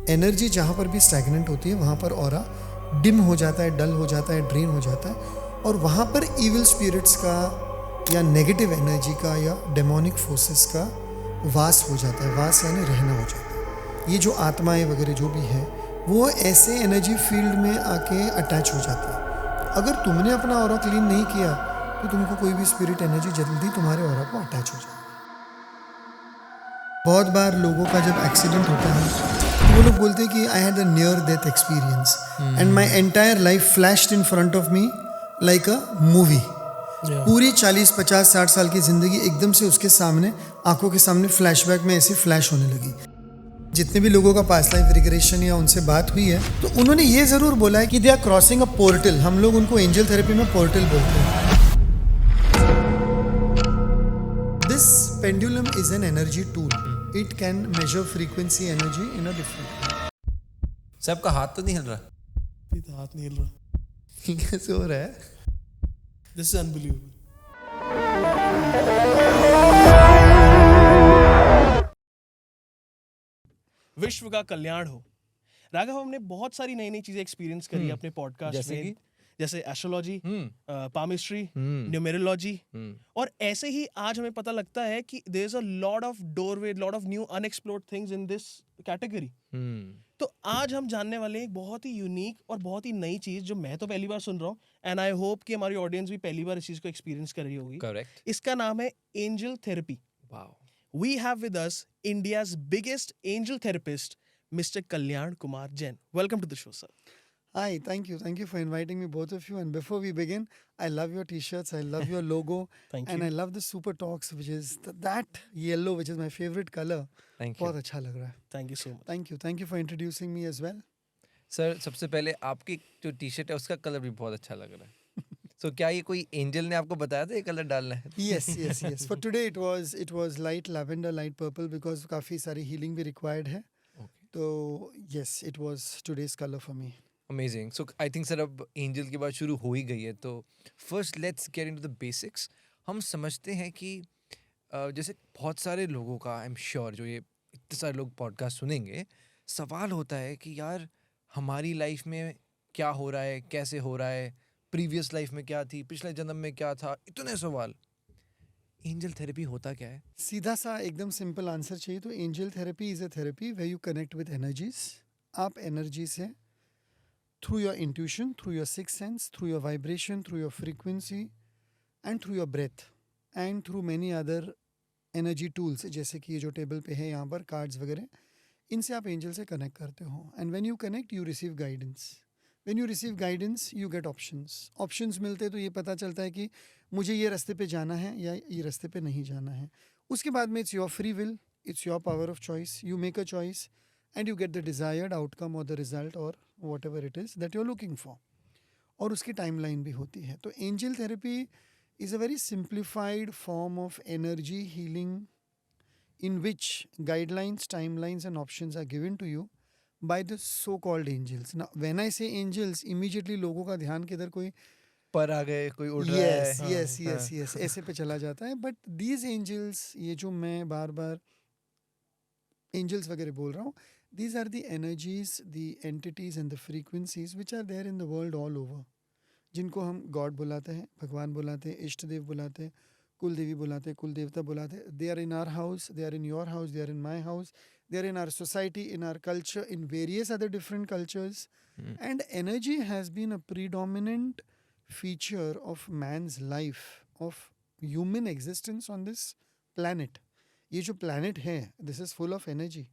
Energy जहाँ पर भी स्टैग्नेंट होती है वहाँ पर ऑरा डिम हो जाता है, डल हो जाता है, ड्रेन हो जाता है, और वहाँ पर इविल स्पिरिट्स का या नेगेटिव एनर्जी का या डेमोनिक फोर्सेस का वास हो जाता है। वास यानी रहना हो जाता है। ये जो आत्माएं वगैरह जो भी है वो ऐसे एनर्जी फील्ड में आके अटैच हो जाती है। अगर तुमने अपना ऑरा क्लीन नहीं किया तो तुमको कोई भी स्पिरिट एनर्जी जल्दी तुम्हारे ऑरा को अटैच हो जाएगी। बहुत बार लोगों का जब एक्सीडेंट होता है तो वो लोग बोलते हैं कि I had a near death experience and my entire life flashed in front of me like a movie. पूरी 40, 50, 60 साल की जिंदगी एकदम से उसके सामने, आंखों के सामने फ्लैशबैक में ऐसे फ्लैश होने लगी। जितने भी लोगों का पास्ट लाइफ रिग्रेशन या उनसे बात हुई है तो उन्होंने ये जरूर बोला है कि they are crossing a portal. हम लोग उनको एंजल थेरेपी में पोर्टल बोलते हैं। This pendulum is an energy tool. It can measure frequency energy in a different. सबका हाथ तो नहीं हिल रहा? तो हाथ नहीं हिल रहा। कैसे हो रहा है? This is unbelievable. विश्व का कल्याण हो। राघव, हमने बहुत सारी नई नई चीजें एक्सपीरियंस करी अपने पॉडकास्ट में, जैसे एस्ट्रोलॉजी, पामिस्ट्री, न्यूमेरोलॉजी, और ऐसे ही आज हमें पता लगता है कि there is a lot of doorway, lot of new unexplored things in this category. तो आज हम जानने वाले हैं एक बहुत ही यूनिक और बहुत ही नई चीज जो मैं तो पहली बार सुन रहा हूँ, एंड आई होप कि हमारी ऑडियंस भी पहली बार इस चीज को एक्सपीरियंस कर रही होगी। करेक्ट। इसका नाम है angel therapy. Wow. We have with us India's biggest angel therapist, Mr. Kalyan Kumar Jain. Welcome to the show, sir. Hi, thank you. Thank you for inviting me, both of you. And before we begin, I love your t-shirts. I love your logo. Thank and you. I love the Super Talks, which is that yellow, which is my favorite color. Thank you. बहुत अच्छा लग रहा है. Thank you so much. Thank you. Thank you for introducing me as well. Sir, सबसे पहले आपकी जो T shirt है उसका कलर भी बहुत अच्छा लग रहा है। So, क्या ये कोई एंजल ने आपको बताया था ये कलर डालना है? Yes, yes, yes. For today it was light lavender, light purple because काफी सारी healing भी required है. Okay. तो yes, it was today's color for me. Amazing. So, I think sir अब एंजल की बात शुरू हो ही गई है, तो first let's get into the basics. हम समझते हैं कि जैसे बहुत सारे लोगों का, आई एम श्योर जो ये इतने सारे लोग पॉडकास्ट सुनेंगे, सवाल होता है कि यार हमारी लाइफ में क्या हो रहा है, कैसे हो रहा है, प्रीवियस लाइफ में क्या थी, पिछले जन्म में क्या था, इतने सवाल। एंजल थेरेपी होता क्या है? सीधा सा एकदम सिंपल आंसर चाहिए तो angel therapy is a therapy where you connect with energies. आप एनर्जी से through your intuition, through your six sense, through your vibration, through your frequency and through your breath and through many other energy tools, जैसे कि ये जो table पे है यहाँ पर कार्ड्स वगैरह, इनसे आप एंजल से कनेक्ट करते हो। And when you connect you receive guidance. When you receive guidance you get options मिलते तो ये पता चलता है कि मुझे ये रास्ते पे जाना है या ये रास्ते पे नहीं जाना है। उसके बाद में it's your free will, it's your power of choice. You make a choice and you get the desired outcome और द रिजल्ट और whatever it is that you are looking for. और उसकी टाइमलाइन भी होती है। तो angel therapy is a very simplified form of energy healing in which guidelines, timelines and options are given to you by the so-called angels. Now, when I say angels, immediately लोगों का ध्यान किधर कोई पर आ गए, कोई उड़ रहा है। yes, ऐसे पे चला जाता है। But these angels, ये जो मैं बार बार angels वगैरह बोल रहा हूँ, these are the energies, the entities and the frequencies which are there in the world all over, जिनको हम God बुलाते हैं, भगवान बुलाते हैं, इष्ट देव बुलाते हैं, कुल देवी बुलाते हैं, कुल देवता बुलाते हैं। They are in our house, they are in your house, they are in my house, they are in our society, in our culture, in various other different cultures. And energy has been a predominant feature of man's life, of human existence on this planet. ये जो planet है this is full of energy.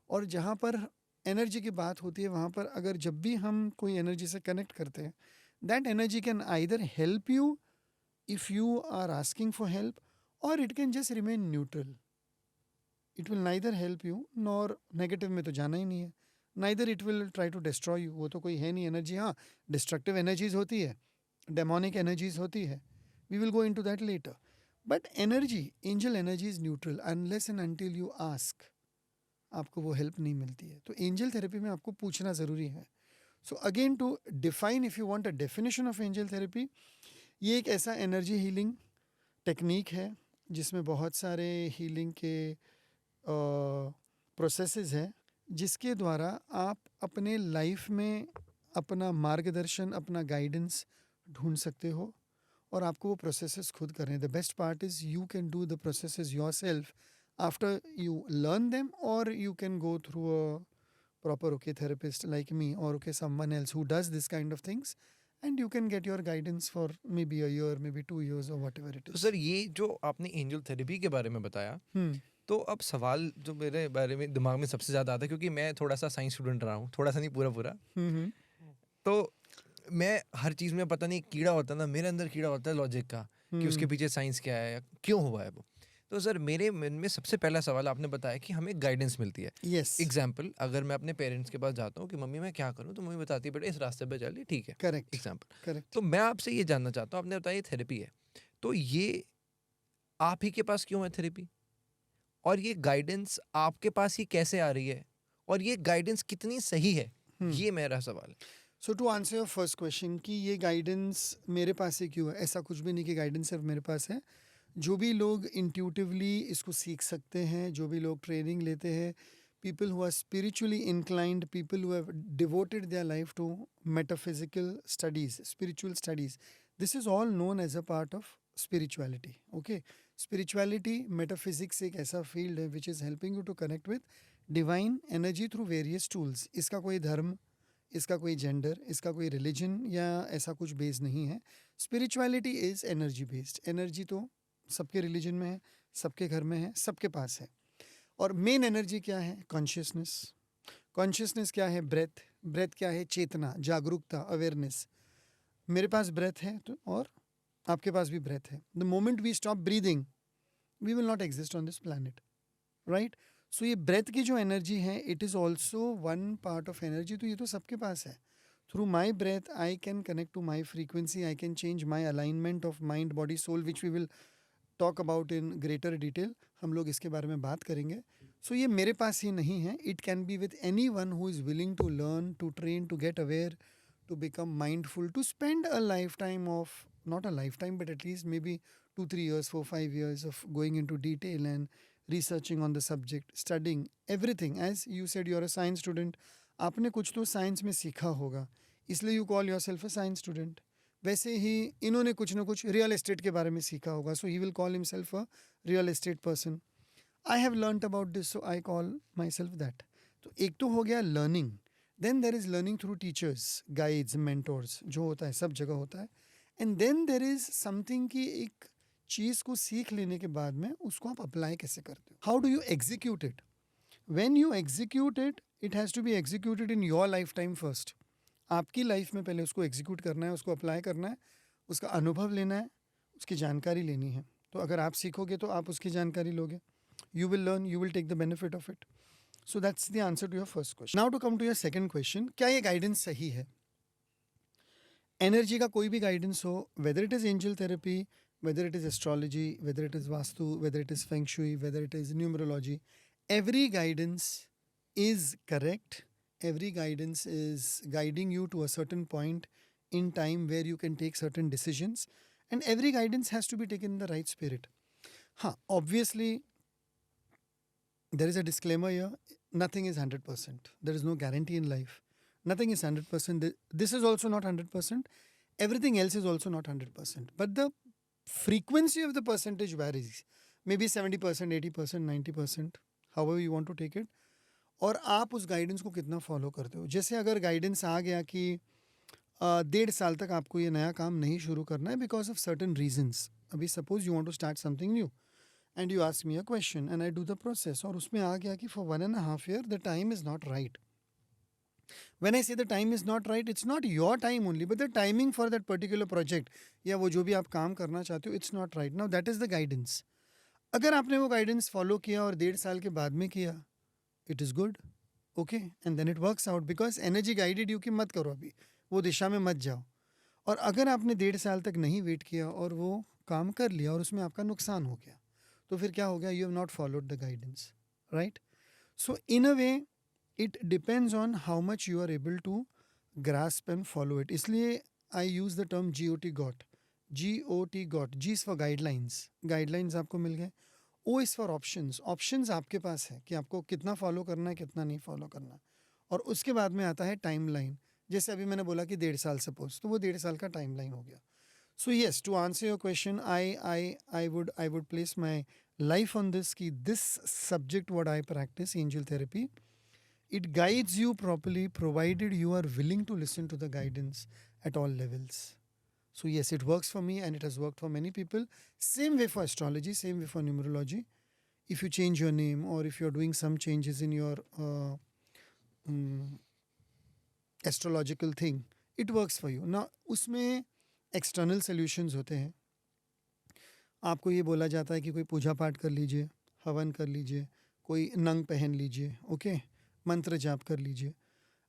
और जहाँ पर energy की बात होती है वहाँ पर अगर जब भी हम कोई एनर्जी से कनेक्ट करते हैं, that energy can either help you if you are asking for help, or it can just remain neutral. It will neither help you nor negative में तो जाना ही नहीं है, neither it will try to destroy you. वो तो कोई है नहीं एनर्जी। हाँ, destructive energies होती है, demonic energies होती है, we will go into that later. But energy, angel energy is neutral unless and until you ask. आपको वो हेल्प नहीं मिलती है। तो एंजल थेरेपी में आपको पूछना ज़रूरी है। So again to define, if you want a definition of angel therapy, ये एक ऐसा एनर्जी हीलिंग टेक्निक है जिसमें बहुत सारे हीलिंग के प्रोसेसेस हैं जिसके द्वारा आप अपने लाइफ में अपना मार्गदर्शन, अपना गाइडेंस ढूंढ सकते हो और आपको वो प्रोसेसेस खुद करने। The best part is you can do the processes yourself after you learn them, और you can go through a proper therapist like me, or someone else who does this kind of things, and you can get your guidance for maybe a year, maybe 2 years, or whatever it तो is. Sir ये जो आपने angel therapy के बारे में बताया, Hmm. तो अब सवाल जो मेरे बारे में दिमाग में सबसे ज़्यादा आता है, क्योंकि मैं थोड़ा सा साइंस स्टूडेंट रहा हूँ, थोड़ा सा नहीं पूरा, Hmm. तो मैं हर चीज़ में पता नहीं कीड़ा होता ना, मेरे अंदर कीड़ा होता है लॉजिक का, कि उसके पीछे साइंस क्या है या क्यों हुआ है वो। तो सर मेरे मन में सबसे पहला सवाल आपने बताया कि हमें गाइडेंस मिलती है। Yes. एग्जाम्पल, अगर मैं अपने पेरेंट्स के पास जाता हूँ कि मम्मी मैं क्या करूँ, तो मम्मी बताती है बेटा इस रास्ते पे चलिए, ठीक है। Correct. एग्जाम्पल। Correct. तो मैं आपसे ये जानना चाहता हूँ, आपने बताया ये थेरेपी है, तो ये आप ही के पास क्यों है थेरेपी, और ये गाइडेंस आपके पास ही कैसे आ रही है, और ये गाइडेंस कितनी सही है, ये मेरा सवाल है। So to answer your first question कि ये गाइडेंस मेरे पास ही क्यों है, ऐसा कुछ भी नहीं कि गाइडेंस सिर्फ मेरे पास है। जो भी लोग इंट्यूटिवली इसको सीख सकते हैं, जो भी लोग ट्रेनिंग लेते हैं, people who are spiritually inclined, people who have devoted their life to metaphysical studies, spiritual studies, this is all known as a part of spirituality. Okay, spirituality, metaphysics एक ऐसा field है which is helping you to connect with divine energy through various tools. इसका कोई धर्म, इसका कोई gender, इसका कोई रिलीजन या ऐसा कुछ बेस नहीं है। Spirituality is energy based. Energy तो सबके रिलीजन में है, सबके घर में है, सबके पास है। और मेन एनर्जी क्या है? कॉन्शियसनेस। कॉन्शियसनेस क्या है? ब्रेथ। ब्रेथ क्या है? चेतना, जागरूकता, अवेयरनेस। मेरे पास ब्रेथ है तो, और आपके पास भी ब्रेथ है। The moment we stop breathing we will not exist on this planet, right? So ये ब्रेथ की जो एनर्जी है, it is also one part of energy. तो ये तो सबके पास है। Through my breath I can connect to my frequency, I can change my alignment of mind body soul, which we will talk about in greater detail. हम लोग इसके बारे में बात करेंगे। सो ये मेरे पास ही नहीं है, it can be with anyone who is willing to learn, to train, to get aware, to become mindful, to spend a lifetime of, not a lifetime, but at least maybe 2-3 years, 4-5 years of going into detail and researching on the subject, studying everything. As you said, you're a science student. आपने कुछ तो science में सीखा होगा, इसलिए you call your self a science student. वैसे ही इन्होंने कुछ ना कुछ रियल एस्टेट के बारे में सीखा होगा, so he will call himself a real estate person. I have learned about this, so I call myself that. तो एक तो हो गया learning. Then there is learning through teachers, guides, mentors, जो होता है सब जगह होता है। And then there is something कि एक चीज़ को सीख लेने के बाद में उसको आप अप्लाई कैसे करते हो? How do you execute it? When you execute it, it has to be executed in your lifetime first. आपकी लाइफ में पहले उसको एग्जीक्यूट करना है, उसको अप्लाई करना है, उसका अनुभव लेना है, उसकी जानकारी लेनी है। तो अगर आप सीखोगे तो आप उसकी जानकारी लोगे। You will learn, you will take the benefit of it. So that's the answer to your first question. Now to come to your second question, क्या ये गाइडेंस सही है? एनर्जी का कोई भी गाइडेंस हो, whether it is angel therapy, whether it is astrology, whether it is vastu, whether it is feng shui, whether it is numerology, every guidance is correct. Every guidance is guiding you to a certain point in time where you can take certain decisions, and every guidance has to be taken in the right spirit. हाँ, obviously there is a disclaimer here. Nothing is 100%. There is no guarantee in life. Nothing is 100%. This is also not 100%. Everything else is also not 100%. But the frequency of the percentage varies. Maybe 70%, 80%, 90%, however you want to take it. और आप उस guidance को कितना follow करते हो। जैसे अगर guidance आ गया कि 1.5 साल तक आपको ये नया काम नहीं शुरू करना है बिकॉज ऑफ सर्टन रीजन्स। अभी suppose you want to start something new and you ask me a question and I do the process, और उसमें आ गया कि for 1.5 years the time is not right. When I say the time is not right, it's not your time only, but the timing for that particular project या वो जो भी आप काम करना चाहते हो, it's not right. Now that is the guidance. अगर आपने वो guidance follow किया और 1.5 साल के बाद में किया, it is good, okay, and then it works out because energy guided you कि मत करो अभी, वो दिशा में मत जाओ। और अगर आपने 1.5 साल तक नहीं वेट किया और वो काम कर लिया और उसमें आपका नुकसान हो गया, तो फिर क्या हो गया? You have not followed the guidance, right? So in a way it depends on how much you are able to grasp and follow it. इसलिए I use the term GOT, GOT, G is for guidelines. Guidelines आपको मिल गए O is for options. Options आपके पास है कि आपको कितना follow करना है, कितना नहीं फॉलो करना. और उसके बाद में आता है टाइमलाइन. जैसे अभी मैंने बोला कि 1.5 साल सपोज, तो वो 1.5 साल का टाइमलाइन हो गया. So yes, to answer your question, I would place my life on this कि this subject what I practice, angel therapy, it guides you properly provided you are willing to listen to the guidance at all levels. So yes, it works for me and it has worked for many people. Same way for astrology, same way for numerology. If you change your name or if you're doing some changes in your astrological thing, it works for you. Now उसमें external solutions होते हैं. आपको ये बोला जाता है कि कोई पूजा पाठ कर लीजिए, हवन कर लीजिए, कोई नंग पहन लीजिए, ओके, मंत्र जाप कर लीजिए.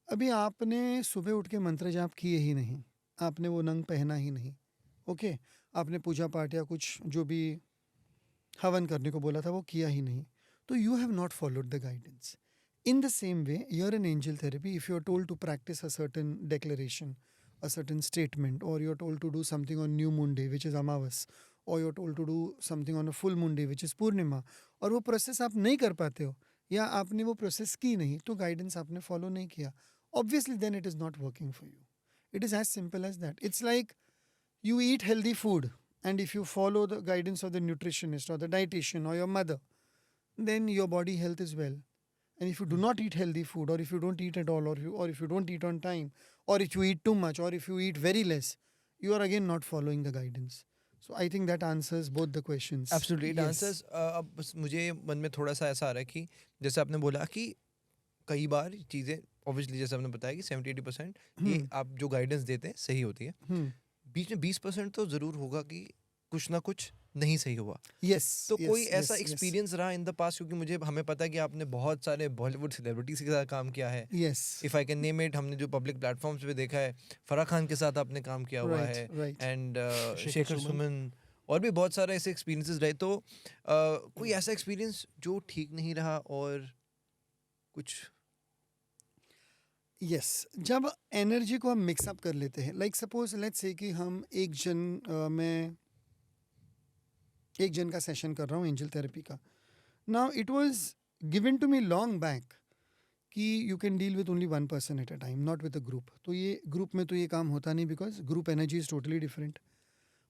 अभी आपने सुबह उठ के मंत्र जाप किए ही नहीं, आपने वो नंग पहना ही नहीं, ओके, आपने पूजा पाठ या कुछ जो भी हवन करने को बोला था वो किया ही नहीं, तो you have not followed the guidance. In the same way, you're in angel therapy. If you're told to practice a certain declaration, a certain statement, or you're told to do something on new moon day, which is Amavas, or you're told to do something on a full moon day, which is Purnima, और वो process आप नहीं कर पाते हो या आपने वो प्रोसेस की नहीं, तो गाइडेंस आपने फॉलो नहीं किया, obviously then it is not working for you. It is as simple as that. It's like you eat healthy food, and if you follow the guidance of the nutritionist or the dietitian or your mother, then your body health is well. And if you do not eat healthy food, or if you don't eat at all, or if you don't eat on time, or if you eat too much, or if you eat very less, you are again not following the guidance. So I think that answers both the questions. Absolutely, it answers. अब बस मुझे मन में थोड़ा सा ऐसा आ रहा है कि जैसे आपने बोला कि कई बार चीज़ें ऑब्वियसली जैसे आपने बताया कि 70-80% ये आप जो गाइडेंस देते हैं सही होती है, बीच में 20% तो ज़रूर होगा कि कुछ ना कुछ नहीं सही हुआ. Yes. तो कोई ऐसा एक्सपीरियंस रहा इन द पास्ट, क्योंकि हमें पता है कि आपने बहुत सारे बॉलीवुड सेलिब्रिटीज के साथ काम किया है. Yes. If I can name it, हमने जो पब्लिक प्लेटफॉर्म्स पे देखा है, फराह खान के साथ आपने काम किया हुआ है, एंड शेखर सुमन, और भी बहुत सारे ऐसे एक्सपीरियंसेस रहे. तो कोई ऐसा एक्सपीरियंस जो ठीक नहीं रहा और कुछ? Yes. जब एनर्जी को हम मिक्सअप कर लेते हैं, लाइक सपोज लेट्स से कि हम मैं एक जन का सेशन कर रहा हूँ एंजल थेरेपी का. Now it was given to me long back कि you can deal with only 1 person at a time, not with a group. तो ये ग्रुप में तो ये काम होता नहीं, because group energy is totally different.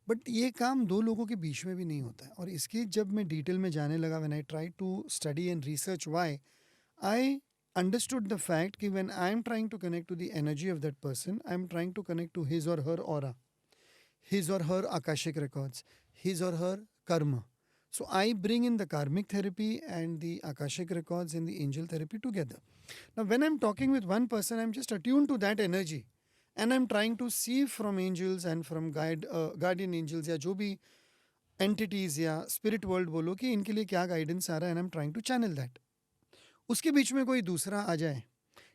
But ये काम 2 लोगों के बीच में भी नहीं होता है. और इसके जब मैं डिटेल में जाने लगा, when I try to study and research why, I understood the fact कि when I am trying to connect to the energy of that person, I am trying to connect to his or her aura, his or her Akashic records, his or her karma. So I bring in the karmic therapy and the Akashic records and the angel therapy together. Now when I'm talking with one person, I'm just attuned to that energy and I'm trying to see from angels and from guardian angels या जो भी entities या spirit world बोलो कि इनके लिए क्या guidance आ रहा है, and I'm trying to channel that. उसके बीच में कोई दूसरा आ जाए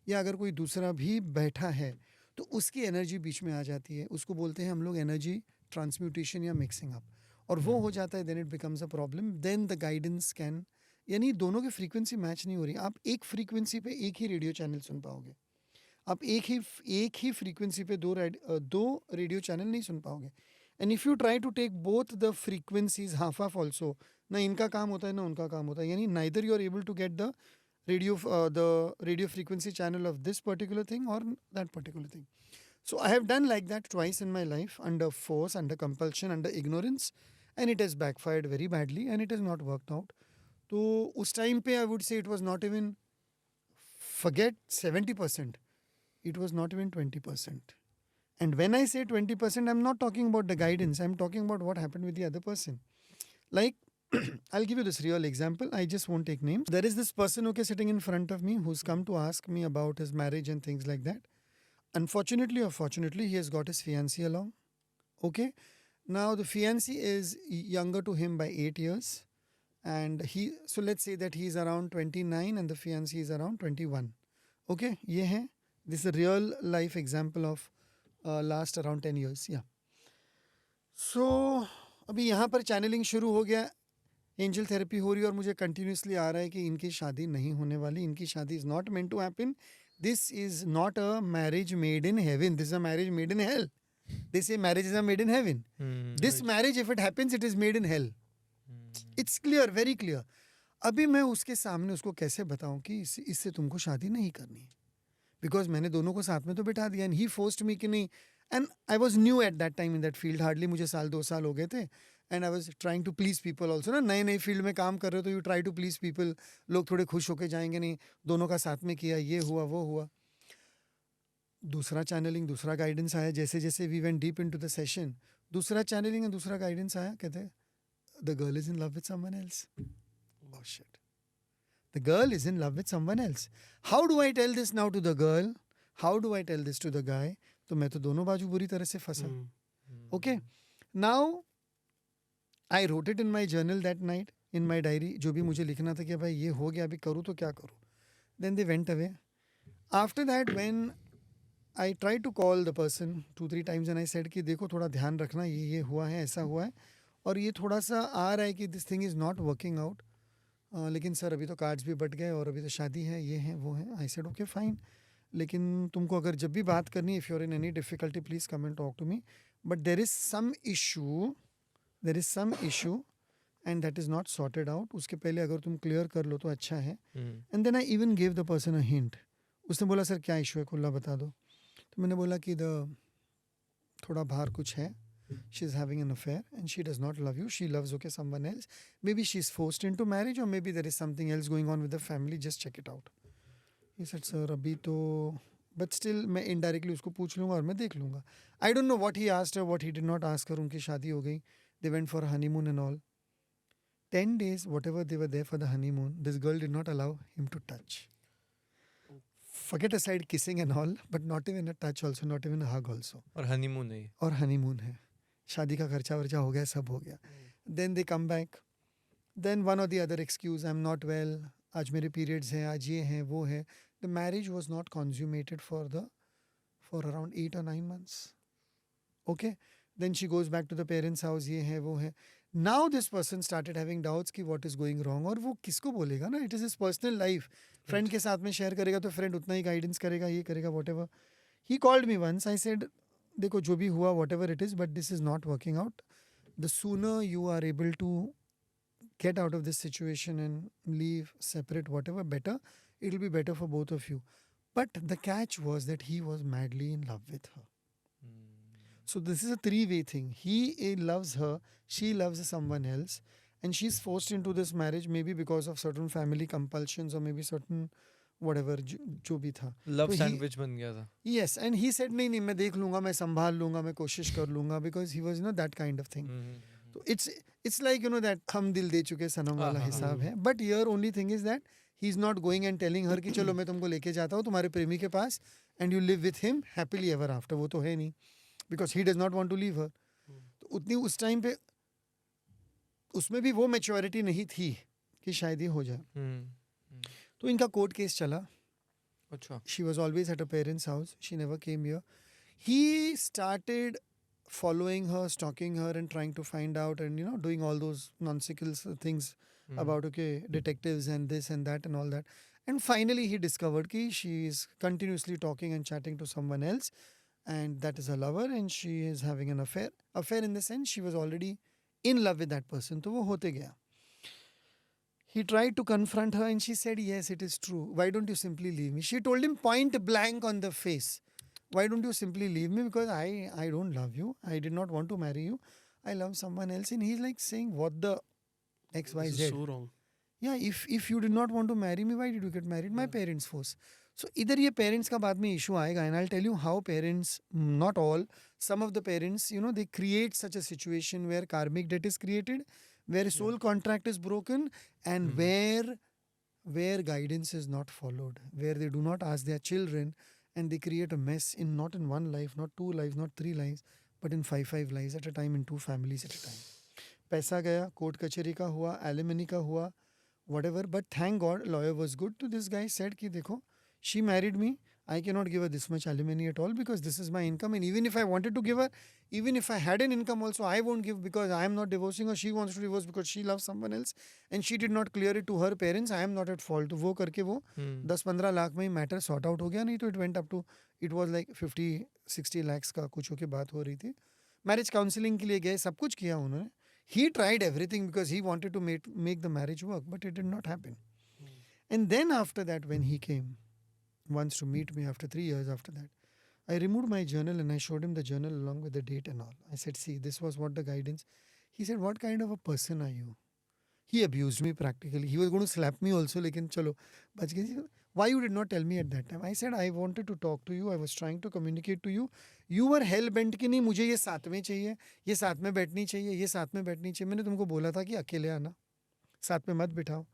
या अगर कोई दूसरा भी बैठा है तो उसकी एनर्जी बीच में आ जाती है, उसको बोलते हैं हम लोग एनर्जी ट्रांसम्यूटेशन या मिक्सिंग अप, और वो हो जाता है, then it becomes a problem. Then the guidance can, यानी दोनों की फ्रीक्वेंसी मैच नहीं हो रही. आप एक फ्रीक्वेंसी पे एक ही रेडियो चैनल सुन पाओगे, आप एक ही फ्रीक्वेंसी पे दो रेडियो चैनल नहीं सुन पाओगे. And if you try to take both the frequencies half of also, ना इनका काम होता है ना उनका काम होता है, यानी neither you are able to get the radio frequency channel of this particular thing or that particular thing. So I have done like that twice in my life, under force, under compulsion, under ignorance, and it has backfired very badly and it has not worked out. So उस time पे I would say it was not even, forget 70%, it was not even 20%. And when I say 20%, I'm not talking about the guidance, I'm talking about what happened with the other person. Like I'll give you this real example. I just won't take names. There is this person sitting in front of me who's come to ask me about his marriage and things like that. Unfortunately or fortunately, he has got his fiancée along. Okay. Now the fiancée is younger to him by 8 years. And so let's say that he's around 29 and the fiancée is around 21. Okay. This is a real life example of last around 10 years. Yeah. So अभी यहाँ पर channelling शुरू हो गया, angel therapy हो रही है और मुझे कंटिन्यूसली आ रहा है कि इनकी शादी नहीं होने वाली, इनकी शादी is not meant to happen. This is not a marriage made in heaven, this is a marriage made in hell. This a marriage is a made in heaven. This marriage if it happens, it is made in hell. It's clear, very clear. अभी मैं उसके सामने उसको कैसे बताऊं कि इससे तुमको शादी नहीं करनी है, बिकॉज मैंने दोनों को साथ में तो बिठा दिया, एंड ही फोर्स्ड मी कि नहीं. And I was new at that time in that field, hardly मुझे 1-2 साल हो गए थे. And I was trying to please people also ना, नए नए फील्ड में काम कर रहे हो तो you try to please people. लोग थोड़े खुश होके जाएंगे, नहीं दोनों का साथ में किया, ये हुआ वो हुआ. दूसरा चैनलिंग, दूसरा गाइडेंस आया. जैसे जैसे we went deep into the session, दूसरा चैनलिंग और दूसरा गाइडेंस आया. कहते the girl is in love with someone else. Oh shit. The girl is in love with someone else. How do I tell this now to the girl? How do I tell this to the guy? तो मैं तो दोनों बाजू बुरी तरह से फंसा. Okay. Now I wrote it in my journal that night, in my diary. जो भी मुझे लिखना था कि भाई ये हो गया, अभी करूँ तो क्या करूँ. Then they went away. After that, when I tried to call the person 2-3 times and I said कि देखो थोड़ा ध्यान रखना, ये हुआ है, ऐसा हुआ है, और ये थोड़ा सा आ रहा है कि this thing is not working out. लेकिन सर अभी तो कार्ड्स भी बट गए और अभी तो शादी है, ये है वो है. आई सेड ओके फाइन, लेकिन तुमको अगर जब भी बात करनी है, if you are in any difficulty please come and talk to me, but there is some issue and that is not sorted out. उसके पहले अगर तुम क्लियर कर लो तो अच्छा है. And then I even gave the person a hint. उसने बोला सर क्या इशू है, खुला बता दो. तो मैंने बोला कि थोड़ा बाहर कुछ है. She is having an affair and she does not love you. She loves someone else. Maybe she's forced into marriage or maybe there is something else going on with the family. Just check it out. He said, sir, अभी तो, but still मैं indirectly उसको पूछ लूँगा और मैं देख लूँगा. I don't know what he asked her, what he did not ask her. उनकी शादी हो गई. They went for a honeymoon and all. 10 days, whatever they were there for the honeymoon, this girl did not allow him to touch. Forget aside kissing and all, but not even a touch also, not even a hug also. और honeymoon है. और honeymoon है. शादी का खर्चा वर्चा हो गया, सब हो गया. Then they come back, then one और the other excuse, I am not well, आज मेरे पीरियड्स हैं, आज ये हैं वो है. The marriage was not consummated for around 8 or 9 months. Okay, then she goes back to the parents house, ये है वो है. Now this person started having doubts कि व्हाट इज गोइंग रॉन्ग. और वो किसको बोलेगा ना, it is his personal life. Friend के साथ में शेयर करेगा तो फ्रेंड उतना ही गाइडेंस करेगा, ये करेगा, whatever. He called me once. I said देखो जो भी हुआ whatever it is, but this is not working out. The sooner you are able to get out of this situation and leave separate, whatever, better. It will be better for both of you. But the catch was that he was madly in love with her. So this is a three-way thing. He loves her, she loves someone else, and she's forced into this marriage maybe because of certain family compulsions or maybe certain whatever जो भी था. Love sandwich बन गया था. Yes, and he said नहीं मैं देख लूँगा, मैं संभाल लूँगा, मैं कोशिश कर लूँगा, because he was that kind of thing. तो it's like that हम दिल दे चुके सनम वाला हिसाब है. But here only thing is that he is not going and telling her कि चलो मैं तुमको लेके जाता हूँ तुम्हारे प्रेमी के पास and you live with him happily ever after. वो तो है नहीं, because he does not want to leave her. तो उतनी उस टाइम पे उसमें भी वो मैच्योरिटी नहीं थी कि शायद ये हो जाए. तो इनका कोर्ट केस चला. अच्छा. She was always at her parents' house. She never came here. He started following her, stalking her, and trying to find out, and doing all those nonsensical things about detectives and this and that and all that. And finally, he discovered कि she is continuously talking and chatting to someone else, and that is her lover, and she is having an affair. Affair in the sense she was already in love with that person. तो वो होते गया. He tried to confront her and she said, yes, it is true. Why don't you simply leave me? She told him point blank on the face. Why don't you simply leave me? Because I don't love you. I did not want to marry you. I love someone else. And he's like saying, what the XYZ? This is so wrong. Yeah, if you did not want to marry me, why did you get married? My parents force. So इधर ये parents का बाद में issue आएगा. And I'll tell you how parents, not all, some of the parents, they create such a situation where karmic debt is created, where soul contract is broken, and where guidance is not followed, where they do not ask their children, and they create a mess not in one life, not 2 lives, not 3 lives, but in 5 lives at a time, in 2 families at a time. पैसा गया, court कचहरी का हुआ, alimony का हुआ, whatever, but thank God lawyer was good. To this guy said कि देखो, she married me, I cannot give her this much alimony at all because this is my income, and even if I wanted to give her, even if I had an income also, I won't give because I am not divorcing her. She wants to divorce because she loves someone else and she did not clear it to her parents. I am not at fault. तो वो करके वो 10-15 लाख में ही matter sort out हो गया. नहीं तो it went up to, it was like 50-60 lakhs का कुछ होके बात हो रही थी. मैरिज काउंसलिंग के लिए गए, सब कुछ किया उन्होंने. He tried everything because he wanted to make the marriage work, but it did not happen. And then after that, when he came once to meet me after 3 years after that, I removed my journal and I showed him the journal along with the date and all. I said, see, this was what the guidance. He said, what kind of a person are you? He abused me practically. He was going to slap me also, lekin chalo, bach gaye. Why you did not tell me at that time? I said, I wanted to talk to you. I was trying to communicate to you. You were hell bent कि नहीं मुझे ये साथ में चाहिए, ये साथ में बैठनी चाहिए, ये साथ में बैठनी चाहिए. मैंने तुमको बोला था कि अकेले आना, साथ में मत बिठाओ.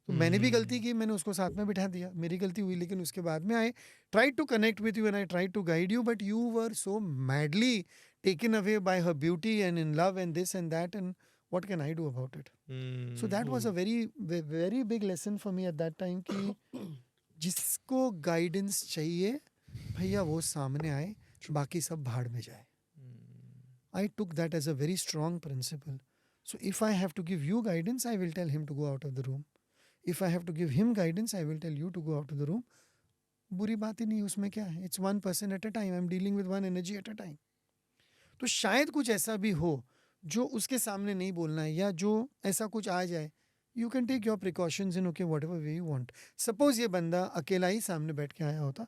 तो मैंने भी गलती की, मैंने उसको साथ में बिठा दिया, मेरी गलती हुई. लेकिन उसके बाद में आई tried to connect with you and I tried to guide you, but you were so madly taken away by her beauty and in love and this and that, and what can I do about it? So that was a very very big lesson for me at that time कि जिसको guidance चाहिए भैया वो सामने आए, बाकी सब भाड़ में जाए. I took that as a very strong principle. So if I have to give you guidance, I will tell him to go out of the room. If I have to give him guidance, I will tell you to go out of the room. बुरी बात ही नहीं, उसमें क्या है? It's one person at a time. I'm dealing with one energy at a time. तो शायद कुछ ऐसा भी हो जो उसके सामने नहीं बोलना है, या जो ऐसा कुछ आ जाए. You can take your precautions in whatever way you want. Suppose ये बंदा अकेला ही सामने बैठ के आया होता,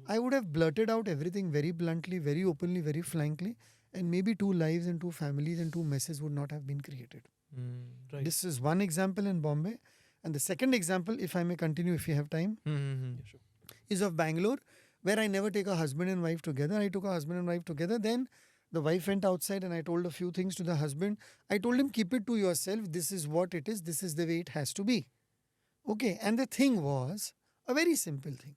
I would have blurted out everything very bluntly, very openly, very frankly, and maybe 2 lives and 2 families and 2 messes would not have been created. Right. This is one example in Bombay. And the second example, if I may continue, if you have time, Yeah, sure. is of Bangalore, where I never take a husband and wife together. I took a husband and wife together. Then the wife went outside and I told a few things to the husband. I told him, keep it to yourself. This is what it is. This is the way it has to be. Okay. And the thing was a very simple thing.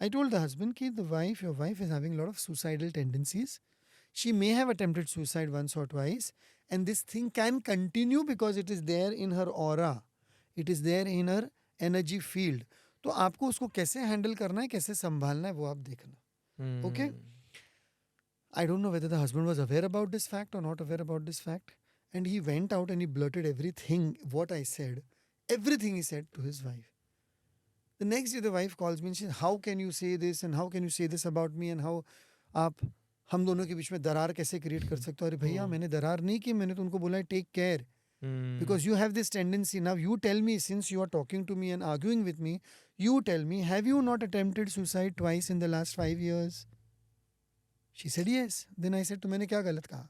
I told the husband, keep your wife is having a lot of suicidal tendencies. She may have attempted suicide once or twice. And this thing can continue because it is there in her aura. It is there in her energy field. तो आपको उसको कैसे handle करना है, कैसे संभालना है, वो आप देखना. Okay? I don't know whether the husband was aware about this fact or not aware about this fact. And he went out and he blurted everything, what I said, everything he said to his wife. The next day the wife calls me and she says, how can you say this and how can you say this about me and how आप हम दोनों के बीच में दरार कैसे create कर सकते हो. अरे भैया मैंने दरार नहीं की, मैंने तो उनको बोला है take care. Because you have this tendency. Now you tell me, since you are talking to me and arguing with me, you tell me, have you not attempted suicide twice in the last 5 years? She said yes. Then I said, तो मैंने क्या गलत कहा?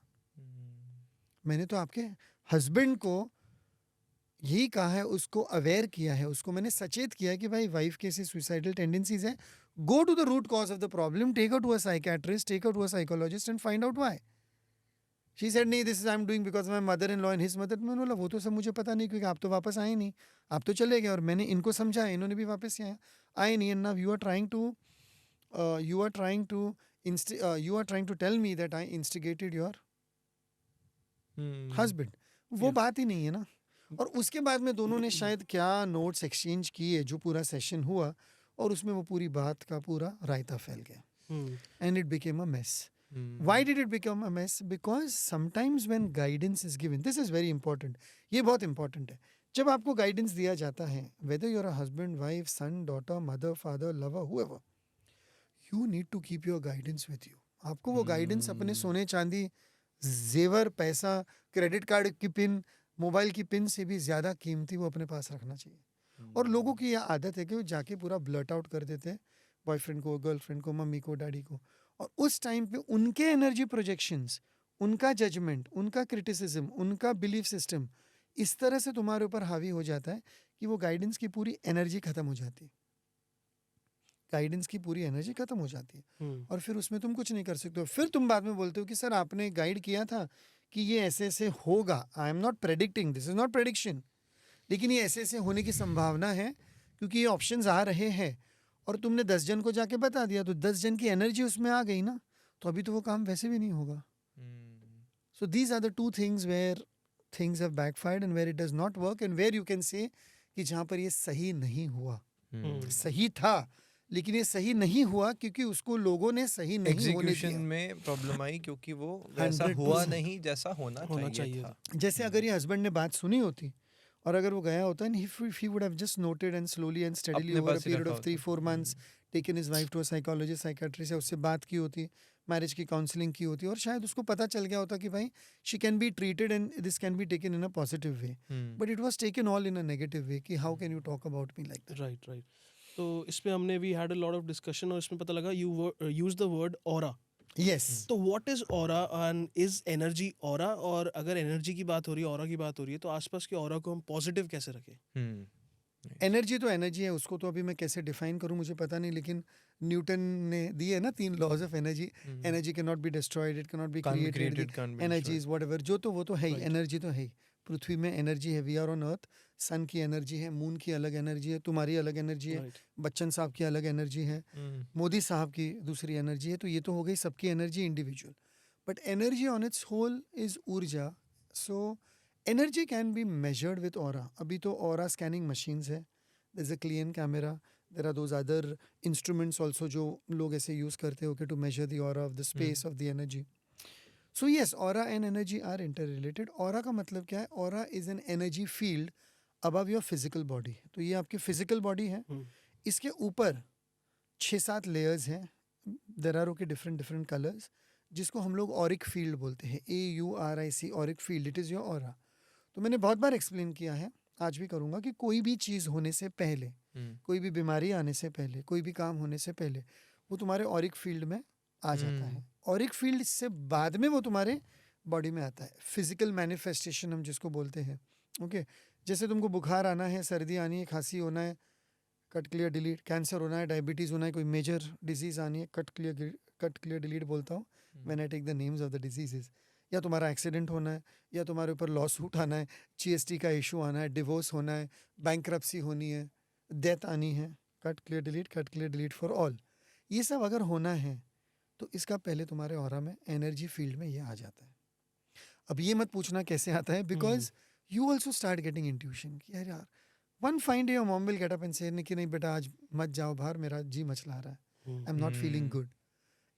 मैंने तो आपके husband को यही कहा है, उसको अवेयर किया है, उसको मैंने सचेत किया है कि भाई वाइफ के ऐसे सुसाइडल टेंडेंसीज है. Go to the root cause of the problem, take her to a psychiatrist, take her to a psychologist and find out why. She said, नहीं, this is I'm doing because my mother-in-law and his mother. मैंने बोला वो तो सब मुझे पता नहीं, क्योंकि आप तो वापस आए नहीं, आप तो चले गए. और मैंने इनको समझाया, इन्होंने भी वापस आए नहीं. And now you are trying to tell me that I instigated your husband. वो बात ही नहीं है ना. और उसके बाद में दोनों ने शायद क्या नोट्स एक्सचेंज किए, जो पूरा सेशन हुआ, और उसमें वो पूरी बात का पूरा रायता फैल गया. And it became a mess. Why did it become a mess? Because sometimes when guidance is given, this is very important. ये बहुत important है. जब आपको guidance दिया जाता है, whether you're a husband, wife, son, daughter, mother, father, lover, whoever, you need to keep your guidance with you. आपको वो guidance अपने सोने चांदी, जेवर, पैसा, क्रेडिट कार्ड की पिन, मोबाइल की पिन से भी ज़्यादा कीमती वो अपने पास रखना चाहिए. और लोगों की यह आदत है कि वो जाके पूरा ब्लर्ट आउट कर देते हैं, बॉयफ्रेंड को, गर्लफ्रेंड को, मम्मी को, डैडी को. और उस टाइम पे उनके एनर्जी प्रोजेक्शंस, उनका जजमेंट, उनका क्रिटिसिज्म, उनका बिलीफ सिस्टम इस तरह से तुम्हारे ऊपर हावी हो जाता है कि वो गाइडेंस की पूरी एनर्जी खत्म हो जाती है. गाइडेंस की पूरी एनर्जी खत्म हो जाती है और फिर उसमें तुम कुछ नहीं कर सकते हो. फिर तुम बाद में बोलते हो कि सर आपने गाइड किया था कि ये ऐसे ऐसे होगा. आई am not predicting, this is not prediction, लेकिन ये ऐसे ऐसे होने की संभावना है क्योंकि ये ऑप्शंस आ रहे हैं. और तुमने 10 जन को जाके बता दिया तो 10 जन की एनर्जी उसमें आ गई ना, तो अभी तो वो काम वैसे भी नहीं होगा. So these are the 2 things where things have backfired and where it does not work and where you can say कि जहाँ पर ये सही नहीं हुआ. सही था लेकिन ये सही नहीं हुआ क्योंकि उसको लोगों ने सही नहीं होने दिया. एग्जीक्यूशन में प्रॉब्लम आई क्योंकि वो वैसा हुआ नहीं जैसा होना चाहिए था. जैसे अगर ये हस्बैंड ने बात सुनी होती और अगर वो गया होता, and if he would have just noted and slowly and steadily over a period of 3-4 months taken his wife to a psychologist psychiatrist है, उससे बात की होती, मैरिज की काउंसलिंग की होती, और शायद उसको पता चल गया होता कि भाई she can be treated and this can be taken in a positive way, but it was taken all in a negative way कि how can you talk about me like that. Right right. तो इसमें हमने we had a lot of discussion और इसमें पता लगा you use the word aura. Yes. तो what is aura and is energy aura? और अगर एनर्जी की बात हो रही है, ऑरा की बात हो रही है, तो आसपास के ऑरा को हम पॉजिटिव कैसे रखें? एनर्जी तो एनर्जी है, उसको तो अभी मैं कैसे डिफाइन करूं मुझे पता नहीं, लेकिन न्यूटन ने दिए है ना 3 laws of energy. Energy can not be destroyed, it can not be created, energy is whatever, जो तो वो तो है ही, एनर्जी तो है ही. पृथ्वी में एनर्जी है, वी आर ऑन अर्थ, सन की एनर्जी है, मून की अलग एनर्जी है, तुम्हारी अलग एनर्जी है, बच्चन साहब की अलग एनर्जी है, मोदी साहब की दूसरी एनर्जी है. तो ये तो हो गई सबकी energy individual, but energy on its whole is ऊर्जा. So energy can be measured with aura. अभी तो ऑरा स्कैनिंग मशीन्स है, there is a Kirlian camera, there are those other instruments also जो लोग ऐसे यूज करते हो to measure the aura of the space of the energy. So yes, aura and energy are interrelated. Aura का मतलब क्या है? Aura is an energy field above your physical body. तो ये आपकी फिजिकल बॉडी है, इसके ऊपर 6-7 लेयर्स हैं, there are okay different different colours, जिसको हम लोग ऑरिक फील्ड बोलते हैं, AURIC, auric field, it is your aura. तो मैंने बहुत बार एक्सप्लेन किया है, आज भी करूँगा, कि कोई भी चीज़ होने से पहले, कोई भी बीमारी आने से पहले, कोई भी काम होने से पहले, वो तुम्हारे ऑरिक फील्ड में आ जाता है. ऑरिक फील्ड से बाद में वो तुम्हारे बॉडी में आता है. फिजिकल मैनिफेस्टेशन हम जिसको बोलते हैं. ओके, जैसे तुमको बुखार आना है, सर्दी आनी है, खांसी होना है, कट क्लियर डिलीट, कैंसर होना है, डायबिटीज़ होना है, कोई मेजर डिजीज़ आनी है, कट क्लियर डिलीट बोलता हूँ when I take the names of the diseases. या तुम्हारा एक्सीडेंट होना है, या तुम्हारे ऊपर लॉ सूट आना है, GST का इशू आना है, डिवोर्स होना है, बैंक्रप्सी होनी है, डेथ आनी है, cut clear delete for all. ये सब अगर होना है तो इसका पहले तुम्हारे ऑरा में, एनर्जी फील्ड में ये आ जाता है. अब ये मत पूछना कैसे आता है, because you also start getting intuition कि यार one fine day your mom will get up and से कि नहीं बेटा आज मत जाओ बाहर, मेरा जी मचला रहा है, I am not feeling good.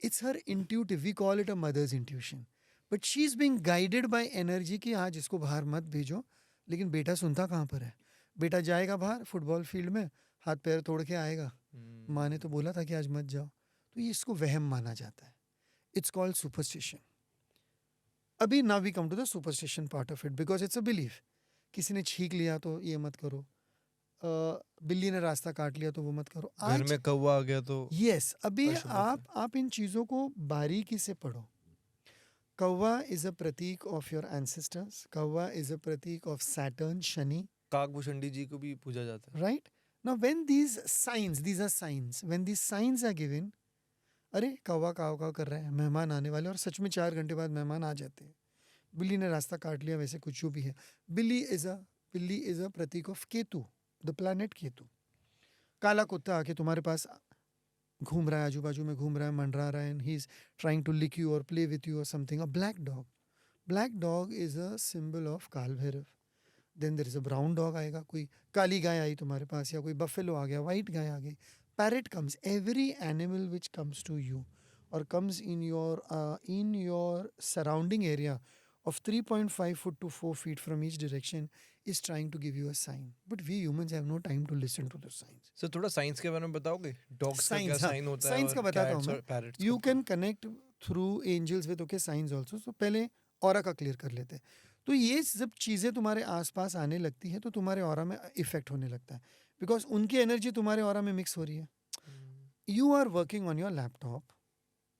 It's her intuitive, we call it a mother's intuition, but she is being guided by energy कि आज इसको बाहर मत भेजो. लेकिन बेटा सुनता कहाँ पर है? बेटा जाएगा बाहर फुटबॉल फील्ड में, हाथ पैर तोड़ के आएगा, माँ ने तो बोला था कि आज मत जाओ. तो ये इसको वहम माना जाता है. It's called superstition. अभी now we come to the superstition part of it, because it's a belief. किसी ने छींक लिया तो ये मत करो, बिल्ली ने रास्ता काट लिया तो वो मत करो, घर में कौवा आ गया तो यस. अभी अशुभ होता आप इन चीज़ों को बारीकी से पढ़ो. कौवा इज अ प्रतीक ऑफ योर एंसेस्टर्स. कौवा इज अ प्रतीक ऑफ सैटर्न, शनि. काकभूषणी जी को भी पूजा जाता है. Right. Now when these are signs, when these signs are given, अरे कौवा काव काव कर रहा है, मेहमान आने वाले, और सच में 4 घंटे बाद मेहमान आ जाते हैं. बिल्ली ने रास्ता काट लिया, वैसे कुछ जो भी है. बिल्ली इज अ प्रतीक of Ketu, the planet Ketu. काला कुत्ता आके तुम्हारे पास घूम रहा है, आजू बाजू में घूम रहा है, मंडरा रहा है, and he is trying to lick you और प्ले विथ यू और something. A black dog is a symbol of Kaal Bhairav. Then there is a brown dog आएगा, कोई काली गाय आई तुम्हारे पास, या कोई बफेलो आ गया, वाइट गाय आ गई, parrot comes. Every animal which comes to you or comes in your surrounding area of 3.5 foot to 4 feet from each direction is trying to give you a sign, but we humans have no time to listen to the signs. Sir थोड़ा science के बारे में बताओगे? Dogs का क्या Signs, हाँ, sign होता है? signs का और बताता हूँ cats मैं. और parrots You का? can connect through angels with okay signs also. So पहले ऑरा का क्लियर कर लेते हैं. तो ये जब चीज़ें तुम्हारे आसपास आने लगती है तो तुम्हारे ऑरा में इफेक्ट होने लगता है, बिकॉज उनकी एनर्जी तुम्हारे ऑरा में मिक्स हो रही है. You are working on your laptop,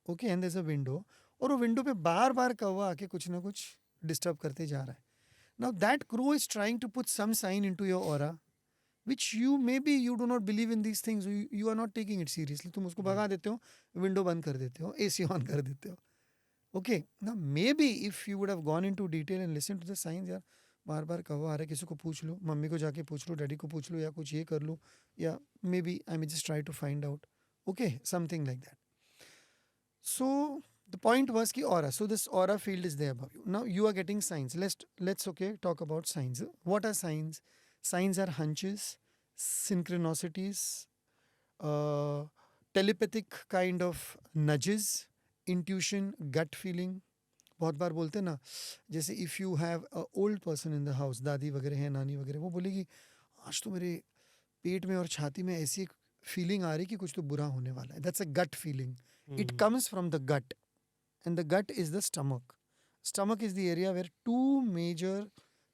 okay, and there is a window, और वो विंडो पे बार बार कौवा आके कुछ ना कुछ डिस्टर्ब करते जा रहा है. Now that crow is trying to put some sign into your aura which you maybe you do not believe in these things, you are not taking it seriously. तुम उसको भगा देते हो, विंडो बंद कर देते हो, AC ऑन कर देते हो. Okay, now maybe if you would have gone into detail and listened to the signs, यार बार बार कौवा आ रहा है, किसी को पूछ लो, मम्मी को जाके पूछ लो, डैडी को पूछ लो, या कुछ ये कर लो, या maybe I may just try to find out, okay, something like that. So the point was ki aura. So this aura field is there above you. Now you are getting signs. Let's okay talk about signs. What are signs? Signs are hunches, synchronicities, telepathic kind of nudges, intuition, gut feeling. बहुत बार बोलते हैं ना, जैसे if you have a old person in the house, दादी वगैरह हैं, नानी वगैरह, वो बोलेगी आज तो मेरे पेट में और छाती में ऐसी फीलिंग आ रही कि कुछ तो बुरा होने वाला है. That's a gut feeling. It hmm, comes from the gut, and the gut is the stomach. Stomach is the area where two major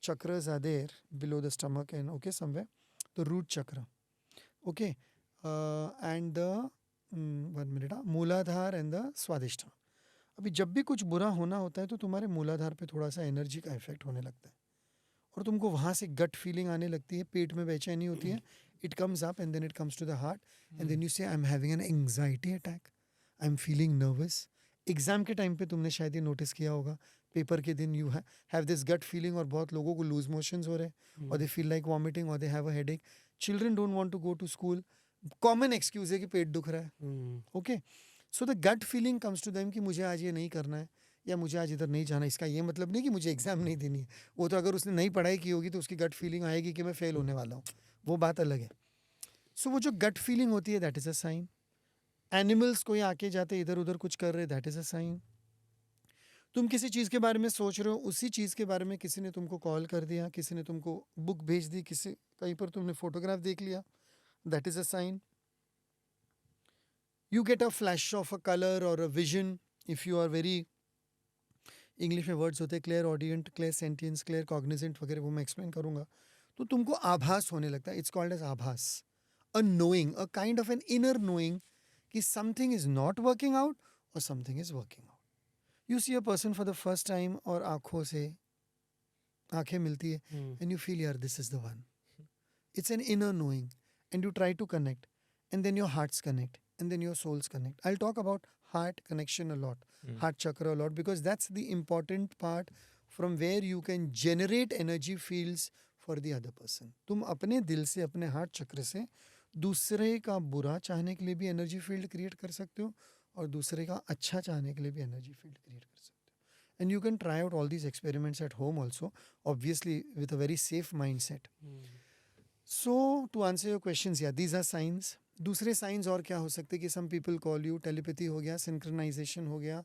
chakras are there below the stomach and okay somewhere the root chakra. Okay, and the 1 minute, मूलाधार and the स्वादिष्ठा. अभी जब भी कुछ बुरा होना होता है तो तुम्हारे मूलाधार पे थोड़ा सा एनर्जी का इफेक्ट होने लगता है और तुमको वहाँ से गट फीलिंग आने लगती है, पेट में बेचैनी होती है. It comes up and then it comes to the heart and then you say I am having an anxiety attack, I am feeling nervous. Exam के टाइम पे तुमने शायद ये नोटिस किया होगा, पेपर के दिन you have this gut feeling और बहुत लोगों को लूज मोशंस हो रहे हैं और दे फील लाइक वॉमिटिंग और they have a headache. Children don't want to go to school. Common excuse है कि पेट दुख रहा है. Okay, so the gut feeling comes to them कि मुझे आज ये नहीं करना है या मुझे आज इधर नहीं जाना. इसका ये मतलब नहीं कि मुझे एग्जाम नहीं देनी है. वो तो अगर उसने नहीं पढ़ाई की होगी तो उसकी गट फीलिंग आएगी कि मैं फेल होने वाला हूँ, वो बात अलग है. सो वो जो गट फीलिंग होती है that is a sign. Animals कोई आके जाते इधर उधर कुछ कर रहे, दैट इज़ अ साइन. तुम किसी चीज़ के बारे में सोच रहे हो, उसी चीज़ के बारे में किसी ने तुमको कॉल कर दिया, किसी ने तुमको बुक भेज दी, किसी कहीं पर तुमने फोटोग्राफ देख लिया, that is a sign. You get a flash of a color or a vision if you are very, English में वर्ड्स होते हैं clairaudient, clairsentient, claircognizant वगैरह, वो मैं एक्सप्लेन करूंगा. तो तुमको आभास होने लगता है. इट्स कॉल्ड एज आभास. A knowing, a kind of an inner knowing कि something is not working out और something is working out. You see a person for the first time और आंखों से आंखें मिलती है एंड यू फील यार this is the one. It's an inner knowing, and you try to connect, and then your hearts connect, and then your souls connect. I'll talk about heart connection a lot, heart chakra a lot, because that's the important part from where you can generate energy fields for the other person. तुम अपने दिल से, अपने heart चक्र से दूसरे का बुरा चाहने के लिए भी एनर्जी फील्ड क्रिएट कर सकते हो और दूसरे का अच्छा चाहने के लिए भी एनर्जी फील्ड क्रिएट कर सकते हो. And you can try out all these experiments at home also, obviously with a very safe mindset. So to answer your questions, yeah, these are signs. दूसरे साइंस और क्या हो सकते हैं कि some people call you, telepathy हो गया, synchronisation हो गया,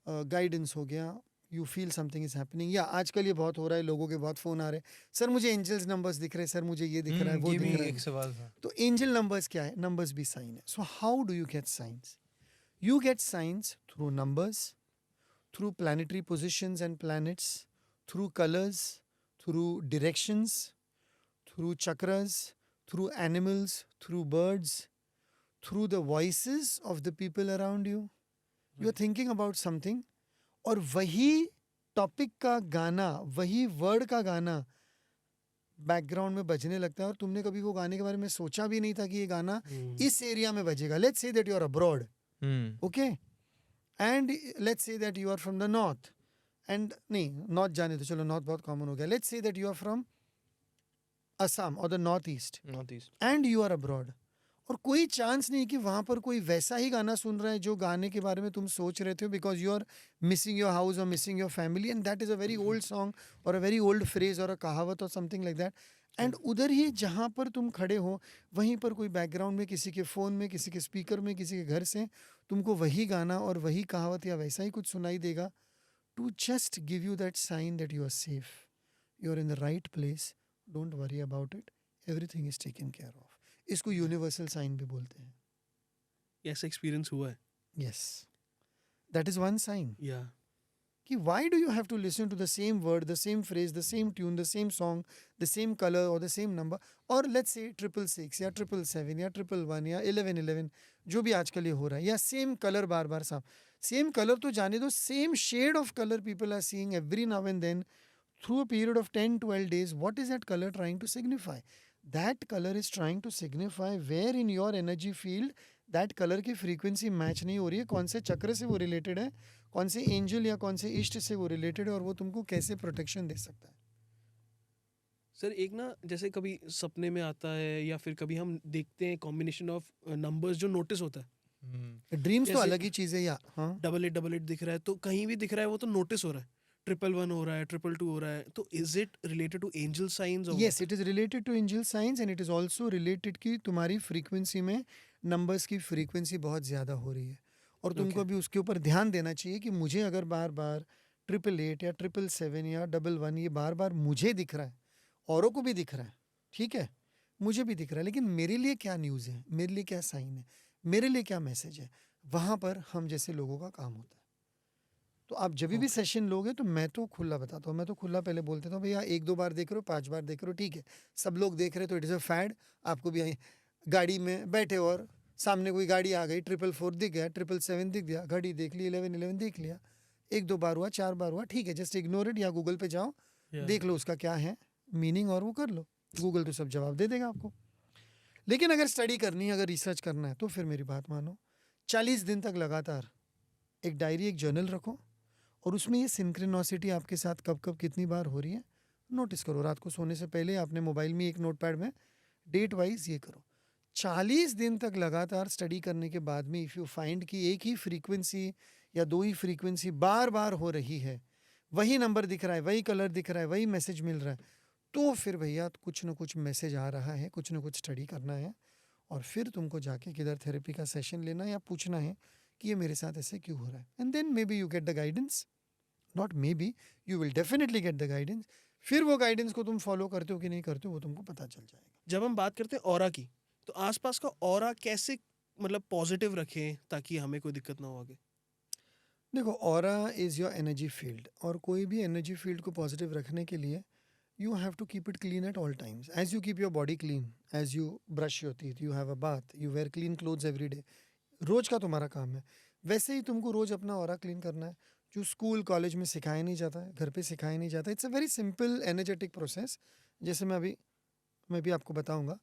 गाइडेंस हो गया, you feel something is happening. या आजकल ये बहुत हो रहा है, लोगों के बहुत फ़ोन आ रहे हैं, सर मुझे एंजल्स नंबर्स दिख रहे हैं, सर मुझे ये दिख रहा है, वो ये दिख भी रहा एक है. सवाल था. तो एंजल नंबर्स क्या है? नंबर्स भी साइन है. So how do you get science? You get science through numbers, through planetary positions and planets, through colors, through directions, through chakras, through animals, through birds, through the voices of the people around you. You are thinking about something और वही topic का गाना, वही word का गाना background में बजने लगता है और तुमने कभी वो गाने के बारे में सोचा भी नहीं था कि ये गाना इस एरिया में बजेगा. Let's say that you are abroad, okay, and let's say that you are from the north, and नहीं नॉर्थ जाने तो चलो, नॉर्थ बहुत कॉमन हो गया. Let's say that you are from Assam और the north east and you are abroad, और कोई चांस नहीं कि वहाँ पर कोई वैसा ही गाना सुन रहा है जो गाने के बारे में तुम सोच रहे थे, because you are missing your house और missing your family, and that is a very old song और अ वेरी ओल्ड फ्रेज और अ कहावत और समथिंग लाइक दैट. एंड उधर ही जहाँ पर तुम खड़े हो वहीं पर कोई बैकग्राउंड में किसी के फ़ोन में, किसी के स्पीकर में, किसी के घर से तुमको वही गाना और वही कहावत या वैसा ही कुछ सुनाई देगा. To just give you that sign that you are safe, you are in the right place, don't worry about it, everything is taken care of. इसको यूनिवर्सल साइन भी बोलते हैं. ऐसा एक्सपीरियंस हुआ है. Yes, that is one sign. या कि why do you have to listen to the same word, the same phrase, the same tune, the same song, the same colour और द सेम नंबर, और let's say 666 या 777 या 111 या 1111 जो भी आजकल ये हो रहा है, या सेम कलर बार बार साफ. सेम कलर तो जाने दो, same shade of colour people are seeing every now and then through a period of 10-12 days. What is that color trying to signify? That color is trying to signify where in your energy field that color की frequency match नहीं हो रही है, कौन से चक्र से वो related है, कौन से एंजल या कौन से इष्ट से वो related है, और वो तुमको कैसे प्रोटेक्शन दे सकता है. सर एक ना जैसे कभी सपने में आता है या फिर कभी हम देखते हैं कॉम्बिनेशन ऑफ नंबर्स जो नोटिस होता है. ड्रीम्स तो जैसे- अलग ही चीज़ है. या हाँ, 8888 दिख रहा है तो कहीं भी दिख रहा है, वो तो नोटिस हो रहा है. 111 हो रहा है, 222 हो रहा है, तो is it related to angel signs? yes, it is related to angel signs and it is also related कि तुम्हारी फ्रीक्वेंसी में नंबर्स की फ्रीक्वेंसी बहुत ज़्यादा हो रही है, और तुमको Okay. अभी उसके ऊपर ध्यान देना चाहिए कि मुझे अगर बार बार 888 या 777 या 11 ये बार बार मुझे दिख रहा है, औरों को भी दिख रहा है, ठीक है, मुझे भी दिख रहा है, लेकिन मेरे लिए क्या न्यूज़ है, मेरे लिए क्या साइन है, मेरे लिए क्या मैसेज है, वहाँ पर हम जैसे लोगों का काम होता है। तो आप जब भी ओके। सेशन लोगे तो मैं तो खुला बताता हूँ, मैं तो खुला पहले बोल देता हूँ, भैया 1-2 बार देख रहे हो, 5 बार देख रहे हो, ठीक है, सब लोग देख रहे हैं तो इट इज़ अ फैड। आपको भी गाड़ी में बैठे और सामने कोई गाड़ी आ गई, 444 दिख गया, 777 दिख गया, घड़ी देख ली, 1111 देख लिया, 1-2 बार हुआ, 4 बार हुआ, ठीक है, जस्ट इग्नोर इट, या गूगल पे जाओ, या देख लो उसका क्या है मीनिंग और वो कर लो। गूगल तो सब जवाब दे देगा आपको। लेकिन अगर स्टडी करनी है, अगर रिसर्च करना है, तो फिर मेरी बात मानो, 40 दिन तक लगातार एक डायरी, एक जर्नल रखो, और उसमें ये सिंक्रोनोसिटी आपके साथ कब कब कितनी बार हो रही है नोटिस करो। रात को सोने से पहले आपने मोबाइल में एक नोटपैड में डेट वाइज ये करो। 40 दिन तक लगातार स्टडी करने के बाद में इफ़ यू फाइंड कि एक ही फ्रीक्वेंसी या 2 ही फ्रीक्वेंसी बार बार हो रही है, वही नंबर दिख रहा है, वही कलर दिख रहा है, वही मैसेज मिल रहा है, तो फिर भैया कुछ ना कुछ मैसेज आ रहा है, कुछ ना कुछ स्टडी करना है, और फिर तुमको जाके किधर थेरेपी का सेशन लेना है या पूछना है कि ये मेरे साथ ऐसे क्यों हो रहा है। And then maybe you get the guidance, not maybe, you will definitely get the guidance. फिर वो गाइडेंस को तुम फॉलो करते हो कि नहीं करते हो वो तुमको पता चल जाएगा। जब हम बात करते हैं ऑरा की, तो आसपास का ऑरा कैसे मतलब पॉजिटिव रखें ताकि हमें कोई दिक्कत ना हो आगे? देखो, aura is your energy field, और कोई भी एनर्जी फील्ड को पॉजिटिव रखने के लिए you have to keep it clean at all times, as you keep your body clean, as you brush your teeth, you have a bath, you wear clean clothes every day, रोज का तुम्हारा काम है, वैसे ही तुमको रोज अपना ऑरा क्लीन करना है, जो स्कूल कॉलेज में सिखाया नहीं जाता है, घर पे सिखाया नहीं जाता। It's a very simple energetic process, जैसे मैं भी आपको बताऊंगा।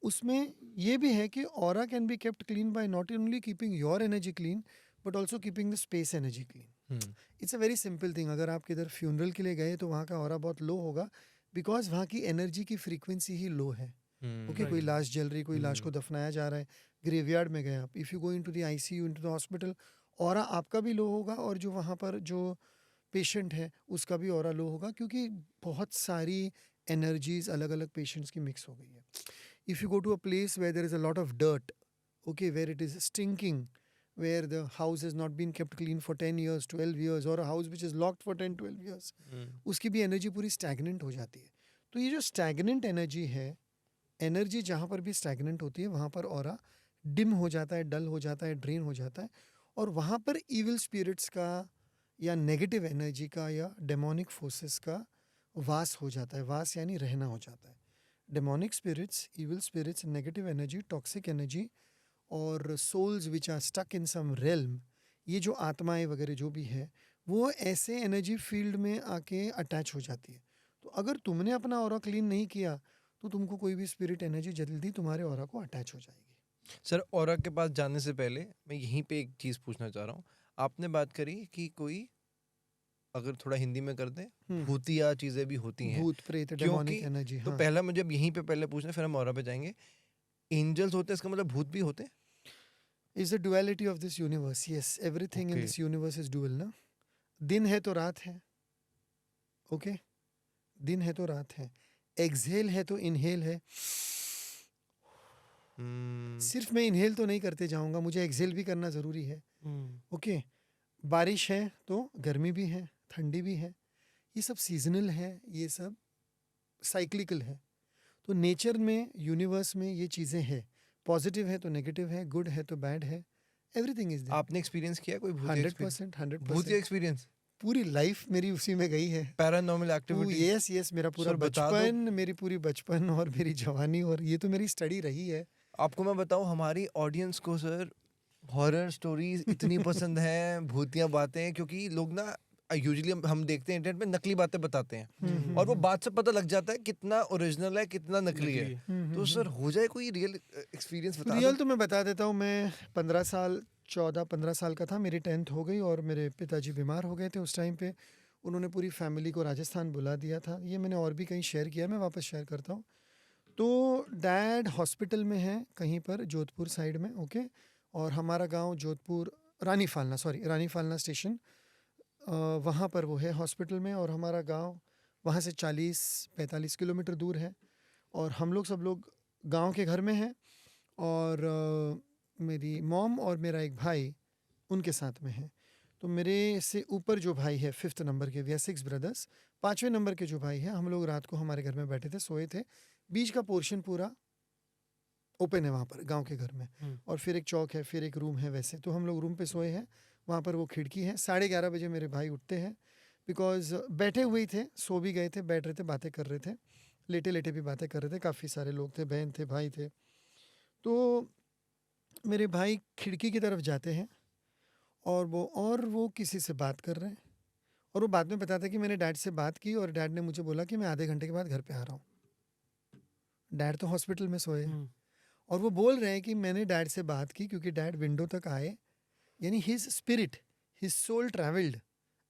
उसमें ये भी है कि aura can be kept clean bye not only keeping your energy clean but also keeping the space energy clean. It's a very simple thing. अगर आप किधर फ्यूनरल के लिए गए तो वहाँ का ऑरा बहुत लो होगा, बिकॉज वहाँ की एनर्जी की फ्रीक्वेंसी ही लो है। ओके, कोई Right. लाश जल रही, कोई लाश को दफनाया जा रहा है, ग्रेवयार्ड में गए आप, if you go into the ICU, into the hospital, aura आपका भी लो होगा और जो वहाँ पर जो पेशेंट है उसका भी ऑरा लो होगा, क्योंकि बहुत सारी एनर्जीज अलग अलग पेशेंट्स की मिक्स हो गई है। If you go to a place where there is a lot of dirt, okay, where it is stinking, where the house has not been kept clean for 10 years, 12 years, or a house which is locked for 10, 12 years, उसकी भी energy पूरी stagnant हो जाती है। तो ये जो stagnant energy है, एनर्जी जहाँ पर भी स्टैगनेंट होती है वहाँ पर ऑरा डिम हो जाता है, डल हो जाता है, ड्रेन हो जाता है, और वहाँ पर इविल स्पिरिट्स का या नेगेटिव एनर्जी का या डेमोनिक फोर्सेस का वास हो जाता है। वास यानी रहना हो जाता है। Demonic spirits, evil spirits, negative energy, toxic energy और souls which are stuck in some realm, ये जो आत्माएं वगैरह जो भी है वो ऐसे एनर्जी फील्ड में आके अटैच हो जाती है। तो अगर तुमने अपना ऑरा क्लीन नहीं किया तो तुमको कोई भी स्पिरिट एनर्जी जल्दी तुम्हारे ऑरा को अटैच हो जाएगी। सर, ऑरा के पास जाने से पहले मैं यहीं पे एक चीज़ पूछना चाह रहा हूँ। आपने बात करी कि कोई, अगर थोड़ा हिंदी में कर दें, भूतिया चीज़ें भी होती हैं, भूत प्रेत क्योंकि डेमोनिक एनर्जी। तो हाँ, पहला मुझे अब यहीं पे पहले पूछना है, फिर हम ऑरा पे जाएंगे। एंजल्स होते हैं, इसका मतलब भूत भी होते हैं? Is the duality of this universe. Yes, everything in okay. This universe is dual ना। दिन है तो रात है, ओके, दिन है तो रात है, एक्सहेल है तो इनहेल है। सिर्फ मैं इनहेल तो नहीं करते जाऊंगा, मुझे एक्सहेल भी करना ज़रूरी है। ओके, बारिश है तो गर्मी भी है, ठंडी भी है, ये सब सीजनल है, ये सब साइक्लिकल है। तो नेचर में, यूनिवर्स में ये चीज़ें हैं, पॉजिटिव है तो नेगेटिव है, गुड है तो बैड है, एवरीथिंग इज देयर। आपने एक्सपीरियंस किया कोई भूतिया 100%, भूतिया 100%। एक्सपीरियंस? पूरी लाइफ मेरी उसी में गई है। Paranormal activity? यस यस, मेरा पूरा सर, बता दो। बचपन, मेरी पूरी बचपन और मेरी जवानी, और ये तो मेरी स्टडी रही है। आपको मैं बताऊं, हमारी ऑडियंस को सर हॉरर स्टोरीज इतनी पसंद हैं, भूतिया बातें, क्योंकि लोग ना यूजुअली हम देखते हैं इंटरनेट पे नकली बातें बताते हैं, और वो बात से पता लग जाता है कितना ओरिजिनल है, कितना नकली है। तो सर, हो जाए कोई रियल एक्सपीरियंस बता रियल दो। तो मैं बता देता हूँ। मैं 14-15 साल का था, मेरी 10th हो गई और मेरे पिताजी बीमार हो गए थे उस टाइम पे। उन्होंने पूरी फैमिली को राजस्थान बुला दिया था। ये मैंने और भी कहीं शेयर किया, मैं वापस शेयर करता हूँ। तो डैड हॉस्पिटल में है कहीं पर जोधपुर साइड में, ओके, और हमारा गांव जोधपुर, रानी फालना स्टेशन, वहाँ पर वो है हॉस्पिटल में, और हमारा गांव वहाँ से 40-45 किलोमीटर दूर है। और हम लोग सब लोग गांव के घर में हैं, और मेरी मॉम और मेरा एक भाई उनके साथ में है। तो मेरे से ऊपर जो भाई है 5th नंबर के, वी आर 6 ब्रदर्स, 5वें नंबर के जो भाई है, हम लोग रात को हमारे घर में बैठे थे, सोए थे। बीच का पोर्शन पूरा ओपन है वहाँ पर गांव के घर में, और फिर एक चौक है, फिर एक रूम है वैसे। तो हम लोग रूम पे सोए हैं, वहाँ पर वो खिड़की है। 11:30 बजे मेरे भाई उठते हैं, बिकॉज बैठे हुए ही थे, सो भी गए थे, बैठ रहे थे, बातें कर रहे थे, लेटे लेटे भी बातें कर रहे थे, काफ़ी सारे लोग थे, बहन थे, भाई थे। तो मेरे भाई खिड़की की तरफ जाते हैं और वो किसी से बात कर रहे हैं, और वो बाद में बताते हैं कि मैंने डैड से बात की और डैड ने मुझे बोला कि मैं आधे घंटे के बाद घर पे आ रहा हूँ। डैड तो हॉस्पिटल में सोए हैं, और वो बोल रहे हैं कि मैंने डैड से बात की, क्योंकि डैड विंडो तक आए, यानी his spirit, his soul travelled,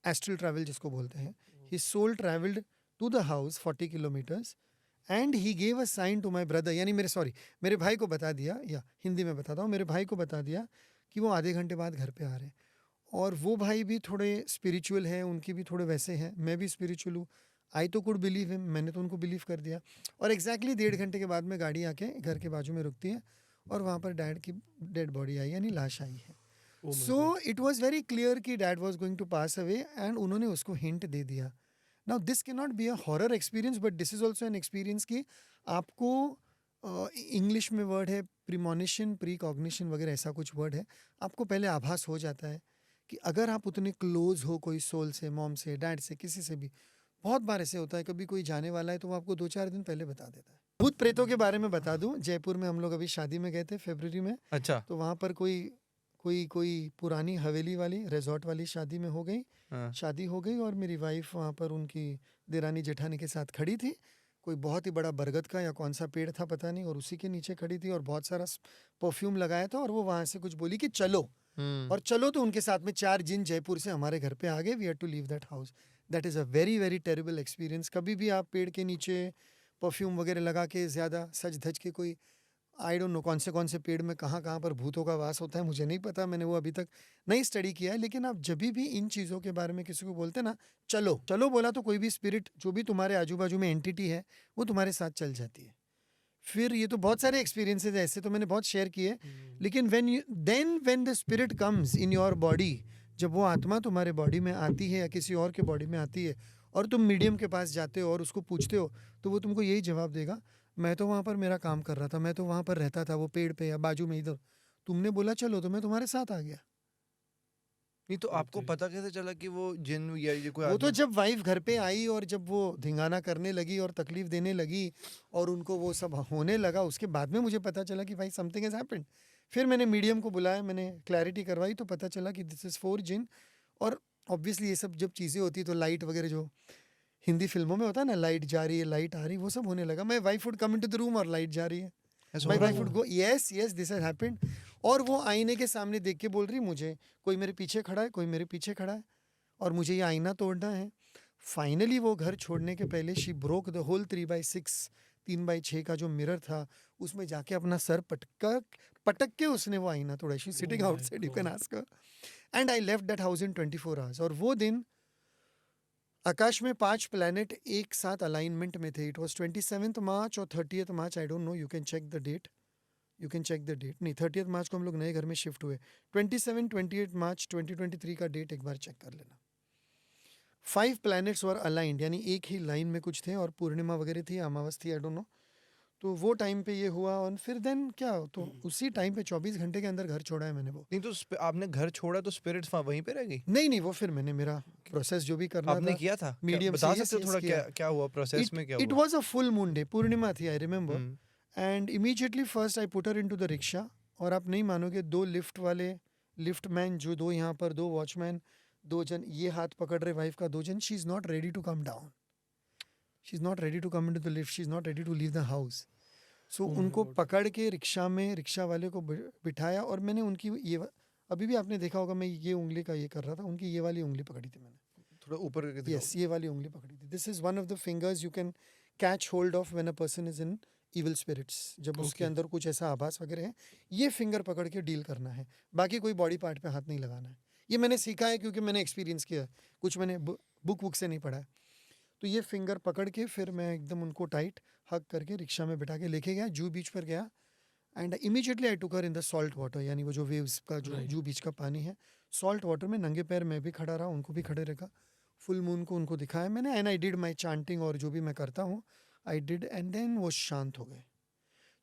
astral travel जिसको बोलते हैं, his soul travelled to the house 40 kilometres, and he gave a sign to my brother, यानी मेरे भाई को बता दिया, या हिंदी में बताता हूँ, मेरे भाई को बता दिया कि वो आधे घंटे बाद घर पे आ रहे हैं। और वो भाई भी थोड़े स्पिरिचुअल हैं, उनके भी थोड़े वैसे हैं, मैं भी स्पिरिचुअल हूँ। आई तो कुड बिलीव हिम, मैंने तो उनको बिलीव कर दिया। और एग्जैक्टली 1.5 घंटे के बाद में गाड़ी आके घर के बाजू में रुकती है, और वहाँ पर डैड की डेड बॉडी आई, यानी लाश आई है। So it was very clear कि dad was going to pass away, and उन्होंने उसको हिंट दे दिया। Now this can not be a horror experience, but this is also an experience कि आपको, इंग्लिश में वर्ड है प्रीमोनिशन, प्रीकॉग्निशन वगैरह ऐसा कुछ वर्ड है, आपको पहले आभास हो जाता है कि अगर आप उतने क्लोज हो कोई सोल से, मॉम से, डैड से, किसी से भी, बहुत बार ऐसे होता है, कभी कोई जाने वाला है तो वो आपको 2-4 दिन पहले बता देता है। भूत प्रेतों के बारे में बता दूं, जयपुर में हम लोग अभी शादी में गए थे फरवरी में। अच्छा। तो वहाँ पर कोई पुरानी हवेली वाली, रिजॉर्ट वाली शादी में हो गई। शादी हो गई और मेरी वाइफ वहाँ पर उनकी देरानी जेठानी के साथ खड़ी थी। कोई बहुत ही बड़ा बरगद का या कौन सा पेड़ था पता नहीं, और उसी के नीचे खड़ी थी, और बहुत सारा परफ्यूम लगाया था, और वो वहाँ से कुछ बोली कि चलो, और चलो तो उनके साथ में 4 जिन जयपुर से हमारे घर पे आ गए। We had to leave that house. That is a very very terrible experience. कभी भी आप पेड़ के नीचे परफ्यूम वगैरह लगा के ज़्यादा सज धज के, कोई आई डोंट नो कौन से पेड़ में कहाँ पर भूतों का वास होता है, मुझे नहीं पता, मैंने वो अभी तक नहीं स्टडी किया है। लेकिन आप जब भी इन चीज़ों के बारे में किसी को बोलते हैं ना, चलो चलो बोला, तो कोई भी स्पिरिट जो भी तुम्हारे आजू बाजू में एंटिटी है, वो तुम्हारे साथ चल जाती है। फिर ये तो बहुत सारे एक्सपीरियंसेस ऐसे तो मैंने बहुत शेयर किए, लेकिन when the spirit comes in your body, जब वो आत्मा तुम्हारे बॉडी में आती है या किसी और के बॉडी में आती है, और तुम मीडियम के पास जाते हो और उसको पूछते हो, तो वो तुमको यही जवाब देगा, मैं तो वहाँ पर मेरा काम कर रहा था, मैं तो वहाँ पर रहता था, वो पेड़ पे या बाजू में इधर, तुमने बोला चलो तो मैं तुम्हारे साथ आ गया। नहीं तो आपको पता कैसे चला कि वो जिन या ये कोई वो तो आदमी? जब वाइफ घर पे आई और जब वो धिंगाना करने लगी और तकलीफ देने लगी और उनको वो सब होने लगा, उसके बाद में मुझे पता चला कि भाई समथिंग हैज हैपेंड। फिर मैंने मीडियम को बुलाया, मैंने क्लैरिटी करवाई, तो पता चला कि दिस इज़ 4 जिन। और ऑब्वियसली ये सब जब चीज़ें होती तो लाइट वगैरह जो हिंदी फिल्मों में होता है ना, लाइट जा रही है, लाइट आ रही, वो सब होने लगा। My wife would come into the room और लाइट जा रही है, my wife would go yes yes this has happened. और वो आईने के सामने देख के बोल रही मुझे, कोई मेरे पीछे खड़ा है, कोई मेरे पीछे खड़ा है, और मुझे ये आईना तोड़ना है। फाइनली वो घर छोड़ने के पहले she broke the whole 3x6 3x6 का जो मिरर था, उसमें जाके अपना सर पटक के उसने वो आईना तोड़ा। She sitting outside, you can ask her. And I left that house in 24 hours. और वो दिन आकाश में 5 प्लैनेट एक साथ अलाइनमेंट में थे। इट वॉज 27 मार्च और 30 March, I don't know, you can check the date, नहीं 30 मार्च को हम लोग नए घर में शिफ्ट हुए। 28 मार्च 2023 का डेट एक बार चेक कर लेना। 5 प्लैनेट्स वर अलाइंड, यानी एक ही लाइन में कुछ थे, और पूर्णिमा वगैरह थी, अमावस थी, आई डोंट नो। तो वो टाइम पे ये हुआ, और फिर देन क्या, तो उसी टाइम पे 24 घंटे के अंदर घर छोड़ा है मैंने। वो नहीं तो आपने घर छोड़ा तो स्पिरिट्स वहीं पे रह गई? नहीं, वो फिर मैंने मेरा प्रोसेस जो भी करना आपने था किया था? मीडियम बता से, सकते हो थोड़ा क्या हुआ प्रोसेस में, क्या इट हुआ? Was a full moon day, पूर्णिमा थी, I remember. And immediately first I put her into the rickshaw, और आप नहीं मानोगे, 2 लिफ्ट मैन, जो 2 यहाँ पर 2 वॉचमैन, 2 जन ये हाथ पकड़ रहे वाइफ का, 2 June, she is not ready to come down, she is not ready to come into the lift, she is not ready to leave the house. So उनको पकड़ के रिक्शा में, रिक्शा वाले को बिठाया, और मैंने उनकी ये, अभी भी आपने देखा होगा मैं ये उंगली का ये कर रहा था, उनकी ये वाली उंगली पकड़ी थी मैंने, थोड़ा ऊपर करके यस, ये वाली उंगली पकड़ी थी। This is one of the fingers you can catch hold of when a person is in evil spirits, जब उसके अंदर कुछ ऐसा आभास वगैरह है, ये फिंगर पकड़ के डील करना है, बाकी कोई बॉडी पार्ट पे हाथ नहीं लगाना है। ये मैंने सीखा है क्योंकि मैंने एक्सपीरियंस किया है, कुछ मैंने बुक से नहीं पढ़ा है। तो ये फिंगर पकड़ के फिर मैं एकदम उनको टाइट हक करके रिक्शा में बिठा के लेके गया, जू बीच पर गया, and immediately I took her in the salt water, यानी वो जो वेव्स का जो जू बीच का पानी है, सॉल्ट वाटर में नंगे पैर मैं भी खड़ा रहा, उनको भी खड़े रखा, फुल मून को उनको दिखाया मैंने, and I did my chanting, और जो भी मैं करता हूँ आई डिड एंड देन वो शांत हो गए।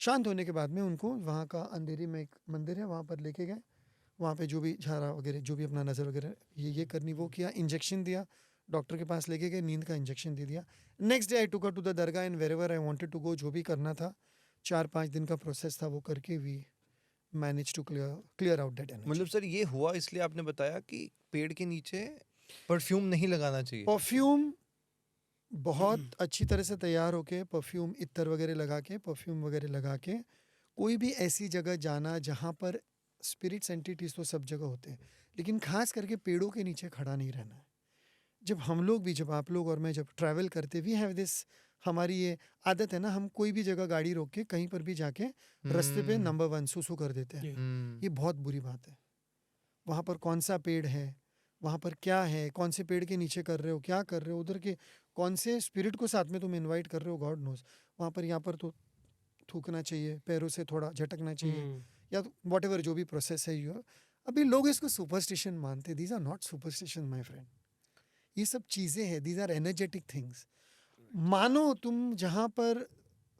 शांत होने के बाद में उनको वहाँ का अंधेरी में एक मंदिर है, वहाँ पर लेके गए। वहाँ पे जो भी झारा वगैरह, जो भी अपना नज़र वगैरह ये करनी वो किया, इंजेक्शन दिया, डॉक्टर के पास लेके गए, नींद का इंजेक्शन दे दिया। Next day I took her to the dargah and wherever I wanted to go, जो भी करना था 4-5 दिन का प्रोसेस था वो करके we manage to clear out that energy. मतलब सर ये हुआ इसलिए आपने बताया कि पेड़ के नीचे परफ्यूम नहीं लगाना चाहिए। परफ्यूम बहुत अच्छी तरह से तैयार होके, परफ्यूम इत्तर वगैरह लगा के, परफ्यूम वगैरह लगा के कोई भी ऐसी जगह जाना जहाँ पर स्पिरिट्स एंटिटीज तो सब जगह होते हैं, लेकिन खास करके पेड़ों के नीचे खड़ा नहीं रहना है। जब हम लोग भी, जब आप लोग और मैं जब ट्रैवल करते, वी हैव दिस, हमारी ये आदत है ना, हम कोई भी जगह गाड़ी रोक के कहीं पर भी जाके रास्ते पे नंबर 1 सुसु कर देते हैं। ये बहुत बुरी बात है। वहाँ पर कौन सा पेड़ है, वहाँ पर क्या है, कौन से पेड़ के नीचे कर रहे हो, क्या कर रहे हो, उधर के कौन से स्पिरिट को साथ में तुम इनवाइट कर रहे हो, गॉड नोज। वहाँ पर यहाँ पर तो थूकना चाहिए, पैरों से थोड़ा झटकना चाहिए, या वॉट एवर जो भी प्रोसेस है यू। अभी लोग इसको सुपरस्टिशन मानते, these are not superstition my friend. ये सब चीज़ें हैं, दीज आर एनर्जेटिक थिंग्स। मानो तुम जहाँ पर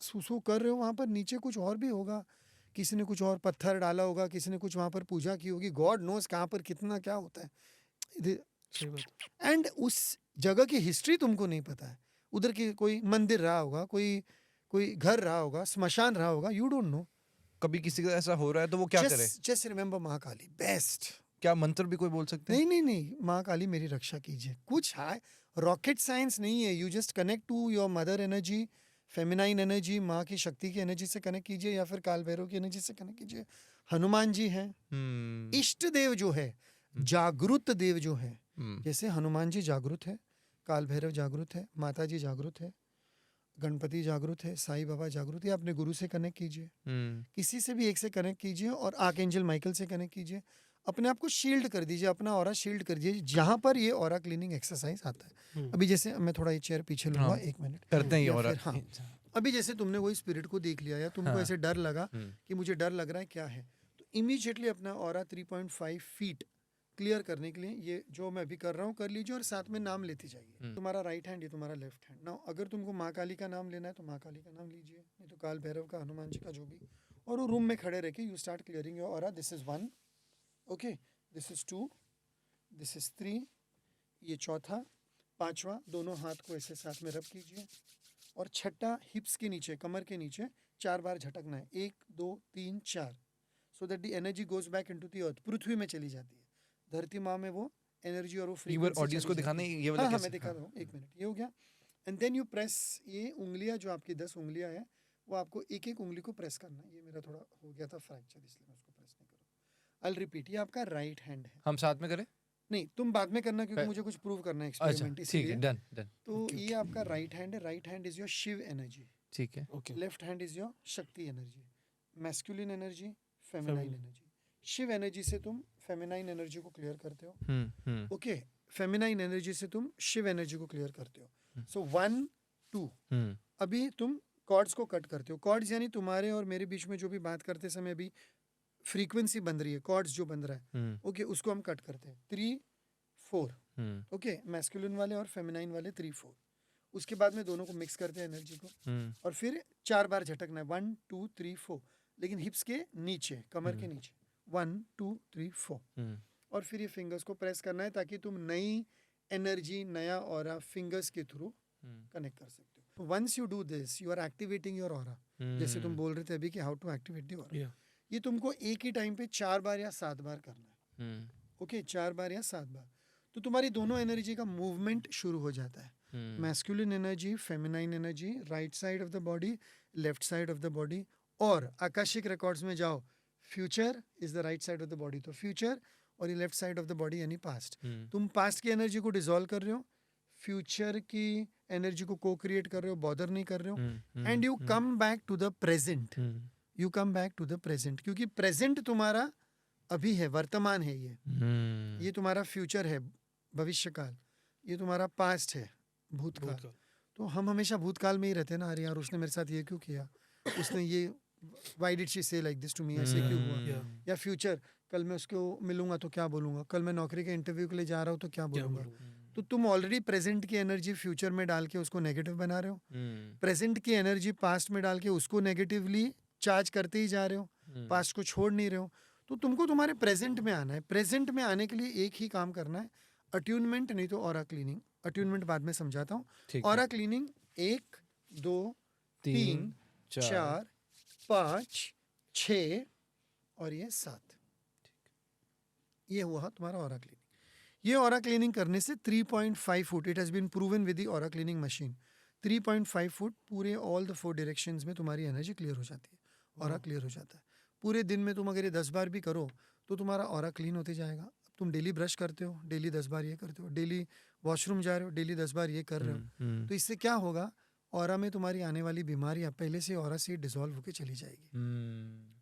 सुसु कर रहे हो वहाँ पर नीचे कुछ और भी होगा, किसी ने कुछ और पत्थर डाला होगा, किसी ने कुछ वहाँ पर पूजा की होगी, गॉड नोज कहाँ पर कितना क्या होता है। एंड उस जगह की हिस्ट्री तुमको नहीं पता है, उधर की कोई मंदिर रहा होगा, कोई घर रहा होगा, स्मशान रहा होगा, यू डोंट नो। कभी किसी का ऐसा हो रहा है तो वो क्या करे? Just remember Mahakali best. क्या मंत्र भी कोई बोल सकते हैं? नहीं, महाकाली मेरी रक्षा कीजिए। कुछ है, रॉकेट साइंस नहीं है। You just connect to your mother energy, feminine energy, माँ की शक्ति की एनर्जी से कनेक्ट कीजिए, या फिर काल भैरव की एनर्जी से कनेक्ट कीजिए। हनुमान जी हैं, इष्ट देव जो है, जागृत देव जो है, जैसे हनुमान जी जागृत है, काल भैरव जागृत है, माता जी जागृत है, गणपति जागृत है, साईं बाबा जागृत है। अपने गुरु से कनेक्ट कीजिए, किसी से भी एक से कनेक्ट कीजिए, और आर्कएंजल माइकल से कनेक्ट कीजिए। अपने आप को शील्ड कर दीजिए, अपना ऑरा शील्ड कर दीजिए, जहाँ पर ये ऑरा क्लीनिंग एक्सरसाइज आता है। अभी जैसे मैं थोड़ा ये चेयर पीछे लूंगा, 1 मिनट करते हैं ये ऑरा। हाँ, अभी जैसे तुमने कोई स्पिरिट को देख लिया, या तुमको ऐसे डर लगा कि मुझे डर लग रहा है, क्या है, तो इमीडिएटली अपना ऑरा 3.5 फीट क्लियर करने के लिए ये जो मैं अभी कर रहा हूँ कर लीजिए, और साथ में नाम लेते जाइए। तुम्हारा राइट हैंड, ये तुम्हारा लेफ्ट हैंड। नाउ अगर तुमको माँ काली का नाम लेना है तो माँ काली का नाम लीजिए, नहीं तो काल भैरव का, हनुमान जी का, जो भी। और वो रूम में खड़े रह के you start clearing your aura. This is 1, okay, this is 2, this is 3, ये चौथा, 5वां। दोनों हाथ को ऐसे साथ में रब कीजिए, और छठा हिप्स के नीचे, कमर के नीचे 4 बार झटकना है, 1 2 3 4, so that the energy goes back into the earth, पृथ्वी में चली जाती है, धरती माँ में वो एनर्जी और वो फ्रीक्वेंसी। ऑडियंस को दिखाने ये वाला हाँ, कैसे? मैं दिखा रहा हूँ, 1 मिनट, ये हो गया। एंड देन यू प्रेस, ये उंगलियां जो आपकी 10 उंगलियां हैं, वो आपको एक एक उंगली को प्रेस करना है। ये मेरा थोड़ा हो गया था फ्रैक्चर, इसलिए मैं उसको प्रेस नहीं कर रहा। आई विल रिपीट, ये आपका राइट हैंड है। हम साथ में करें? नहीं, तुम बाद में करना, क्योंकि मुझे कुछ प्रूव करना है, एक्सपेरिमेंट, अच्छा, ठीक है, डन डन। तो ये आपका राइट हैंड है। Right hand is your Shiv energy, ठीक है, okay. Left hand is your Shakti energy, masculine energy, feminine energy. Shiv energy से तुम फेमिनाइन एनर्जी को क्लियर करते हो, ओके। फेमिनाइन एनर्जी से तुम शिव एनर्जी को क्लियर करते हो। सो 1 2, अभी तुम कॉर्ड्स को कट करते हो। कॉर्ड्स यानी तुम्हारे और मेरे बीच में जो भी बात करते समय अभी फ्रीक्वेंसी बन रही है, कॉर्ड्स जो बन रहा है, ओके, उसको हम कट करते हैं। 3 4, ओके, मैस्कुलिन वाले और फेमिनाइन वाले 3 4। उसके बाद में दोनों को मिक्स करते हैं एनर्जी को, और फिर 4 बार झटकना है, 1 2 3 4, लेकिन हिप्स के नीचे, कमर के नीचे, 1 2 3 4। और फिर ये फिंगर्स को प्रेस करना है, ताकि तुम नई एनर्जी, नया ऑरा फिंगर्स के थ्रू कनेक्ट कर सकते हो। Once you do this, you are activating your aura. जैसे तुम बोल रहे थे अभी कि how to activate the aura, ये तुमको एक ही टाइम पे 4 बार या 7 बार करना है, ओके, 4 बार या 7 बार। तो तुम्हारी दोनों एनर्जी का मूवमेंट शुरू हो जाता है। Masculine energy, feminine energy, right side of the body, left side of the body. और आकाशिक रिकॉर्ड्स में जाओ, future is the right side of the body, तो फ्यूचर, और ये left side of the body यानी पास्ट। तुम past की energy को डिसॉल्व कर रहे हो, फ्यूचर की एनर्जी को को क्रिएट कर रहे हो, बॉदर नहीं कर रहे हो, and you come back to the present. You come back to the present, क्योंकि प्रेजेंट तुम्हारा अभी है, वर्तमान है, ये तुम्हारा फ्यूचर है, भविष्यकाल, ये तुम्हारा पास्ट है, भूतकाल। तो हम हमेशा भूतकाल में ही रहते हैं ना, अरे यार उसने मेरे साथ ये क्यों किया, उसने ये, व्हाई डिड शी से लाइक दिस टू मी, ऐसे क्यों हुआ। या फ्यूचर, कल मैं उसको मिलूंगा तो क्या बोलूंगा, कल मैं नौकरी के इंटरव्यू के लिए जा रहा हूँ तो क्या बोलूंगा। तो तुम ऑलरेडी प्रेजेंट की एनर्जी फ्यूचर में डाल के उसको नेगेटिव बना रहे हो, प्रेजेंट की एनर्जी पास्ट में डाल के उसको नेगेटिवली चार्ज करते ही जा रहे हो, पास्ट को छोड़ नहीं रहे हो। तो तुमको तुम्हारे प्रेजेंट में आना है। प्रेजेंट में आने के लिए एक ही काम करना है, अट्यूनमेंट नहीं तो ऑरा क्लीनिंग। अट्यूनमेंट बाद में समझाता हूँ। ठीक है। ऑरा क्लीनिंग 1 2 3 4 5 6 और ये 7, ये हुआ तुम्हारा ऑरा क्लीनिंग। ये ऑरा क्लीनिंग करने से 3.5 foot, it has been proven with the aura cleaning machine, 3.5 foot पूरे ऑल द 4 डायरेक्शंस में तुम्हारी एनर्जी क्लियर हो जाती है, ऑरा क्लियर हो जाता है। पूरे दिन में तुम अगर ये 10 बार भी करो तो तुम्हारा ऑरा क्लीन होते जाएगा। अब तुम डेली ब्रश करते हो, डेली 10 बार ये करते हो, डेली वॉशरूम जा रहे हो, डेली 10 बार ये कर रहे हो, तो इससे क्या होगा, ऑरा में तुम्हारी आने वाली बीमारियां पहले से ऑरा से डिसॉल्व होकर चली जाएगी।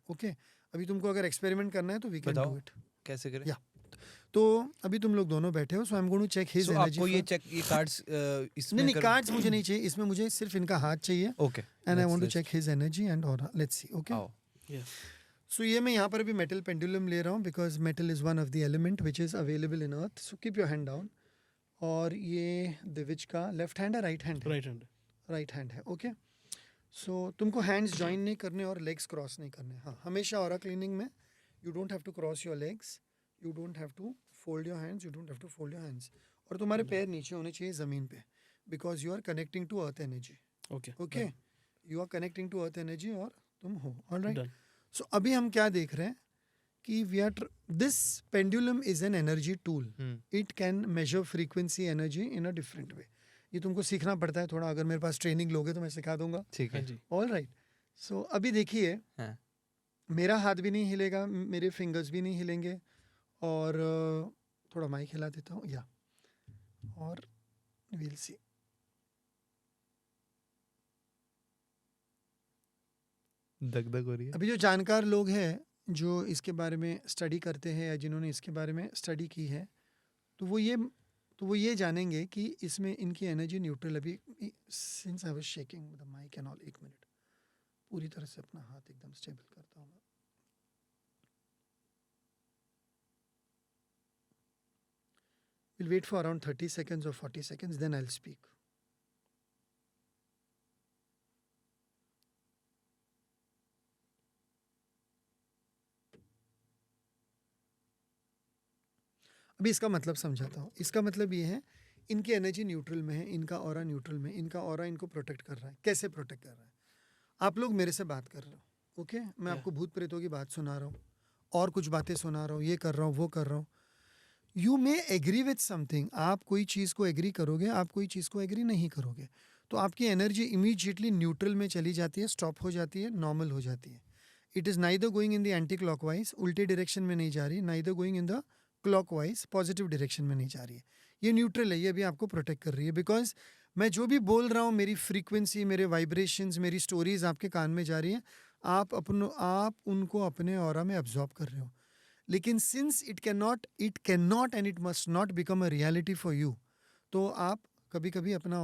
ओके, अभी तुमको अगर एक्सपेरिमेंट करना है तो वी कैन डू इट। कैसे करें? या तो अभी तुम लोग दोनों बैठे हो, so I am going to check his energy. आपको ये कार्ड्स इसमें नहीं कार्ड्स मुझे नहीं चाहिए, इसमें मुझे सिर्फ इनका हाथ चाहिए। Okay, and I want to check his energy and aura, let's see. Okay, so ये मैं यहाँ पर अभी मेटल पेंडुलम ले रहा हूँ because metal is one of the element which is available in earth. So keep your hand down. और ये दिविज का लेफ्ट हैंड है, राइट हैंड? राइट हैंड है। ओके, सो तुमको हैंड्स ज्वाइन नहीं करने और लेग्स क्रॉस नहीं करने। हाँ, हमेशा ऑरा क्लीनिंग में you don't have to cross your legs, you don't have to fold your hands, you don't have to fold your hands. और तुम्हारे पैर नीचे होने चाहिए ज़मीन पे, because you are connecting to earth energy. Okay, you are connecting to earth energy और तुम हो। ऑलराइट, सो अभी हम क्या देख रहे हैं कि we are this pendulum is an energy tool. It can measure frequency energy in a different way. ये तुमको सीखना पड़ता है थोड़ा, अगर मेरे पास ट्रेनिंग लोगे तो मैं सिखा दूंगा। ठीक है जी। ऑलराइट, सो अभी देखिए, मेरा हाथ भी नहीं हिलेगा, मेरे फिंगर्स भी नहीं हिलेंगे, और थोड़ा माइक हिला देता हूँ, या और वील सी। दगदग हो रही है। अभी जो जानकार लोग हैं जो इसके बारे में स्टडी करते हैं या जिन्होंने इसके बारे में स्टडी की है, तो वो ये जानेंगे कि इसमें इनकी एनर्जी न्यूट्रल। अभी since I was shaking the mic and all, 1 minute, पूरी तरह से अपना हाथ एकदम स्टेबल करता हूँ। We'll wait for around 30 seconds or 40 seconds, then I'll speak. अभी इसका मतलब समझाता हूँ। इसका मतलब ये है, इनकी एनर्जी न्यूट्रल में है, इनका ऑरा न्यूट्रल में, इनका ऑरा इनको प्रोटेक्ट कर रहा है। कैसे प्रोटेक्ट कर रहा है? आप लोग मेरे से बात कर रहे हो, ओके, मैं आपको भूत प्रेतों की बात सुना रहा हूँ और कुछ बातें सुना रहा हूँ, ये कर रहा हूँ, वो कर रहा हूँ। You may agree with something, आप कोई चीज़ को एग्री करोगे, आप कोई चीज़ को एग्री नहीं करोगे, तो आपकी एनर्जी इमीडिएटली न्यूट्रल में चली जाती है, स्टॉप हो जाती है, नॉर्मल हो जाती है। It is neither going in the anti clockwise, उल्टे डायरेक्शन में नहीं जा रही, neither going in the clockwise, positive direction में नहीं जा रही है। ये न्यूट्रल है, ये भी आपको प्रोटेक्ट कर रही है। बिकॉज मैं जो भी बोल रहा हूँ, मेरी फ्रीक्वेंसी, मेरे वाइब्रेशंस, मेरी स्टोरीज आपके कान में जा रही है, आप उनको अपने ऑरा में अब्जॉर्ब कर रहे हो। लेकिन since it can not and it must not become a reality for you, तो आप कभी कभी अपना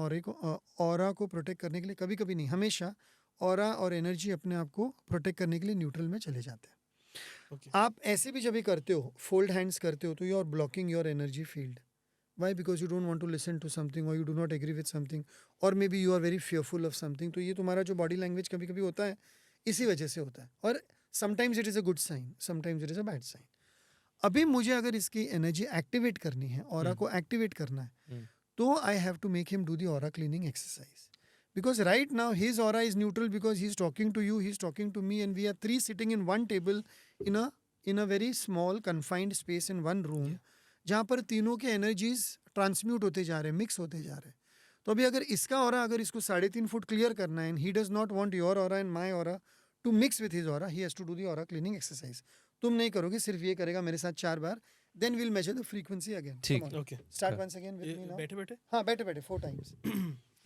ऑरा को प्रोटेक्ट करने के लिए, कभी कभी नहीं, हमेशा ऑरा और एनर्जी अपने आप को प्रोटेक्ट करने के लिए न्यूट्रल में चले जाते हैं। आप ऐसे भी जब भी करते हो, फोल्ड हैंड्स करते हो, तो you are blocking your energy field. Why? Because you don't want to listen to something, और you do not agree with something, और maybe you are very fearful of something. तो ये तुम्हारा जो body language कभी कभी होता है, इसी वजह से होता है। और sometimes it is a good sign, sometimes it is a bad sign. अभी मुझे अगर इसकी एनर्जी एक्टिवेट करनी है, ऑरा को एक्टिवेट करना है, तो I have to make him do the aura cleaning exercise. Because right now his aura is neutral because he's talking to you, he's talking to me, and we are 3 sitting in one table in a very small confined space in one room, जहाँ पर तीनों के energies transmute होते जा रहे हैं, mix होते जा रहे हैं। तो अभी अगर इसका ऑरा, अगर इसको 3.5 फुट क्लियर करना है, and he does not want your aura and my aura to mix with his aura, he has to do the aura cleaning exercise. तुम नहीं करोगे, सिर्फ ये करेगा मेरे साथ 4 बार, then will measure the frequency again. ठीक, okay, start once again with me now. बैठे बैठे, हाँ, बैठे बैठे 4 टाइम्स।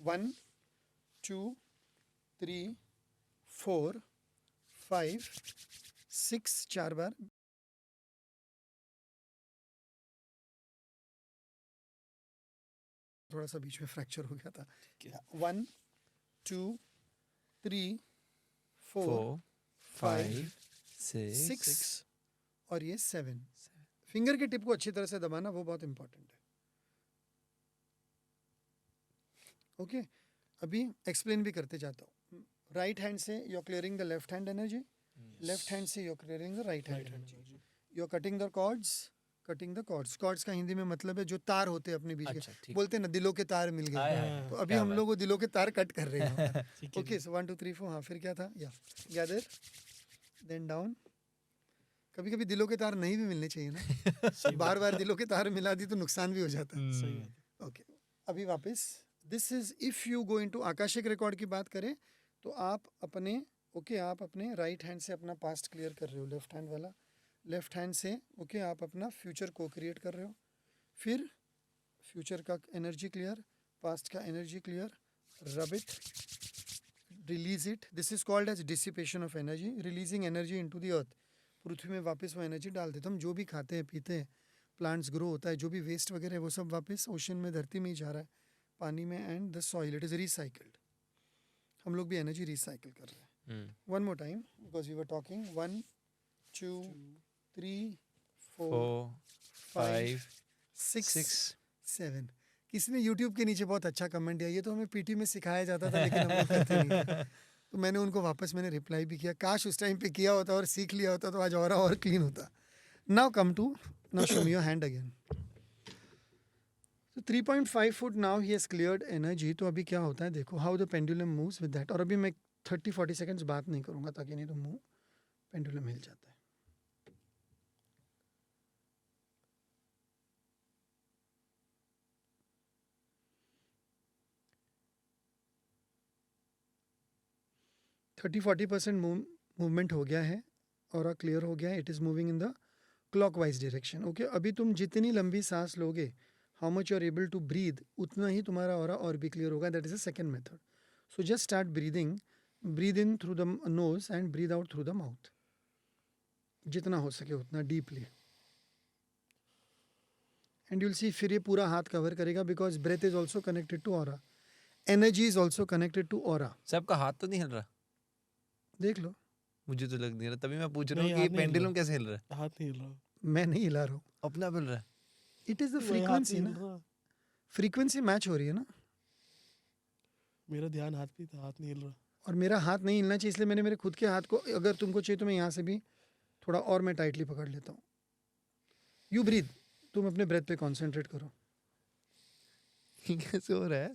1 2 3 4 5 6, 4 बार। थोड़ा सा बीच में फ्रैक्चर हो गया था। 1 2 3 4 5 6 और ये 7। फिंगर के टिप को अच्छी तरह से दबाना, वो बहुत इंपॉर्टेंट है। ओके अभी एक्सप्लेन भी करते जाता हूँ. राइट हैंड से you are clearing the left hand energy, left hand से you are clearing the right hand energy. You are cutting the cords. Cords का हिंदी में मतलब है जो तार होते हैं अपने बीच अच्छा, के, ठीक. बोलते हैं ना दिलों के तार मिल आय, गए. आय, तो अभी क्या हम बात. लोग वो दिलों के तार कट कर रहे हैं. ठीक है ओके सो 1 2 3 4. हाँ फिर क्या था? या गैदर देन डाउन. कभी कभी दिलों के तार नहीं भी मिलने चाहिए ना. बार बार दिलों के तार मिला दी तो नुकसान भी हो जाता है. सही बात है. ओके अभी वापस. This is if you go into Akashic record की बात करें तो आप अपने राइट हैंड से अपना पास्ट क्लियर कर रहे हो, लेफ्ट हैंड वाला. लेफ्ट हैंड से आप अपना फ्यूचर को क्रिएट कर रहे हो. फिर फ्यूचर का एनर्जी क्लियर, पास्ट का energy clear, rub it, release it. This is called as dissipation of energy, releasing energy into the earth. पृथ्वी में वापस वो एनर्जी डाल देते. हम जो भी खाते हैं पीते हैं, प्लांट्स ग्रो होता है, जो भी वेस्ट वगैरह है वो सब वापस ओशन में, धरती में ही जा रहा है, पानी में. And the soil it is recycled. हम लोग भी एनर्जी रिसाइकिल कर रहे हैं. One more time because we were talking. 1 2 3 4 5 6 7. किसी ने यूट्यूब के नीचे बहुत अच्छा कमेंट दिया, ये तो हमें पीटी में सिखाया जाता था लेकिन हम लोग करते नहीं थे. तो मैंने उनको वापस रिप्लाई भी किया, काश उस टाइम पे किया होता और सीख लिया होता तो आज और क्लीन होता. Now come to, now show me your hand again. तो 3.5 foot now he has cleared energy. तो अभी क्या होता है देखो, how the pendulum moves with that. और अभी मैं 30-40 सेकंड्स बात नहीं करूंगा ताकि नहीं तो मुंह पेंडुलम हिल जाता है. थर्टी 40% मूवमेंट हो गया है और क्लियर हो गया है. It is moving in the clockwise direction. Okay अभी तुम जितनी लंबी सांस लोगे, how much you are able to breathe, उतना ही तुम्हारा और भी क्लियर होगा. That is the second method. So just start breathing. Breathe in through the nose and breathe out through the mouth, जितना हो सके उतना डीपली. एंड यूल सी फिर ये पूरा हाथ कवर करेगा because breath is also connected to aura, energy is also connected to aura. सबका हाथ तो नहीं हिल रहा. देख लो. मुझे तो लग नहीं रहा, तभी मैं पूछ रहा हूँ नहीं, कि हाथ नहीं हिल पेंडुलम रहा. कैसे हिल रहा है. हाथ नहीं हिल रहा. मैं नहीं हिला रहा हूँ, अपना हिल रहा है. इट इज द वही हाथ फ्रीक्वेंसी नहीं ना. हिल रहा. फ्रीक्वेंसी मैच हो रही है ना. मेरा ध्यान हाथ पे था, हाथ नहीं हिल रहा. और मेरा हाथ नहीं हिलना चाहिए, इसलिए मैंने मेरे खुद के हाथ को, अगर तुमको चाहिए तो मैं यहाँ से भी थोड़ा और मैं टाइटली पकड़ लेता हूँ. You breathe. तुम अपने ब्रेथ पे कंसंट्रेट करो. कैसे हो रहा है.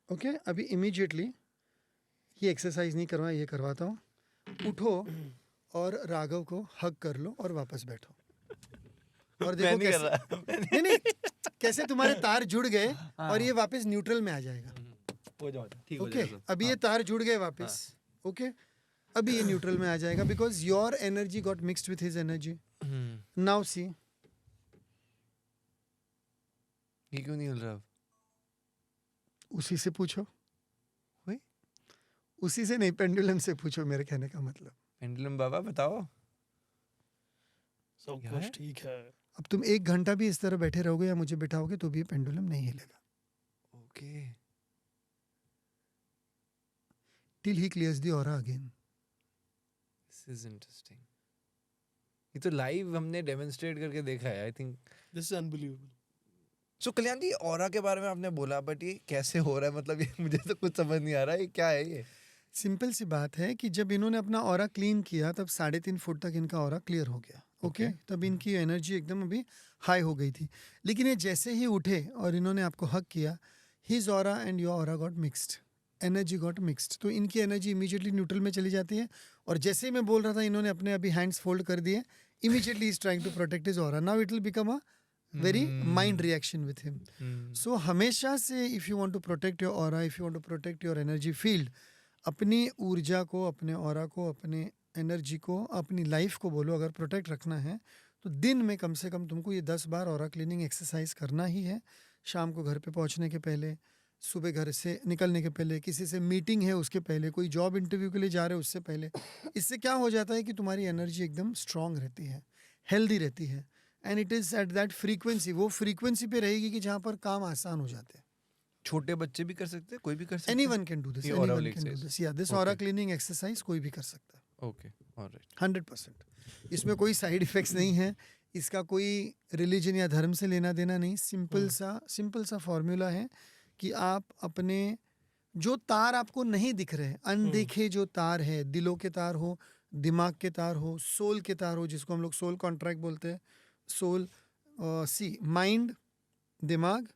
ओके अभी इमीडिएटली ये एक्सरसाइज नहीं करवा, ये करवाता हूँ. उठो और राघव को हग कर लो और वापस बैठो. और देखो नहीं कर कैसे, रहा. नहीं कैसे तुम्हारे तार जुड़ गए और ये वापस न्यूट्रल में आ जाएगा. हो जाओ, ठीक हो ओके जाएगा. अभी ये तार जुड़ गए वापस. ओके अभी ये न्यूट्रल में आ जाएगा because your energy got mixed with his energy. Now see. ये क्यों नहीं हिल रहा. उसी से पूछो. वही? उसी से नहीं, पेंडुलम से पूछो, मेरे कहने का मतलब. पेंडुलम बाबा बताओ. सब क्या है? कुछ ठीक है. अब तुम 1 घंटा भी इस तरह बैठे रहोगे या मुझे बिठाओगे तो भी पेंडुलम नहीं हिलेगा. Okay. Till he clears the aura again. This is interesting. ये तो लाइव हमने डेमोंस्ट्रेट करके देखा है. I think this is unbelievable. So Kalyan ji, aura के बारे में आपने बोला, बट ये कैसे हो रहा है, मतलब ये मुझे तो कुछ समझ नहीं आ रहा है. ये क्या है ये. सिंपल सी बात है कि जब इन्होंने अपना ऑरा क्लीन किया तब 3.5 फुट तक इनका ऑरा क्लियर हो गया. ओके तब इनकी एनर्जी एकदम अभी हाई हो गई थी. लेकिन ये जैसे ही उठे और इन्होंने आपको हक किया, his aura and your aura got mixed, energy got mixed. तो इनकी एनर्जी इमीडिएटली न्यूट्रल में चली जाती है. और जैसे ही मैं बोल रहा था इन्होंने अपने अभी हैंड्स फोल्ड कर दिए. Immediately is trying to protect his aura. Now it will become a very mind reaction with him. So हमेशा से if you want to protect your aura, if you want to protect your energy field, अपनी ऊर्जा को, अपने aura को, अपने energy को, अपनी लाइफ को बोलो, अगर प्रोटेक्ट रखना है तो दिन में कम से कम तुमको ये 10 बार ऑरा क्लीनिंग एक्सरसाइज करना ही है. शाम को घर पे पहुंचने के पहले, सुबह घर से निकलने के पहले, किसी से मीटिंग है उसके पहले, कोई जॉब इंटरव्यू के लिए जा रहे हो उससे पहले. इससे क्या हो जाता है कि तुम्हारी एनर्जी एकदम स्ट्रांग रहती है, हेल्दी रहती है. And it is at that frequency, वो फ्रीक्वेंसी पे रहेगी कि जहाँ पर काम आसान हो जाते हैं. छोटे बच्चे भी कर सकते हैं, कोई भी कर सकता है. Anyone can do this. ये aura anyone can do exercise. This. या दिस ऑरा क्लीनिंग एक्सरसाइज कोई भी कर सकता है. Okay alright. 100%. इसमें कोई साइड इफेक्ट्स नहीं है. इसका कोई रिलीजन या धर्म से लेना देना नहीं, सिंपल सा फॉर्मूला है कि आप अपने जो तार आपको नहीं दिख रहे, अनदेखे जो तार है, दिलों के तार हो, दिमाग के तार हो, सोल के तार हो, जिसको हम लोग सोल कॉन्ट्रैक्ट बोलते हैं, सोल माइंड, दिमाग,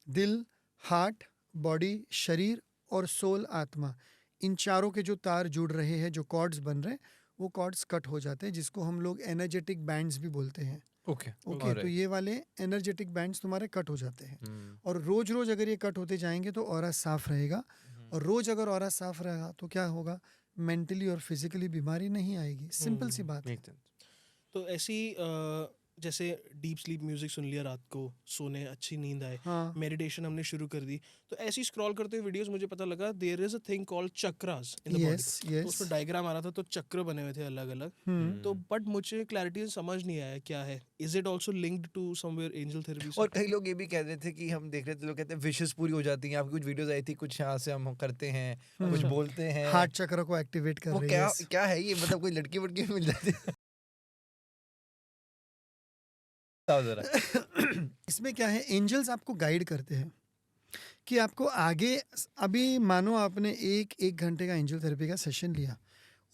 दिल, हार्ट, बॉडी, शरीर और सोल, आत्मा, इन चारों के जो तार जुड़ रहे हैं, जो कॉर्ड्स बन रहे हैं, वो कॉर्ड्स कट हो जाते हैं, जिसको हम लोग एनर्जेटिक बैंड्स भी बोलते हैं। ओके तो ये वाले एनर्जेटिक बैंड्स तुम्हारे कट हो जाते हैं, और रोज रोज अगर ये कट होते जाएंगे तो ऑरा साफ रहेगा, और रोज अगर ऑरा साफ रहेगा तो क्या होगा, मेंटली और फिजिकली बीमारी नहीं आएगी। सिंपल सी बात है। तो ऐसी जैसे डीप स्लीप म्यूजिक सुन लिया रात को, सोने अच्छी नींद आए, हाँ, मेडिटेशन हमने शुरू कर दी, तो ऐसी स्क्रॉल करते हुए वीडियोस मुझे पता लगा there is a thing called chakras in the body. Yes तो यस, उसमें डायग्राम आ रहा था, तो चक्र बने हुए थे अलग अलग। तो बट मुझे क्लैरिटी समझ नहीं आया क्या है, is it also linked to somewhere angel therapy? और कई लोग ये भी कह रहे थे कि हम देख रहे थे, लोग कहते हैं विशेस पूरी हो जाती हैं, आपकी कुछ वीडियोस आई थी, कुछ यहाँ से हम करते हैं, कुछ बोलते हैं, हार्ट चक्र को एक्टिवेट कर वो रही क्या है। क्या है ये, मतलब कोई लड़की वड़की भी मिल जाती है? बताओ जरा। इसमें क्या है, एंजल्स आपको गाइड करते हैं कि आपको आगे, अभी मानो आपने एक घंटे का एंजल थेरेपी का सेशन लिया,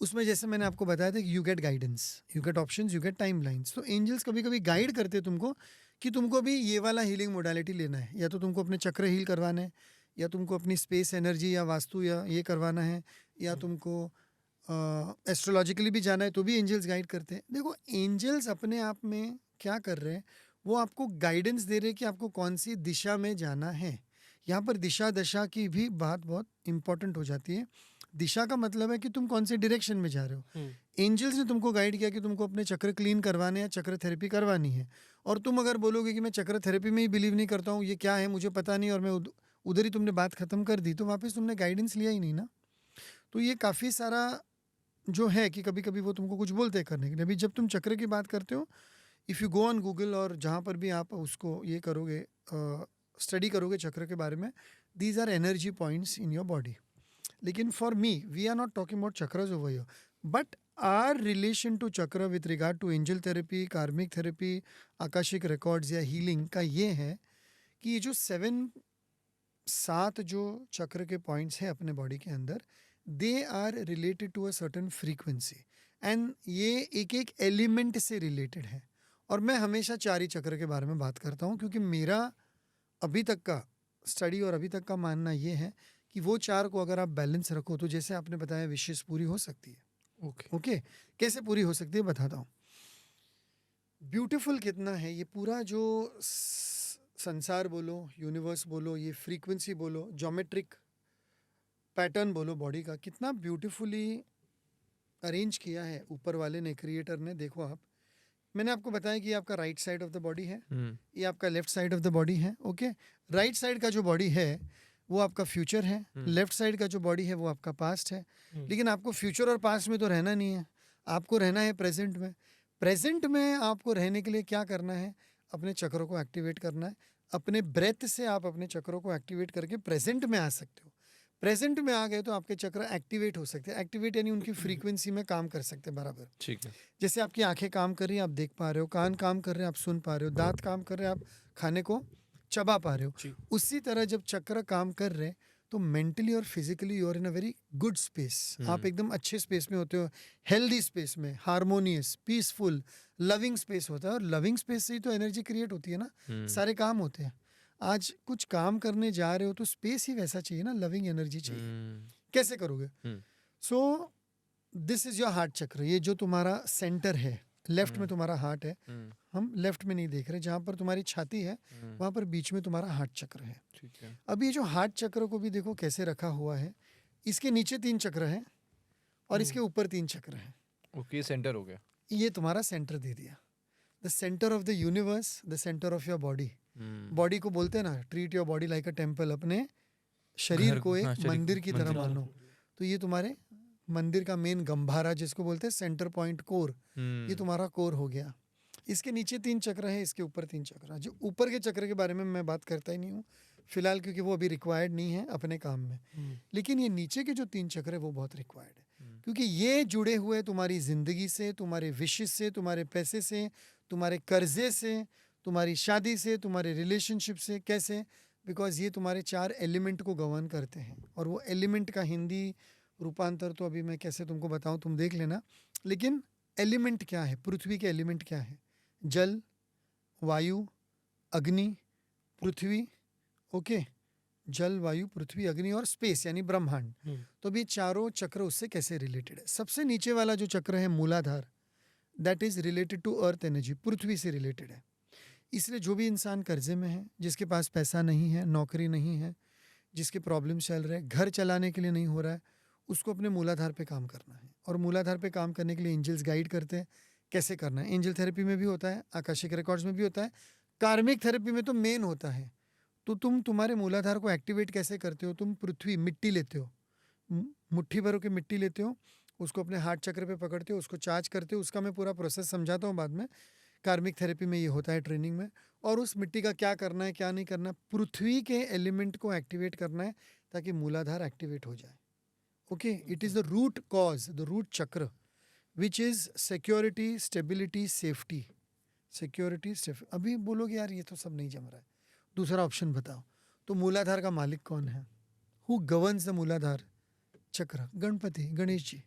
उसमें जैसे मैंने आपको बताया था कि you get guidance, you get options, you get timelines. तो एंजल्स कभी कभी गाइड करते हैं तुमको कि तुमको भी ये वाला हीलिंग मोडालिटी लेना है, या तो तुमको अपने चक्र हील करवाना है, या तुमको अपनी स्पेस एनर्जी या वास्तु या ये करवाना है, या तुमको एस्ट्रोलॉजिकली भी जाना है, तो भी एंजल्स गाइड करते हैं। देखो, एंजल्स अपने आप में क्या कर रहे हैं, वो आपको गाइडेंस दे रहे हैं कि आपको कौन सी दिशा में जाना है। यहाँ पर दिशा दशा की भी बात बहुत इंपॉर्टेंट हो जाती है। दिशा का मतलब है कि तुम कौन से डायरेक्शन में जा रहे हो। एंजल्स ने तुमको गाइड किया कि तुमको अपने चक्र क्लीन करवाने या चक्र थेरेपी करवानी है, और तुम अगर बोलोगे कि मैं चक्र थेरेपी में ही बिलीव नहीं करता हूँ, ये क्या है मुझे पता नहीं, और मैं उधर ही तुमने बात खत्म कर दी, तो वापस तुमने गाइडेंस लिया ही नहीं ना। तो ये काफ़ी सारा जो है कि कभी कभी वो तुमको कुछ बोलते हैं करने के लिए। अभी जब तुम चक्र की बात करते हो, if you go on Google और जहाँ पर भी आप उसको ये करोगे, स्टडी करोगे चक्र के बारे में, these are energy points in your body. लेकिन for me, we are not talking about chakras over here, but are relation to chakra with regard to angel therapy, karmic therapy, akashic records या हीलिंग का ये है कि ये जो 7 जो चक्र के पॉइंट्स हैं अपने बॉडी के अंदर, they are related to a certain frequency, and ये एक एक एलिमेंट से रिलेटेड है। और मैं हमेशा 4 ही चक्र के बारे में बात करता हूँ, क्योंकि मेरा अभी तक का स्टडी और अभी तक का मानना ये है कि वो 4 को अगर आप बैलेंस रखो, तो जैसे आपने बताया विशेष पूरी हो सकती है। ओके, कैसे पूरी हो सकती है बताता हूँ। ब्यूटीफुल कितना है ये पूरा जो संसार बोलो, यूनिवर्स बोलो, ये फ्रीक्वेंसी बोलो, ज्योमेट्रिक पैटर्न बोलो, बॉडी का कितना ब्यूटीफुली अरेंज किया है ऊपर वाले ने, क्रिएटर ने। देखो आप, मैंने आपको बताया कि ये आपका right side of the body है, ये आपका left side of the body है। ओके, राइट साइड का जो बॉडी है वो आपका फ्यूचर है, लेफ्ट साइड का जो बॉडी है वो आपका पास्ट है। लेकिन आपको फ्यूचर और पास्ट में तो रहना नहीं है, आपको रहना है प्रेजेंट में। प्रेजेंट में आपको रहने के लिए क्या करना है, अपने चक्रों को एक्टिवेट करना है। अपने ब्रेथ से आप अपने चक्रों को एक्टिवेट करके प्रेजेंट में आ सकते हो। प्रेजेंट में आ गए तो आपके चक्र एक्टिवेट हो सकते हैं। एक्टिवेट यानी उनकी फ्रीक्वेंसी में काम कर सकते हैं बराबर। ठीक है। जैसे आपकी आंखें काम कर रही हैं, आप देख पा रहे हो, कान काम कर रहे हैं, आप सुन पा रहे हो, दांत काम कर रहे हैं, आप खाने को चबा पा रहे हो। उसी तरह जब चक्र काम कर रहे हैं तो मेंटली और physically you are in a very good space. आप एकदम अच्छे स्पेस में होते हो, हेल्दी स्पेस में, हार्मोनियस, पीसफुल, लविंग स्पेस होता है। और लविंग स्पेस से ही तो एनर्जी क्रिएट होती है ना, सारे काम होते हैं। आज कुछ काम करने जा रहे हो तो स्पेस ही वैसा चाहिए ना, लविंग एनर्जी चाहिए। कैसे करोगे? So this is your heart चक्र। ये जो तुम्हारा सेंटर है, लेफ्ट में तुम्हारा हार्ट है, हम लेफ्ट में नहीं देख रहे, जहाँ पर तुम्हारी छाती है वहाँ पर बीच में तुम्हारा हार्ट चक्र है। ठीक है। अब ये जो हार्ट चक्र को भी देखो कैसे रखा हुआ है, इसके नीचे 3 चक्र हैं और इसके ऊपर 3 चक्र हैं। ओके, सेंटर हो गया। ये तुम्हारा सेंटर दे दिया, the centre of the universe, the centre of your body. Body को बोलते हैं ना, treat your body like a temple. अपने शरीर को एक मंदिर की तरह मानो। तो ये तुम्हारे मंदिर का मेन गंभारा, जिसको बोलते हैं सेंटर पॉइंट, कोर, ये तुम्हारा कोर हो गया। इसके नीचे 3 चक्र है, इसके ऊपर 3 चक्र है। जो ऊपर के चक्र के बारे में मैं बात करता ही नहीं हूँ फिलहाल, क्योंकि वो अभी रिक्वायर्ड नहीं है अपने काम में। लेकिन ये नीचे के जो 3 चक्र है वो बहुत रिक्वायर्ड है। क्योंकि ये जुड़े हुए तुम्हारी जिंदगी से, तुम्हारे विशेष से, तुम्हारे पैसे से, तुम्हारे कर्जे से, तुम्हारी शादी से, तुम्हारे रिलेशनशिप से। कैसे? बिकॉज ये तुम्हारे 4 एलिमेंट को गवर्न करते हैं। और वो एलिमेंट का हिंदी रूपांतर तो अभी मैं कैसे तुमको बताऊं, तुम देख लेना। लेकिन एलिमेंट क्या है? पृथ्वी के एलिमेंट क्या है? जल, वायु, अग्नि, पृथ्वी। ओके, जल, वायु, पृथ्वी, अग्नि और स्पेस यानी ब्रह्मांड। तो भी चारों चक्र उससे कैसे रिलेटेड है? सबसे नीचे वाला जो चक्र है Muladhara, that is related to earth energy, पृथ्वी से रिलेटेड है। इसलिए जो भी इंसान कर्जे में है, जिसके पास पैसा नहीं है, नौकरी नहीं है, जिसके प्रॉब्लम चल रहे हैं, घर चलाने के लिए नहीं हो रहा है, उसको अपने मूलाधार पे काम करना है। और मूलाधार पे काम करने के लिए एंजल्स गाइड करते हैं कैसे करना है। एंजल थेरेपी में भी होता है, आकाशिक रिकॉर्ड्स में भी होता है, कार्मिक थेरेपी में तो मेन होता है। तो तुम तुम्हारे मूलाधार को एक्टिवेट कैसे करते हो? तुम पृथ्वी, मिट्टी लेते हो, मुट्ठी भर के मिट्टी लेते हो, उसको अपने हार्ट चक्र पे पकड़ते हो, उसको चार्ज करते हो। उसका मैं पूरा प्रोसेस समझाता हूँ बाद में, कार्मिक थेरेपी में ये होता है, ट्रेनिंग में। और उस मिट्टी का क्या करना है, क्या नहीं करना, पृथ्वी के एलिमेंट को एक्टिवेट करना है ताकि मूलाधार एक्टिवेट हो जाए। Okay, it is the root cause, the root chakra which is security, stability, safety. Security, safety. अभी बोलोगे यार ये तो सब नहीं जम रहा है, दूसरा ऑप्शन बताओ। तो मूलाधार का मालिक कौन है? हु गवर्न्स द मूलाधार चक्र? गणपति, गणेश जी।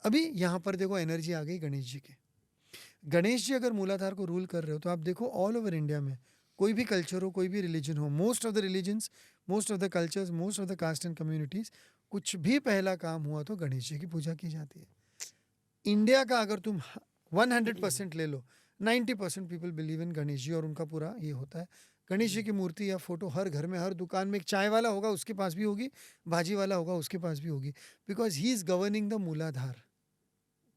अभी यहाँ पर देखो एनर्जी आ गई गणेश जी की। गणेश जी अगर मूलाधार को रूल कर रहे हो तो आप देखो ऑल ओवर इंडिया में कोई भी कल्चर हो, कोई भी रिलीजन हो, most of the religions, most of the cultures, most of the caste and communities, कुछ भी पहला काम हुआ तो गणेश जी की पूजा की जाती है। इंडिया का अगर तुम 100% ले लो, 90% people believe in Ganesh ji और उनका पूरा ये होता है। गणेश जी की मूर्ति या फोटो हर घर में, हर दुकान में, एक चाय वाला होगा उसके पास भी होगी, भाजी वाला होगा उसके पास भी होगी, because he is governing the मूलाधार।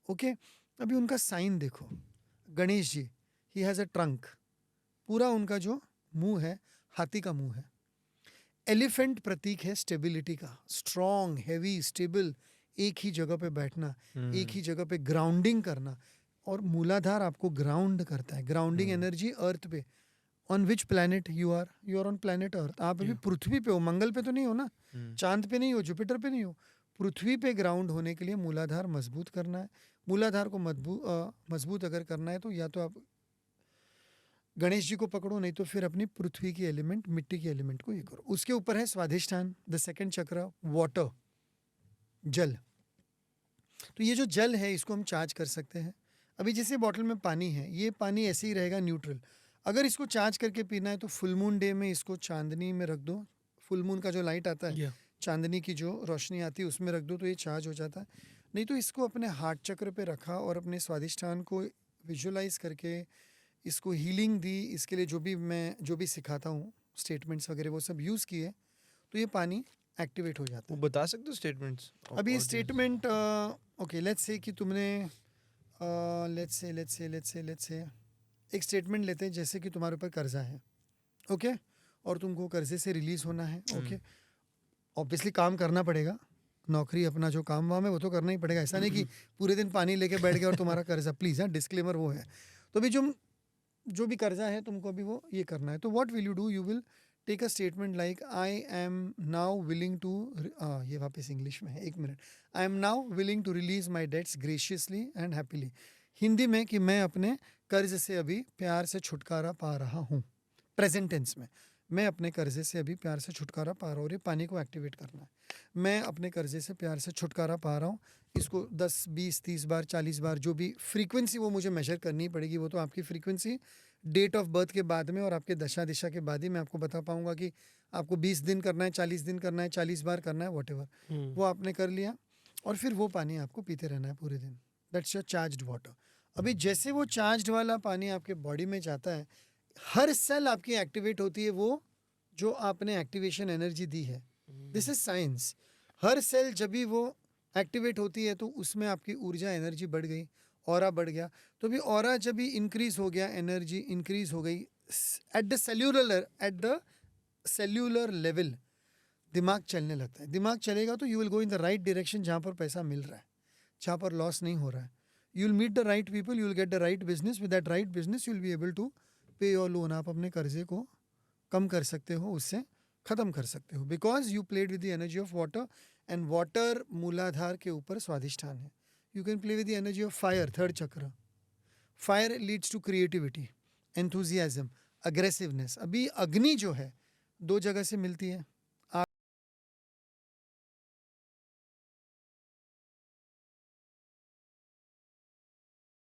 ओके, अभी उनका साइन देखो, Ganesh ji, he has a trunk, पूरा उनका जो मुंह है हाथी का मुंह है। एलिफेंट प्रतीक है स्टेबिलिटी का, स्ट्रॉन्ग, हैवी, स्टेबल, एक ही जगह पे बैठना, एक ही जगह पे ग्राउंडिंग करना। और मूलाधार आपको ग्राउंड करता है, ग्राउंडिंग एनर्जी अर्थ पे। On which planet you are? You are on planet earth. आप अभी पृथ्वी पे हो, मंगल पे तो नहीं हो ना, चांद पे नहीं हो, जुपिटर पे नहीं हो, पृथ्वी पे ग्राउंड होने के लिए मूलाधार मजबूत करना है। मूलाधार को मजबूत अगर करना है तो या तो आप गणेश जी को पकड़ो, नहीं तो फिर अपनी पृथ्वी की एलिमेंट, मिट्टी की एलिमेंट को ये करो। उसके ऊपर है स्वाधिष्ठान, द सेकंड चक्र, वाटर, जल। तो ये जो जल है इसको हम चार्ज कर सकते हैं। अभी जैसे बॉटल में पानी है, ये पानी ऐसे ही रहेगा न्यूट्रल। अगर इसको चार्ज करके पीना है तो फुल मून डे में इसको चांदनी में रख दो, फुल मून का जो लाइट आता है, चांदनी की जो रोशनी आती है उसमें रख दो तो ये चार्ज हो जाता है। नहीं तो इसको अपने हार्ट चक्र पे रखा और अपने स्वाधिष्ठान को विजुअलाइज करके इसको हीलिंग दी। इसके लिए जो भी सिखाता हूँ, स्टेटमेंट्स वगैरह वो सब यूज़ किए, तो ये पानी एक्टिवेट हो जाता है। वो बता सकते हो स्टेटमेंट्स? अभी स्टेटमेंट, ओके, लेट्स से कि तुमने लेट्स से एक स्टेटमेंट लेते हैं, जैसे कि तुम्हारे ऊपर कर्जा है, ओके, और तुमको कर्जे से रिलीज होना है, ओके। ऑब्वियसली काम करना पड़ेगा, नौकरी, अपना जो काम वाम है वो तो करना ही पड़ेगा। ऐसा नहीं कि पूरे दिन पानी लेके बैठ गए और तुम्हारा कर्जा, प्लीज़, हाँ, डिस्क्लेमर वो है। तो अभी जो भी कर्जा है तुमको अभी वो ये करना है। तो what will you do? You will take a statement like, I am now willing to, ये वापस इंग्लिश में है, एक minute, I am now willing to release my debts graciously and happily. Hindi में कि मैं अपने कर्ज से अभी प्यार से छुटकारा पा रहा हूँ, प्रेजेंट टेंस में, मैं अपने कर्जे से अभी प्यार से छुटकारा पा रहा हूँ। और ये पानी को एक्टिवेट करना है, मैं अपने कर्जे से प्यार से छुटकारा पा रहा हूँ। इसको 10, 20, 30 बार, 40 बार, जो भी फ्रीक्वेंसी वो मुझे मेजर करनी पड़ेगी, वो तो आपकी फ्रीक्वेंसी डेट ऑफ बर्थ के बाद में और आपके दशा दिशा के बाद ही मैं आपको बता पाऊंगा कि आपको 20 दिन करना है, 40 दिन करना है, 40 बार करना है, व्हाटएवर। वो आपने कर लिया और फिर वो पानी आपको पीते रहना है पूरे दिन। That's your charged water. अभी जैसे वो चार्ज्ड वाला पानी आपके बॉडी में जाता है, हर सेल आपकी एक्टिवेट होती है, वो जो आपने एक्टिवेशन एनर्जी दी है। This is science. हर सेल जब भी वो एक्टिवेट होती है तो उसमें आपकी ऊर्जा, एनर्जी बढ़ गई, ऑरा बढ़ गया। तो भी ऑरा जब भी इंक्रीज हो गया, एनर्जी इंक्रीज हो गई एट द सेल्यूलर लेवल, दिमाग चलने लगता है। दिमाग चलेगा तो you will go in the right direction, जहाँ पर पैसा मिल रहा है, जहाँ पर लॉस नहीं हो रहा है। You will meet the right people, you will get the right business, with that right business you will be able to pay your loan. आप अपने कर्जे को कम कर सकते हो, उससे ख़त्म कर सकते हो, because you played with the energy of water and water Muladhara के ऊपर स्वाधिष्ठान है. You can play with the energy of fire, third chakra. Fire leads to creativity, enthusiasm, aggressiveness. अभी अग्नि जो है 2 जगह से मिलती है.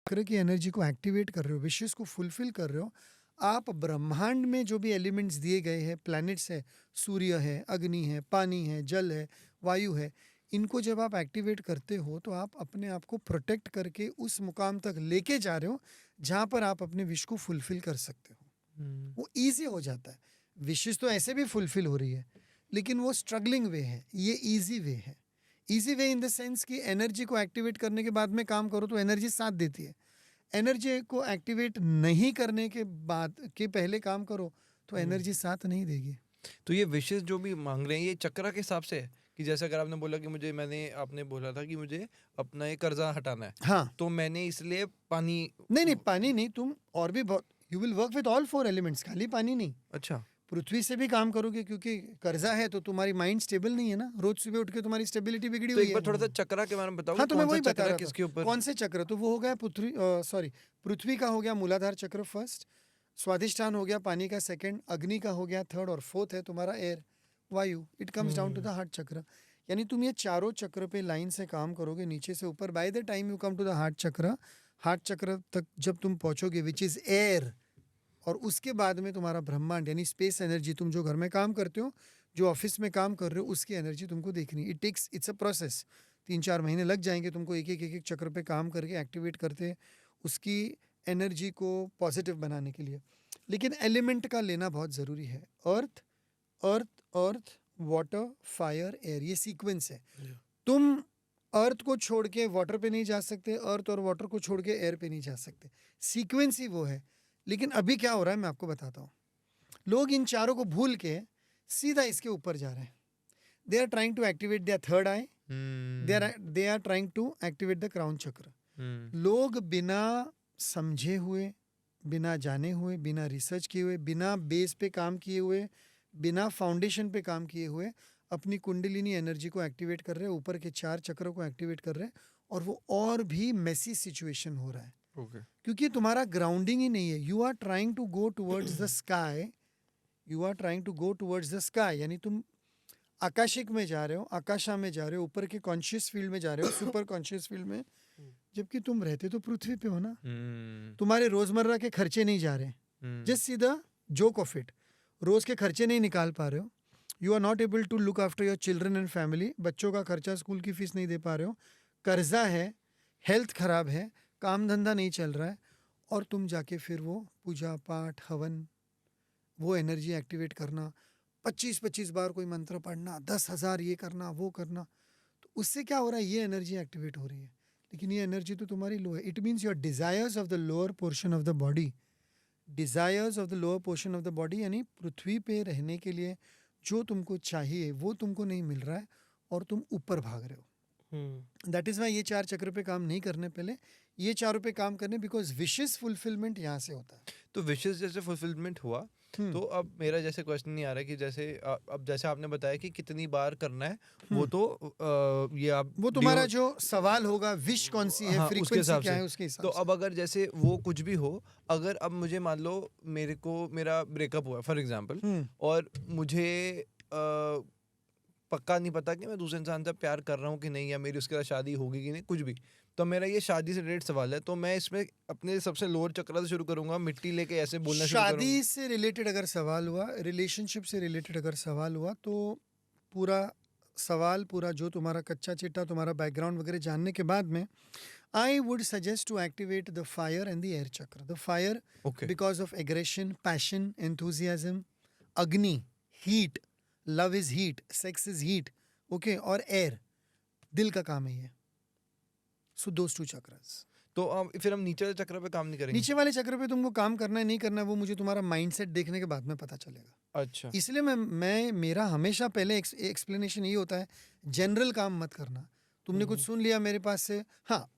चक्र की एनर्जी को एक्टिवेट कर रहे हो, विशेष को फुलफिल कर रहे हो. आप ब्रह्मांड में जो भी एलिमेंट्स दिए गए हैं, प्लैनेट्स है, सूर्य है, अग्नि है, पानी है, जल है, वायु है, इनको जब आप एक्टिवेट करते हो तो आप अपने आप को प्रोटेक्ट करके उस मुकाम तक लेके जा रहे हो जहाँ पर आप अपने विश को फुलफिल कर सकते हो. वो ईजी हो जाता है. विशेष तो ऐसे भी फुलफिल हो रही है, लेकिन वो स्ट्रगलिंग वे है, ये ईजी वे है. Easy way in the sense कि एनर्जी को एक्टिवेट करने के बाद में काम करो तो एनर्जी साथ देती है. एनर्जी को एक्टिवेट नहीं करने के बाद के पहले काम करो तो एनर्जी साथ नहीं देगी. तो ये विशेष जो भी मांग रहे हैं ये चक्र के हिसाब से है कि जैसे अगर आपने बोला कि आपने बोला था कि मुझे अपना ये कर्जा हटाना है, हाँ, तो मैंने इसलिए पानी नहीं पानी नहीं, तुम और भी बहुत, you will work with all 4 elements, खाली पानी नहीं. अच्छा, पृथ्वी से भी काम करोगे क्योंकि कर्जा है तो तुम्हारी माइंड स्टेबल नहीं है ना. रोज सुबह उठ के तुम्हारी स्टेबिलिटी बिगड़ी तो हुई एक बार है. थोड़ा सा चक्रा के बारे में बताओ. हाँ, तो मैं वही बता रहा था. किसके ऊपर? कौन से चक्र? तो वो हो गया पृथ्वी का हो गया मूलाधार चक्र फर्स्ट, स्वाधिष्ठान हो गया पानी का सेकंड, अग्नि का हो गया थर्ड, और फोर्थ है तुम्हारा एयर, वायु. It comes down to the heart chakra. यानी तुम ये चारों चक्र पे लाइन से काम करोगे नीचे से ऊपर. By the time you come to the heart chakra तक जब तुम पहुंचोगे विच इज एयर, और उसके बाद में तुम्हारा ब्रह्मांड यानी स्पेस एनर्जी, तुम जो घर में काम करते हो, जो ऑफिस में काम कर रहे हो, उसकी एनर्जी तुमको देखनी. It's a process. 3-4 महीने लग जाएंगे तुमको एक चक्र पे काम करके एक्टिवेट करते उसकी एनर्जी को पॉजिटिव बनाने के लिए. लेकिन एलिमेंट का लेना बहुत ज़रूरी है. अर्थ अर्थ अर्थ वाटर फायर एयर, ये सीक्वेंस है. तुम अर्थ को छोड़ के वाटर पे नहीं जा सकते, अर्थ और वाटर को छोड़ के एयर पे नहीं जा सकते. सीक्वेंस ही वो है. लेकिन अभी क्या हो रहा है मैं आपको बताता हूँ. लोग इन चारों को भूल के सीधा इसके ऊपर जा रहे हैं. They are trying to activate their third eye, they are trying to activate the crown chakra. लोग बिना समझे हुए, बिना जाने हुए, बिना रिसर्च किए हुए, बिना बेस पे काम किए हुए, बिना फाउंडेशन पे काम किए हुए अपनी कुंडलिनी एनर्जी को एक्टिवेट कर रहे हैं, ऊपर के 4 चक्रों को एक्टिवेट कर रहे हैं, और वो और भी मेसी सिचुएशन हो रहा है. क्योंकि तुम्हारा ग्राउंडिंग ही नहीं है. You are trying to go towards the sky, you are trying to go towards the sky, यानी तुम आकाशिक में जा रहे हो, आकाशा में जा रहे हो, ऊपर के कॉन्शियस फील्ड में जा रहे हो, सुपर कॉन्शियस फील्ड में. जबकि तुम रहते तो पृथ्वी पे हो ना. तुम्हारे रोजमर्रा के खर्चे नहीं जा रहे. Just see the joke of it. रोज के खर्चे नहीं निकाल पा रहे हो. You are not able to look after your children and family. बच्चों का खर्चा, स्कूल की फीस नहीं दे पा रहे हो, कर्जा है, हेल्थ खराब है, काम धंधा नहीं चल रहा है, और तुम जाके फिर वो पूजा पाठ हवन, वो एनर्जी एक्टिवेट करना, 25-25 बार कोई मंत्र पढ़ना, 10,000 ये करना वो करना, तो उससे क्या हो रहा है, ये एनर्जी एक्टिवेट हो रही है. लेकिन ये एनर्जी तो तुम्हारी लो है. It means your desires of the lower portion of the body, desires of the lower portion of the body, यानी पृथ्वी पे रहने के लिए जो तुमको चाहिए वो तुमको नहीं मिल रहा है और तुम ऊपर भाग रहे हो. दैट इज वाई ये 4 चक्र पे काम नहीं करने, पहले ये चारों पे काम करने, बिकॉज विशेष फुलफिलमेंट यहाँ से होता है. तो विशेष जैसे फुलफिलमेंट हुआ, तो अब मेरा जैसे क्वेश्चन नहीं आ रहा है कि जैसे अब जैसे आपने बताया कि कितनी बार करना है, वो तो ये आप वो तुम्हारा जो सवाल होगा, विश कौन सी है, हाँ, उसके फ्रीक्वेंसी हिसाब क्या से. है, उसके हिसाब तो से. अब अगर जैसे वो कुछ भी हो, अगर अब मुझे मान लो मेरा ब्रेकअप हुआ फॉर एग्जांपल, और मुझे पक्का नहीं पता कि मैं दूसरे इंसान से प्यार कर रहा हूँ कि नहीं, या मेरी उसके साथ शादी होगी कि नहीं, कुछ भी, तो मेरा ये शादी से रिलेटेड सवाल है. तो मैं इसमें अपने सबसे लोअर चक्र से शुरू करूंगा, मिट्टी लेके ऐसे बोलना शुरू करूंगा. शादी से रिलेटेड अगर सवाल हुआ, रिलेशनशिप से रिलेटेड अगर सवाल हुआ, तो पूरा सवाल, पूरा जो तुम्हारा कच्चा चिट्टा, तुम्हारा बैकग्राउंड वगैरह जानने के बाद में I would suggest to activate the fire and the air chakra. The fire because of aggression, passion, enthusiasm, agni, heat, love is heat, sex is heat, okay, और एयर, दिल का काम है ये. सो दोस 2 चक्रास. तो फिर हम नीचे वाले चक्र पे काम नहीं करेंगे? नीचे वाले चक्र पे तुमको काम करना है नहीं करना है, वो मुझे तुम्हारा माइंडसेट देखने के बाद में पता चलेगा. अच्छा. इसलिए मैं मेरा हमेशा पहले एक्सप्लेनेशन ये होता है, जनरल काम मत करना. तुमने कुछ सुन लिया मेरे पास से, हाँ,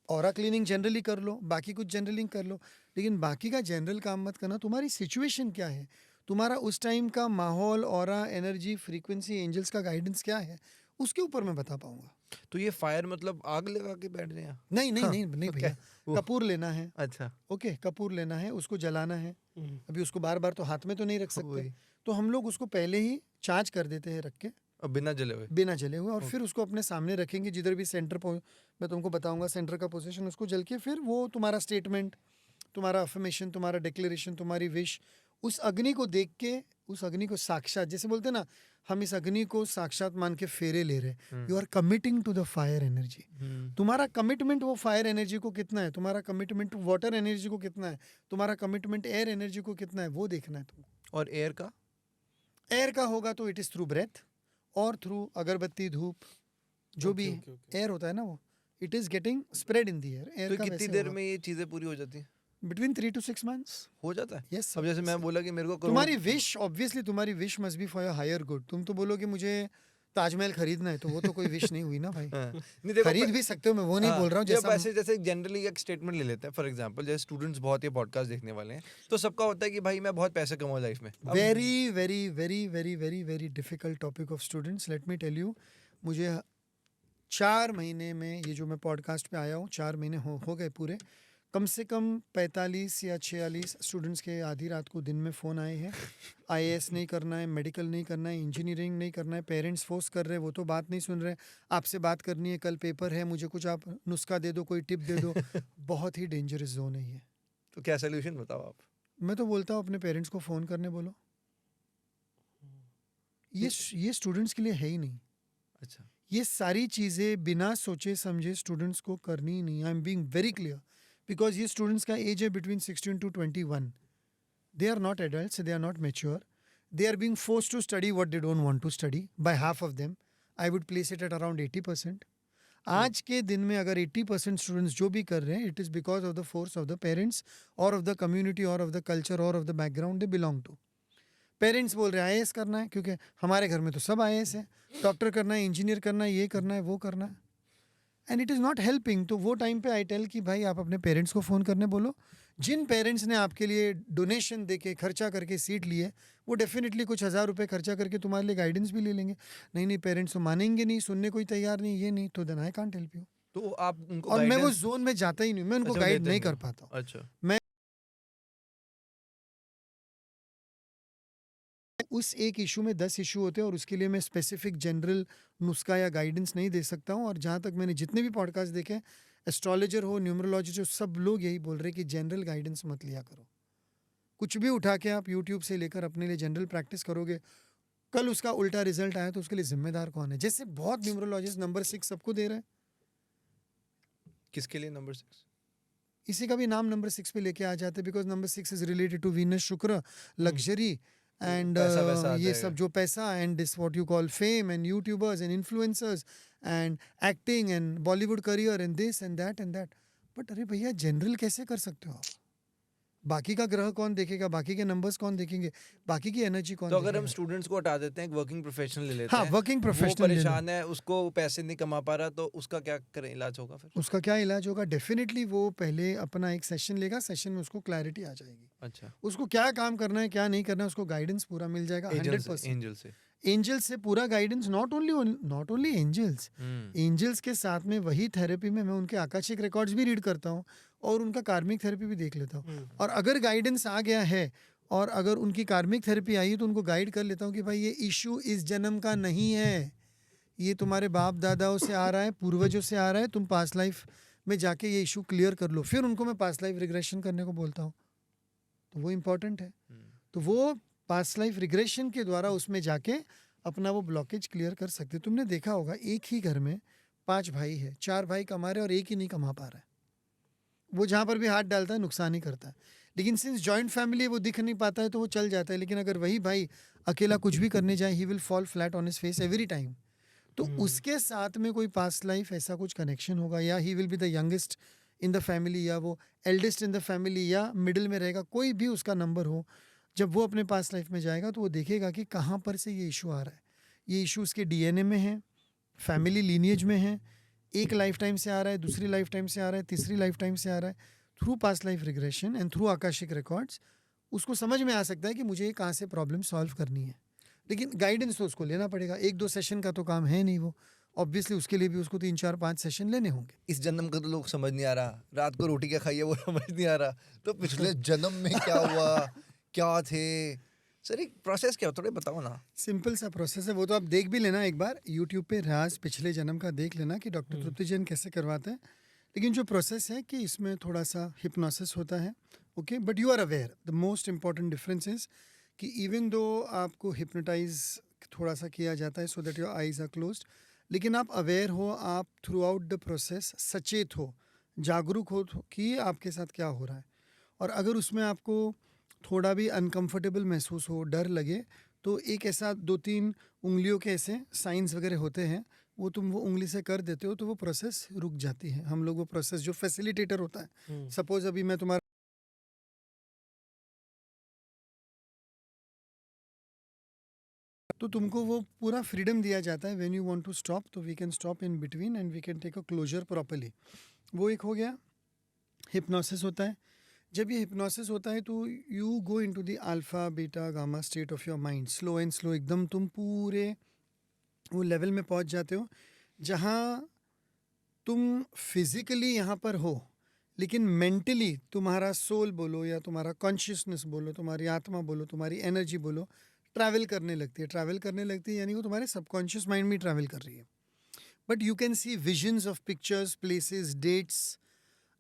ऑरा क्लीनिंग जनरली कर लो, बाकी कुछ जनरली कर लो, लेकिन बाकी का जनरल काम मत करना. तुम्हारी सिचुएशन क्या है, तुम्हारा उस टाइम का माहौल, ऑरा, एनर्जी, फ्रीक्वेंसी, एंजल्स का गाइडेंस क्या है, उसके ऊपर मैं बता पाऊंगा। तो ये फायर मतलब आग लगा के बैठ रहे हैं? नहीं नहीं हाँ, नहीं नहीं ओके, भैया, वो- कपूर लेना है, अच्छा, ओके, कपूर लेना है, उसको जलाना है। हम्म, अभी उसको बार बार तो हाथ में तो नहीं रख सकते, वही, तो हम लोग उसको पहले ही चार्ज कर देते हैं रख के, अब बिना जले हुए। बिना जले हुए, और ओके। फिर उसको अपने सामने रखेंगे जिधर भी सेंटर मैं तुमको बताऊंगा सेंटर का पोजीशन, उसको जल के फिर वो तुम्हारा स्टेटमेंट, तुम्हारा अफर्मेशन, तुम्हारा डिक्लेरेशन, तुम्हारी विश, उस अग्नि को देख के, उस अग्नि को साक्षात, जैसे बोलते हैं ना, हम इस अग्नि को साक्षात मान के फेरे ले रहे हैं। You are committing to the fire energy. तुम्हारा कमिटमेंट वो फायर एनर्जी को कितना है, तुम्हारा कमिटमेंट वाटर एनर्जी को कितना है, तुम्हारा कमिटमेंट एयर एनर्जी को कितना है, वो देखना है तुमको। और एयर का? एयर का होगा तो इट इज थ्रू ब्रेथ और थ्रू अगरबत्ती, धूप, जो भी ओके, ओके। एयर होता है ना, वो it is getting spread in the air. Air तो का कितनी देर में ये चीजें पूरी हो जाती हैं? Between 3 to 6 months। हो जाता है? यस, अब जैसे मैं बोला कि मेरे को तुम्हारी विश, ऑब्वियसली तुम्हारी wish must be for your higher good. तुम तो बोलोगे मुझे ताजमहल खरीदना है, तो वो तो कोई विश नहीं हुई ना भाई। हाँ, नहीं देखो, खरीद भी सकते हो, मैं वो नहीं बोल रहा हूँ। जैसा ऐसे जैसे जनरली एक स्टेटमेंट ले लेते हैं, फॉर एग्जांपल जैसे स्टूडेंट्स बहुत ये पॉडकास्ट देखने वाले हैं, तो सबका होता है कि भाई मैं बहुत पैसे कमाऊं लाइफ में। Very very very very very very difficult topic of students. Let me tell you, मुझे 4 महीने में, ये जो मैं पॉडकास्ट पे आया हूँ, 4 महीने हो गए पूरे, कम से कम 45 या 46 स्टूडेंट्स के आधी रात को दिन में फ़ोन आए हैं। आईएएस नहीं करना है, मेडिकल नहीं करना है, इंजीनियरिंग नहीं करना है, पेरेंट्स फोर्स कर रहे हैं, वो तो बात नहीं सुन रहे, आपसे बात करनी है, कल पेपर है, मुझे कुछ आप नुस्खा दे दो, कोई टिप दे दो। बहुत ही डेंजरस जोन है ये। तो क्या सोल्यूशन बताओ आप? मैं तो बोलता हूँ अपने पेरेंट्स को फ़ोन करने बोलो। ये स्टूडेंट्स के लिए है ही नहीं। अच्छा, ये सारी चीज़ें बिना सोचे समझे स्टूडेंट्स को करनी ही नहीं। I am being very clear, because ये स्टूडेंट्स का एज है between 16 to 21। They are not adults, they are not mature, they are being forced to study what they don't want to study by half of them. I would place it at around 80%। आज के दिन में अगर 80% students जो भी कर रहे हैं, it is because of the force of the parents और ऑफ द कम्युनिटी और ऑफ द कल्चर और of the background they belong to. Parents बोल रहे हैं आईएएस करना है, क्योंकि हमारे घर में तो सब आईएएस है, डॉक्टर करना है, इंजीनियर करना है, ये करना है, वो करना है, and it is not helping. तो वो टाइम पे आई टेल कि भाई आप अपने पेरेंट्स को फ़ोन करने बोलो। जिन पेरेंट्स ने आपके लिए डोनेशन दे के खर्चा करके सीट ली है, वो डेफिनेटली कुछ 1000 रुपये खर्चा करके तुम्हारे लिए गाइडेंस भी ले लेंगे। नहीं नहीं, पेरेंट्स तो मानेंगे नहीं, सुनने कोई तैयार नहीं, ये नहीं, तो then I can't help you. तो आप उनको और मैं वो guidance- जोन में जाता ही नहीं, मैं उनको अच्छा, गाइड लेते नहीं नहीं कर हो। पाता हूँ। अच्छा, उस एक इशू में 10 इशू होते हैं, और उसके लिए मैं स्पेसिफिक जनरल नुस्खा या गाइडेंस नहीं दे सकता हूँ। और जहाँ तक मैंने जितने भी पॉडकास्ट देखे, एस्ट्रोलॉजर हो, न्यूमरोलॉजिस्ट हो, सब लोग यही बोल रहे हैं कि जनरल गाइडेंस मत लिया करो। कुछ भी उठा के आप यूट्यूब से लेकर अपने लिए जनरल प्रैक्टिस करोगे, कल उसका उल्टा रिजल्ट आया तो उसके लिए जिम्मेदार कौन है? जैसे बहुत न्यूमरोलॉजिस्ट नंबर 6 सबको दे रहे हैं, किसके लिए नंबर 6? इसी का भी नाम नंबर 6 पे लेके आ जाते हैं, because number 6 is related to Venus, Shukra, luxury and पैसा वैसा आ ये जाएगा। सब जो पैसा, and this what you call fame and youtubers and influencers and acting and Bollywood career and this and that. But अरे भैया, जनरल कैसे कर सकते हो आप? बाकी का ग्रह कौन देखेगा, बाकी के नंबर्स कौन देखेंगे, बाकी की एनर्जी कौन तो अगर हम देखेगा? स्टूडेंट्स को हटा देते हैं, एक वर्किंग प्रोफेशनल ले लेते हाँ, हैं, वर्किंग वो प्रोफेशनल परेशान है, उसको पैसे नहीं कमा पा रहा, तो उसका क्या करें, इलाज होगा फिर? उसका क्या इलाज होगा? डेफिनेटली वो पहले अपना एक सेशन लेगा, सेशन में उसको क्लैरिटी आ जाएगी, अच्छा, उसको क्या काम करना है, क्या नहीं करना है, उसको गाइडेंस पूरा मिल जाएगा। एंजल 100%। से एंजल्स से पूरा guidance, not only angels, angels के साथ में वही थेरेपी में मैं उनके आकाशिक रिकॉर्ड्स भी रीड करता हूँ और उनका कार्मिक थेरेपी भी देख लेता हूँ। और अगर गाइडेंस आ गया है और अगर उनकी कार्मिक थेरेपी आई है, तो उनको गाइड कर लेता हूँ कि भाई ये इशू इस जन्म का नहीं है, ये तुम्हारे बाप दादाओं से आ रहा है, पूर्वजों से आ रहा है, तुम पास्ट लाइफ में जाके ये इशू क्लियर कर लो। फिर उनको मैं पास्ट लाइफ रिग्रेशन करने को बोलता हूँ, तो वो इम्पोर्टेंट है। तो वो पास्ट लाइफ रिग्रेशन के द्वारा उसमें जाके अपना वो ब्लॉकेज क्लियर कर सकते। तुमने देखा होगा, एक ही घर में 5 भाई है, 4 भाई कमा रहे और एक ही नहीं कमा पा रहा है, वो जहाँ पर भी हाथ डालता है नुकसान ही करता है। लेकिन सिंस जॉइंट फैमिली वो दिख नहीं पाता है तो वो चल जाता है। लेकिन अगर वही भाई अकेला कुछ भी करने जाए, he will fall flat on his face every time. तो उसके साथ में कोई पास्ट लाइफ ऐसा कुछ कनेक्शन होगा, या he will be the youngest in the family, या वो एल्डेस्ट इन द फैमिली, या मिडिल में रहेगा, कोई भी उसका नंबर हो। जब वो अपने पास्ट लाइफ में जाएगा तो वो देखेगा कि कहाँ पर से ये इशू आ रहा है। ये इशू उसके डीएनए में है, फैमिली लीनिएज में है, एक लाइफ टाइम से आ रहा है, दूसरी लाइफ टाइम से आ रहा है, तीसरी लाइफ टाइम से आ रहा है। Through past life regression and through Akashic records उसको समझ में आ सकता है कि मुझे कहाँ से प्रॉब्लम सॉल्व करनी है। लेकिन गाइडेंस तो उसको लेना पड़ेगा। 1-2 सेशन का तो काम है नहीं वो, ऑब्वियसली उसके लिए भी उसको 3-4-5 सेशन लेने होंगे। इस जन्म का तो लोग समझ नहीं आ रहा, रात को रोटी क्या खाई है वो समझ नहीं आ रहा, तो पिछले जन्म में क्या हुआ, क्या थे सर, एक प्रोसेस क्या थोड़े बताओ ना। सिंपल सा प्रोसेस है, वो तो आप देख भी लेना एक बार यूट्यूब पे, राज पिछले जन्म का देख लेना कि डॉक्टर तृप्ति जैन कैसे करवाते हैं। लेकिन जो प्रोसेस है कि इसमें थोड़ा सा हिप्नोसिस होता है, okay, but you are aware. The most important difference is कि इवन दो आपको हिप्नोटाइज थोड़ा सा किया जाता है so that your eyes are closed, लेकिन आप अवेयर हो, आप थ्रू आउट द प्रोसेस सचेत हो, जागरूक हो कि आपके साथ क्या हो रहा है। और अगर उसमें आपको थोड़ा भी अनकंफर्टेबल महसूस हो, डर लगे, तो एक ऐसा 2-3 उंगलियों के ऐसे साइंस वगैरह होते हैं, वो तुम वो उंगली से कर देते हो तो वो प्रोसेस रुक जाती है। हम लोग वो प्रोसेस, जो फैसिलिटेटर होता है, सपोज अभी मैं तुम्हारा तो तुमको वो पूरा फ्रीडम दिया जाता है, when you want to stop तो we can stop in between and we can take a closure properly. वो एक हो गया। हिप्नोसिस होता है, जब ये हिप्नोसिस होता है तो you go into the alpha beta gamma state of your mind, slow and slow, एकदम तुम पूरे वो लेवल में पहुंच जाते हो जहां तुम फिजिकली यहाँ पर हो, लेकिन मेंटली तुम्हारा सोल बोलो या तुम्हारा कॉन्शियसनेस बोलो, तुम्हारी आत्मा बोलो, तुम्हारी एनर्जी बोलो, ट्रैवल करने लगती है। ट्रैवल करने लगती है यानी वो तुम्हारे सबकॉन्शियस माइंड में ट्रैवल कर रही है। But you can see visions of pictures, places, dates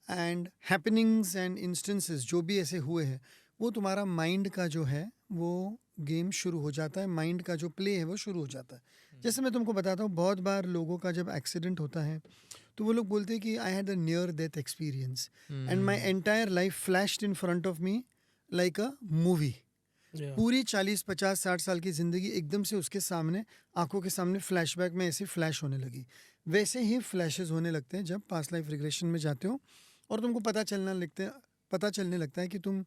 and happenings and instances, जो भी ऐसे हुए हैं, वो तुम्हारा माइंड का जो है वो गेम शुरू हो जाता है, माइंड का जो प्ले है वो शुरू हो जाता है। जैसे मैं तुमको बताता हूँ, बहुत बार लोगों का जब एक्सीडेंट होता है तो वो लोग बोलते हैं कि I had a near death experience and my entire life flashed in front of me like a movie. पूरी 40-50-60 साल की ज़िंदगी एकदम से उसके सामने, आंखों के सामने फ्लैशबैक में ऐसी फ्लैश होने लगी। वैसे ही फ्लैशेस होने लगते हैं जब पास्ट लाइफ रिग्रेशन में जाते हो और तुमको पता चलने लगता है कि तुम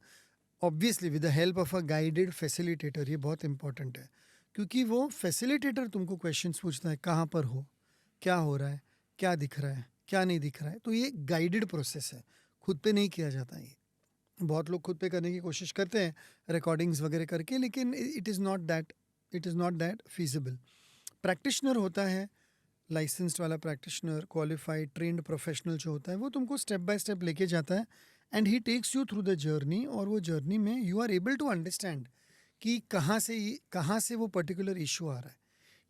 obviously with the help of a guided facilitator, ये बहुत इंपॉर्टेंट है क्योंकि वो फैसिलिटेटर तुमको क्वेश्चंस पूछता है, कहाँ पर हो, क्या हो रहा है, क्या दिख रहा है, क्या नहीं दिख रहा है। तो ये गाइडेड प्रोसेस है, खुद पे नहीं किया जाता। ये बहुत लोग खुद पे करने की कोशिश करते हैं रिकॉर्डिंग्स वगैरह करके, लेकिन it is not that feasible. Practitioner होता है, लाइसेंस्ड वाला प्रैक्टिशनर, क्वालिफाइड ट्रेंड प्रोफेशनल जो होता है, वो तुमको स्टेप बाय स्टेप लेके जाता है and he takes you through the journey. और वो जर्नी में you are able to understand कि कहाँ से वो पर्टिकुलर इशू आ रहा है।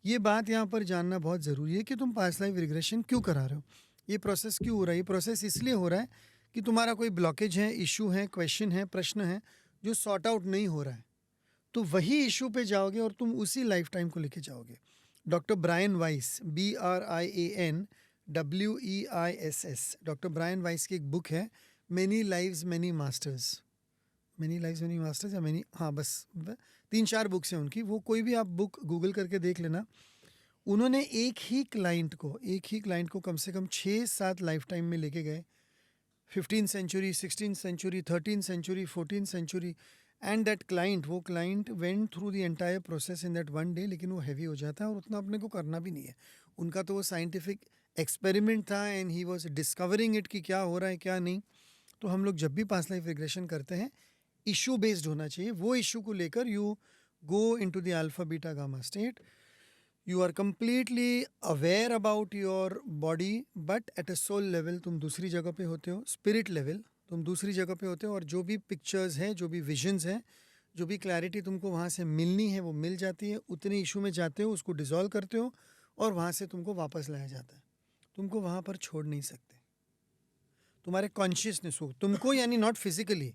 ये बात यहाँ पर जानना बहुत ज़रूरी है कि तुम पास्ट लाइफ रिग्रेशन क्यों करा रहे हो, ये प्रोसेस क्यों हो रहा है। ये प्रोसेस इसलिए हो रहा है कि तुम्हारा कोई ब्लॉकेज है, इशू है, क्वेश्चन है, प्रश्न है जो सॉर्ट आउट नहीं हो रहा है, तो वही इशू पे जाओगे और तुम उसी लाइफ टाइम को लेके जाओगे। Doctor Brian Weiss, BRIAN WEISS, doctor Brian Weiss की एक बुक है, मैनी लाइव्स मैनी मास्टर्स, या मैनी, हाँ बस 3-4 बुक्स हैं उनकी। वो कोई भी आप बुक गूगल करके देख लेना। उन्होंने एक ही क्लाइंट को कम से कम 6-7 लाइफ टाइम में लेके गए, 15th century, 16th century, 13th century, 14th century, and that client, वो client went through the entire process in that one day. लेकिन वो हैवी हो जाता है और उतना अपने को करना भी नहीं है। उनका तो वो साइंटिफिक एक्सपेरिमेंट था and he was discovering it कि क्या हो रहा है क्या नहीं। तो हम लोग जब भी पास्ट लाइफ रिग्रेशन करते हैं, इशू बेस्ड होना चाहिए। वो इशू को लेकर you go into the alpha beta gamma state, you are completely aware about your body, but at a soul level तुम दूसरी जगह पे होते हो, स्पिरिट लेवल तुम दूसरी जगह पे होते हो। और जो भी पिक्चर्स हैं, जो भी विजन्स हैं, जो भी क्लैरिटी तुमको वहाँ से मिलनी है वो मिल जाती है। उतने इशू में जाते हो, उसको डिसॉल्व करते हो और वहाँ से तुमको वापस लाया जाता है। तुमको वहाँ पर छोड़ नहीं सकते। तुम्हारे कॉन्शियसनेस को तुमको, यानी नॉट फिजिकली,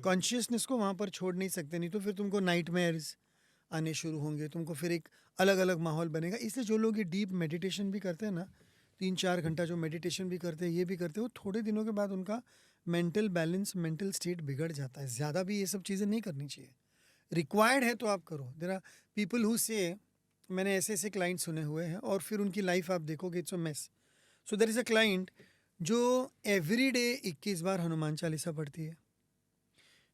कॉन्शियसनेस को वहाँ पर छोड़ नहीं सकते, नहीं तो फिर तुमको नाइटमेयर्स आने शुरू होंगे, तुमको फिर एक अलग अलग माहौल बनेगा। इसलिए जो लोग ये डीप मेडिटेशन भी करते हैं ना, 3-4 घंटा जो मेडिटेशन भी करते हैं, ये भी करते हैं, वो थोड़े दिनों के बाद उनका मेंटल बैलेंस, मेंटल स्टेट बिगड़ जाता है। ज़्यादा भी ये सब चीज़ें नहीं करनी चाहिए। रिक्वायर्ड है तो आप करो। देयर आर पीपल हु से, मैंने ऐसे ऐसे क्लाइंट सुने हुए हैं और फिर उनकी लाइफ आप देखोगे, it's a mess. So there is a client जो एवरी डे 21 बार हनुमान चालीसा पढ़ती है,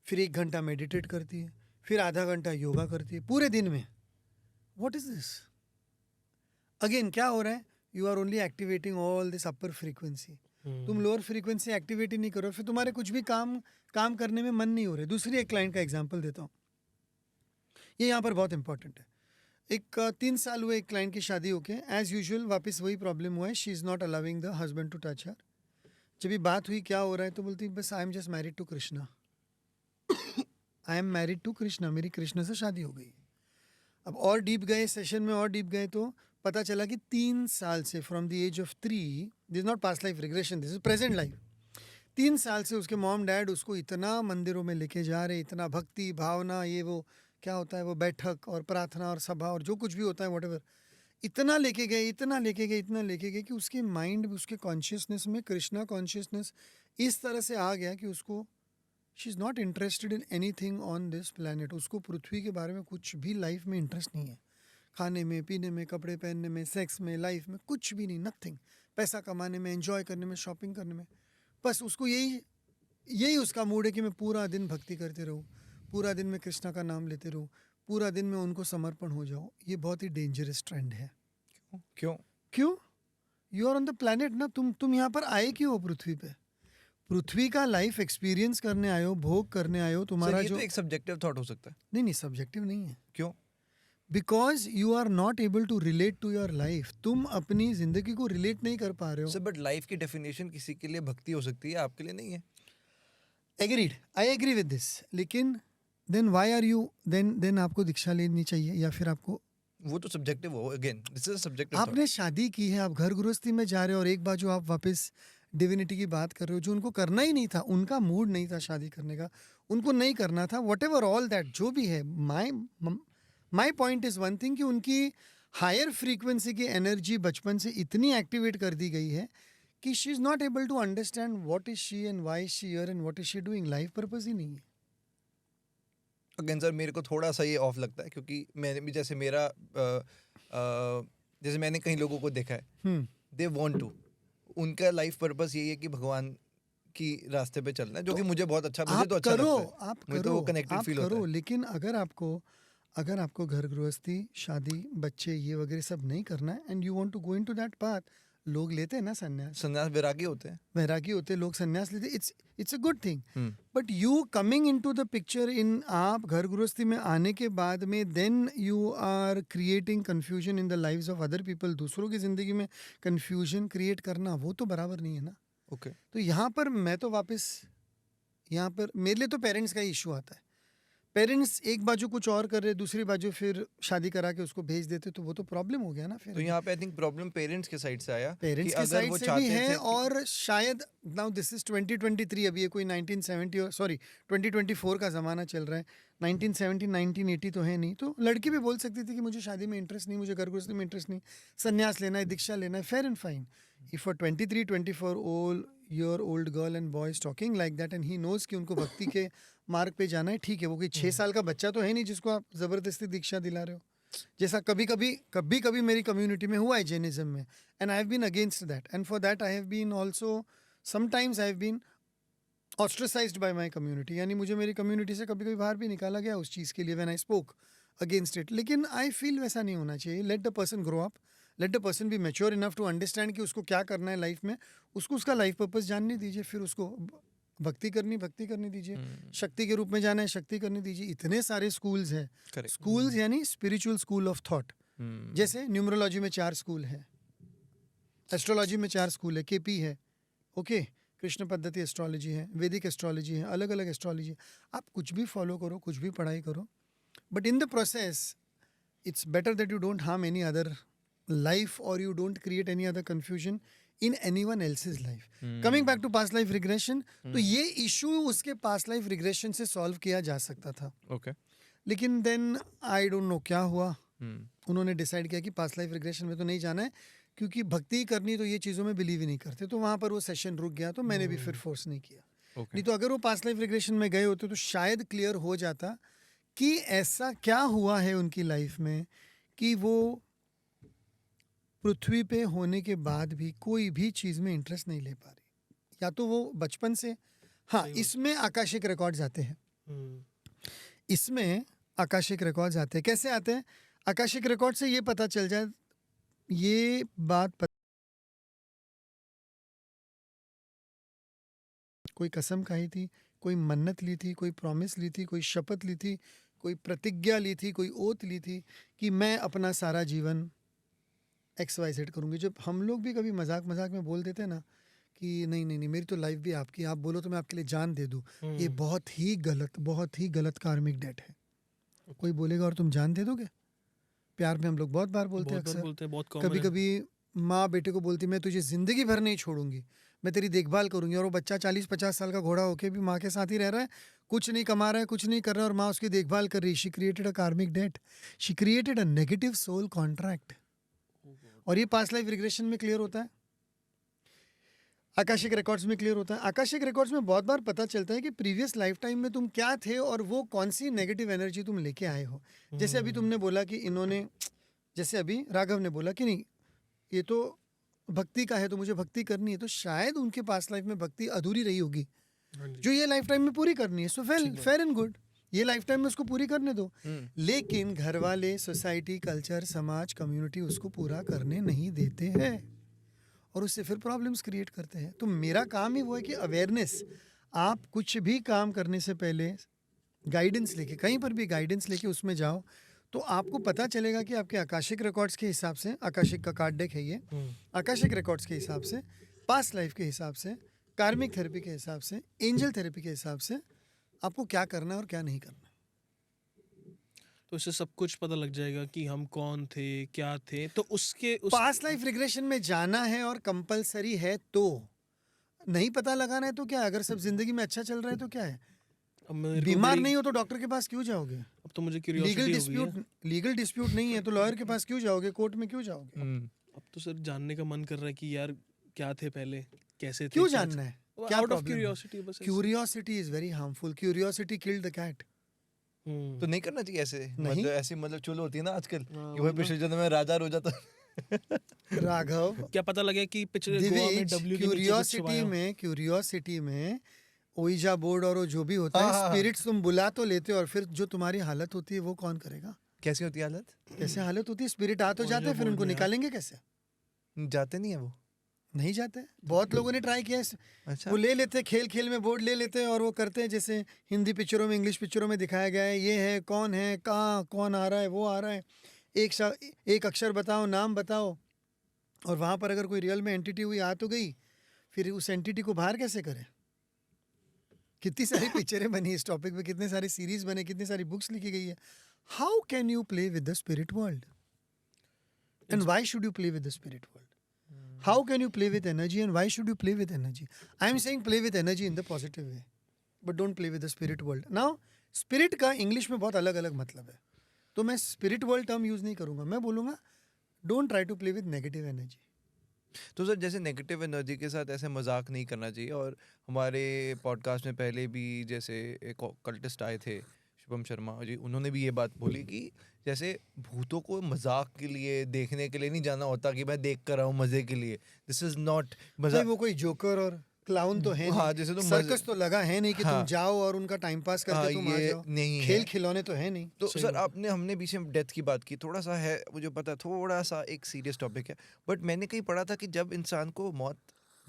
फिर 1 घंटा मेडिटेट करती है, फिर आधा घंटा योगा करती है पूरे दिन में। What is this? अगेन क्या हो रहा है? You are only activating all this upper frequency. तुम लोअर फ्रीक्वेंसी एक्टिवेट ही नहीं करो, फिर तुम्हारे कुछ भी काम करने में मन नहीं हो रहा है। दूसरी एक क्लाइंट का एग्जांपल देता हूँ, ये यहाँ पर बहुत इंपॉर्टेंट है। एक 3 साल हुए एक क्लाइंट की शादी होके, एज यूजुअल वापस वही प्रॉब्लम हुआ है, she is not allowing the husband to touch her. जब ये बात हुई क्या हो रहा है, तो बोलती बस I am just married to Krishna, I am married to Krishna, मेरी कृष्ण से शादी हो गई। अब और डीप गए सेशन में, और डीप गए तो पता चला कि 3 साल से, from the age of 3, this not past life regression, this is present life, 3 साल से उसके मॉम डैड उसको इतना मंदिरों में लेके जा रहे, इतना भक्ति भावना, ये वो क्या होता है वो बैठक और प्रार्थना और सभा और जो कुछ भी होता है व्हाटएवर, इतना लेके गए, इतना लेके गए, इतना लेके गए कि उसके माइंड, उसके कॉन्शियसनेस में कृष्णा कॉन्शियसनेस इस तरह से आ गया कि उसको, she is not interested in anything on this planet. उसको पृथ्वी के बारे में कुछ भी लाइफ में इंटरेस्ट नहीं है, खाने में, पीने में, कपड़े पहनने में, सेक्स में, लाइफ में कुछ भी नहीं, नथिंग। पैसा कमाने में, एंजॉय करने में, शॉपिंग करने में, बस उसको यही यही उसका मूड है कि मैं पूरा दिन भक्ति करते रहूँ, पूरा दिन मैं कृष्णा का नाम लेते रहूँ, पूरा दिन मैं उनको समर्पण हो जाऊँ। ये बहुत ही डेंजरस ट्रेंड है। क्यों? क्यों? You are on the planet ना, तुम यहाँ पर आए क्यों हो पृथ्वी पे? पृथ्वी का लाइफ एक्सपीरियंस करने आए हो, भोग करने आए हो। तुम्हारा ये जो तो एक सब्जेक्टिव थॉट हो सकता है। नहीं सब्जेक्टिव नहीं है। क्यों? Because you are not able to relate to your life. तुम अपनी जिंदगी को रिलेट नहीं कर पा रहे हो। सर बट लाइफ की डेफिनेशन किसी के लिए भक्ति हो सकती है, आपके लिए नहीं है। Agreed, I agree with this, लेकिन then why are you, then आपको दीक्षा लेनी चाहिए, या फिर आपको, वो तो सब्जेक्टिव हो, again this is subjective thought. आपने शादी की है, आप घर गृहस्थी में जा रहे हो और एक बाजू आप वापस डिविनिटी की बात कर रहे हो, जो उनको करना ही नहीं था, उनका मूड नहीं था शादी करने का, उनको नहीं करना था, वट एवर ऑल दैट जो भी है। My point is one thing कि उनकी हायर फ्रीक्वेंसी की एनर्जी बचपन से इतनी एक्टिवेट कर दी गई है कि she is not able to understand what is she and why is she here and what is she doing. Life purpose ही नहीं है। अगेन सर मेरे को थोड़ा सा ये ऑफ लगता है, क्योंकि मैंने भी जैसे मेरा जैसे मैंने कई लोगों को देखा है, दे वांट टू, उनका लाइफ पर्पस यही है कि भगवान की रास्ते पे चलना है, जो कि मुझे बहुत अच्छा, मुझे तो अच्छा लगता है, आप मुझे करो, तो वो कनेक्टेड आप फील होता करो, है। लेकिन अगर आपको घर गृहस्थी, शादी, बच्चे, ये वगैरह सब नहीं करना है and you want to go into that path, लोग लेते हैं ना संन्यास, संन्यास वैरागी होते हैं। वैरागी होते हैं लोग, संन्यास लेते, it's a good thing. Hmm, but you coming into the picture in, आप घर गृहस्थी में आने के बाद में then you are creating confusion in the lives of other people, दूसरों की जिंदगी में कंफ्यूजन क्रिएट करना, वो तो बराबर नहीं है ना। ओके। तो यहाँ पर मैं तो वापस, यहाँ पर मेरे लिए तो पेरेंट्स का इशू आता है। पेरेंट्स एक बाजू कुछ और कर रहे, दूसरी बाजू फिर शादी करा के उसको भेज देते, तो वो तो प्रॉब्लम हो गया ना फिर। तो यहाँ पे आई थिंक प्रॉब्लम पेरेंट्स के साइड से आया कि पेरेंट्स के अगर साइड वो से भी चाहते है, थे कि और शायद नाउ दिस इज 2023, अभी ये कोई 1970 और सॉरी 2024 का ज़माना चल रहा है, 1970 1980 तो है नहीं। तो लड़की भी बोल सकती थी कि मुझे शादी में इंटरेस्ट नहीं, मुझे घर गृहस्थी में इंटरेस्ट नहीं, संन्यास लेना है, दीक्षा लेना है, fair and fine. If a 23 24 old your old girl and boys talking like that and he knows कि उनको भक्ति के मार्ग पे जाना है, ठीक है। वो कोई 6 साल का बच्चा तो है नहीं जिसको आप जबरदस्ती दीक्षा दिला रहे हो, जैसा कभी कभी मेरी कम्युनिटी में हुआ है जैनिज्म में, and I have been against that, and for that I have been also sometimes I have been ostracised by my community, यानी मुझे मेरी कम्युनिटी से कभी कभी बाहर भी निकाला गया उस चीज़ के लिए when I spoke against it. लेकिन आई फील वैसा नहीं होना चाहिए। Let the person grow up, let the person be mature enough to understand कि उसको क्या करना है लाइफ में, उसको उसका लाइफ पर्पस जानने दीजिए, फिर उसको भक्ति करनी दीजिए, शक्ति के रूप में जाना है शक्ति करने दीजिए। इतने सारे स्कूल्स हैं, Correct. स्कूल्स यानी स्पिरिचुअल स्कूल ऑफ थॉट, जैसे न्यूमरोलॉजी में 4 स्कूल है, एस्ट्रोलॉजी में 4 स्कूल है, केपी है, ओके, कृष्ण पद्धति एस्ट्रोलॉजी है, वैदिक एस्ट्रोलॉजी है, अलग अलग एस्ट्रोलॉजी है। आप कुछ भी फॉलो करो, कुछ भी पढ़ाई करो, but in the process it's better that you don't harm any other life or you don't create any other confusion in anyone else's life. Coming back to past life regression, तो ये issue उसके past life regression से solve किया जा सकता था, okay. लेकिन then I don't know क्या हुआ, उन्होंने डिसाइड किया कि पास्ट लाइफ रिग्रेशन में तो नहीं जाना है, क्योंकि भक्ति करनी तो ये चीज़ों में बिलीव ही नहीं करते, तो वहाँ पर वो सेशन रुक गया, तो मैंने भी फिर फोर्स नहीं किया। नहीं तो अगर वो पास्ट लाइफ रिग्रेशन में गए होते तो शायद क्लियर हो जाता कि ऐसा क्या हुआ है उनकी लाइफ में कि वो पृथ्वी पे होने के बाद भी कोई भी चीज़ में इंटरेस्ट नहीं ले पा रही, या तो वो बचपन से, हाँ इसमें आकाशिक रिकॉर्ड्स आते हैं, इसमें आकाशिक रिकॉर्ड्स आते हैं। कैसे आते हैं? आकाशिक रिकॉर्ड से ये पता चल जाए, ये बात कोई कसम खाई थी, कोई मन्नत ली थी, कोई प्रॉमिस ली थी, कोई शपथ ली थी, कोई प्रतिज्ञा ली थी, कोई ओथ ली थी कि मैं अपना सारा जीवन XYZ करूँगी। जब हम लोग भी कभी मजाक मजाक में बोल देते हैं ना कि नहीं नहीं नहीं, मेरी तो लाइफ भी आपकी, आप बोलो तो मैं आपके लिए जान दे दूँ, ये बहुत ही गलत कार्मिक डेट है। कोई बोलेगा और तुम जान दे दोगे? प्यार में हम लोग बहुत बार बोलते हैं, बहुत बार अक्सर बोलते हैं, बहुत कॉमन कभी है। कभी माँ बेटे को बोलती मैं तुझे जिंदगी भर नहीं छोड़ूंगी, मैं तेरी देखभाल करूंगी, और वो बच्चा 40-50 साल का घोड़ा होके भी माँ के साथ ही रह रहा है, कुछ नहीं कमा रहा है, कुछ नहीं कर रहा है, और माँ उसकी देखभाल कर रही है। She created a karmic debt, she created a negative soul contract. और ये पास्ट लाइफ रिग्रेशन में क्लियर होता है, आकाशिक रिकॉर्ड्स में क्लियर होता है। आकाशिक रिकॉर्ड्स में बहुत बार पता चलता है कि प्रीवियस लाइफ टाइम में तुम क्या थे और वो कौन सी नेगेटिव एनर्जी तुम लेके आए हो। जैसे अभी तुमने बोला कि इन्होंने, जैसे अभी राघव ने बोला कि नहीं ये तो भक्ति का है तो मुझे भक्ति करनी है, तो शायद उनके पास लाइफ में भक्ति अधूरी रही होगी जो ये लाइफ टाइम में पूरी करनी है। सो फेयर एंड गुड, ये लाइफ टाइम में उसको पूरी करने दो। लेकिन घर वाले, सोसाइटी, कल्चर, समाज, कम्युनिटी उसको पूरा करने नहीं देते हैं और उससे फिर प्रॉब्लम्स क्रिएट करते हैं। तो मेरा काम ही वो है कि अवेयरनेस, आप कुछ भी काम करने से पहले गाइडेंस लेके, कहीं पर भी गाइडेंस लेके उसमें जाओ, तो आपको पता चलेगा कि आपके आकाशिक रिकॉर्ड्स के हिसाब से, आकाशिक का कार्ड डेक है ये, आकाशिक रिकॉर्ड्स के हिसाब से, पास्ट लाइफ के हिसाब से, कार्मिक थेरेपी के हिसाब से, एंजल थेरेपी के हिसाब से आपको क्या करना है और क्या नहीं करना। तो इससे सब कुछ पता लग जाएगा कि हम कौन थे, क्या थे। तो उसके पास्ट लाइफ रिग्रेशन में जाना है और कंपलसरी है, तो नहीं पता लगाना है तो क्या है? अगर सब जिंदगी में अच्छा चल रहा है तो क्या है? अब मेरे को बीमार बड़ी- नहीं हो तो डॉक्टर के पास क्यों जाओगे? अब तो मुझे लीगल क्यूरियोसिटी हो गई है। डिस्प्यूट नहीं है तो लॉयर के पास क्यों जाओगे? कोर्ट में क्यों जाओगे? अब तो सर जानने का मन कर रहा है कि यार क्या थे पहले, कैसे थे, क्यों क्या जानना है? थे? क्या आउट ऑफ प्रॉब्लम है? क्यूरियोसिटी बस ऐसे। Curiosity is very harmful, curiosity killed the cat. Hmm. तो नहीं करना चाहिए ऐसे, नहीं। मतलब ऐसी मतलब चुल होती है ना आजकल हाँ, कि वही भाई पिछले जन्म में राजा रोजा तो राघव, क्या पता लगे कि पिछले गोवा में दिविज, डब्ल्यू के नीचे कुछ छुपाया हो। क्यूरियोसिटी में ओइजा बोर्ड और वो जो भी होता है, हाँ, हाँ, हाँ। स्पिरिट्स तुम बुला तो लेते हो, और फिर जो तुम्हारी हालत होती है वो कौन करेगा? कैसी होती है हालत? कैसे हालत होती है? स्पिरिट आ तो ओइजा जाते हैं, फिर बोर्ड उनको में, हाँ। निकालेंगे कैसे? जाते नहीं है वो? नहीं जाते। बहुत लोगों ने ट्राई किया है। अच्छा, वो ले लेते हैं, खेल खेल में बोर्ड ले लेते हैं और वो करते हैं जैसे हिंदी पिक्चरों में, इंग्लिश पिक्चरों में दिखाया गया है, ये है, कौन है, कहाँ, कौन आ रहा है, वो आ रहा है, एक अक्षर बताओ, नाम बताओ, और वहाँ पर अगर कोई रियल में एंटिटी हुई आ तो गई, फिर उस एंटिटी को बाहर कैसे करें? कितनी सारी पिक्चरें बनी इस टॉपिक पे, कितने सारे सीरीज बने, कितनी सारी बुक्स लिखी गई है। How can you play with the spirit world and why should you play with the spirit world? How can you play with energy and why should you play with energy? I am saying play with energy in the positive way, but don't play with the spirit world. Now, spirit का English में बहुत अलग अलग मतलब है, तो मैं spirit world term use नहीं करूंगा, मैं बोलूंगा don't try to play with negative energy. तो सर जैसे नेगेटिव एनर्जी के साथ ऐसे मजाक नहीं करना चाहिए। और हमारे पॉडकास्ट में पहले भी जैसे एक कल्टिस्ट आए थे शुभम शर्मा जी, उन्होंने भी ये बात बोली कि जैसे भूतों को मजाक के लिए, देखने के लिए नहीं जाना होता कि मैं देख कर रहा हूँ मजे के लिए। दिस इज नॉट भाई मजाक। वो कोई जोकर और क्लाउन तो है हाँ, नहीं, जैसे तुम सर्कस तो लगा है नहीं कि तुम हाँ। जाओ और उनका टाइम पास करके हाँ, तुम आ ये जाओ। नहीं खेल है। खिलौने तो है नहीं। तो सर हमने बीच में डेथ की बात की, थोड़ा सा है मुझे पता, थोड़ा सा एक सीरियस टॉपिक है, बट मैंने कहीं पढ़ा था कि जब इंसान को मौत,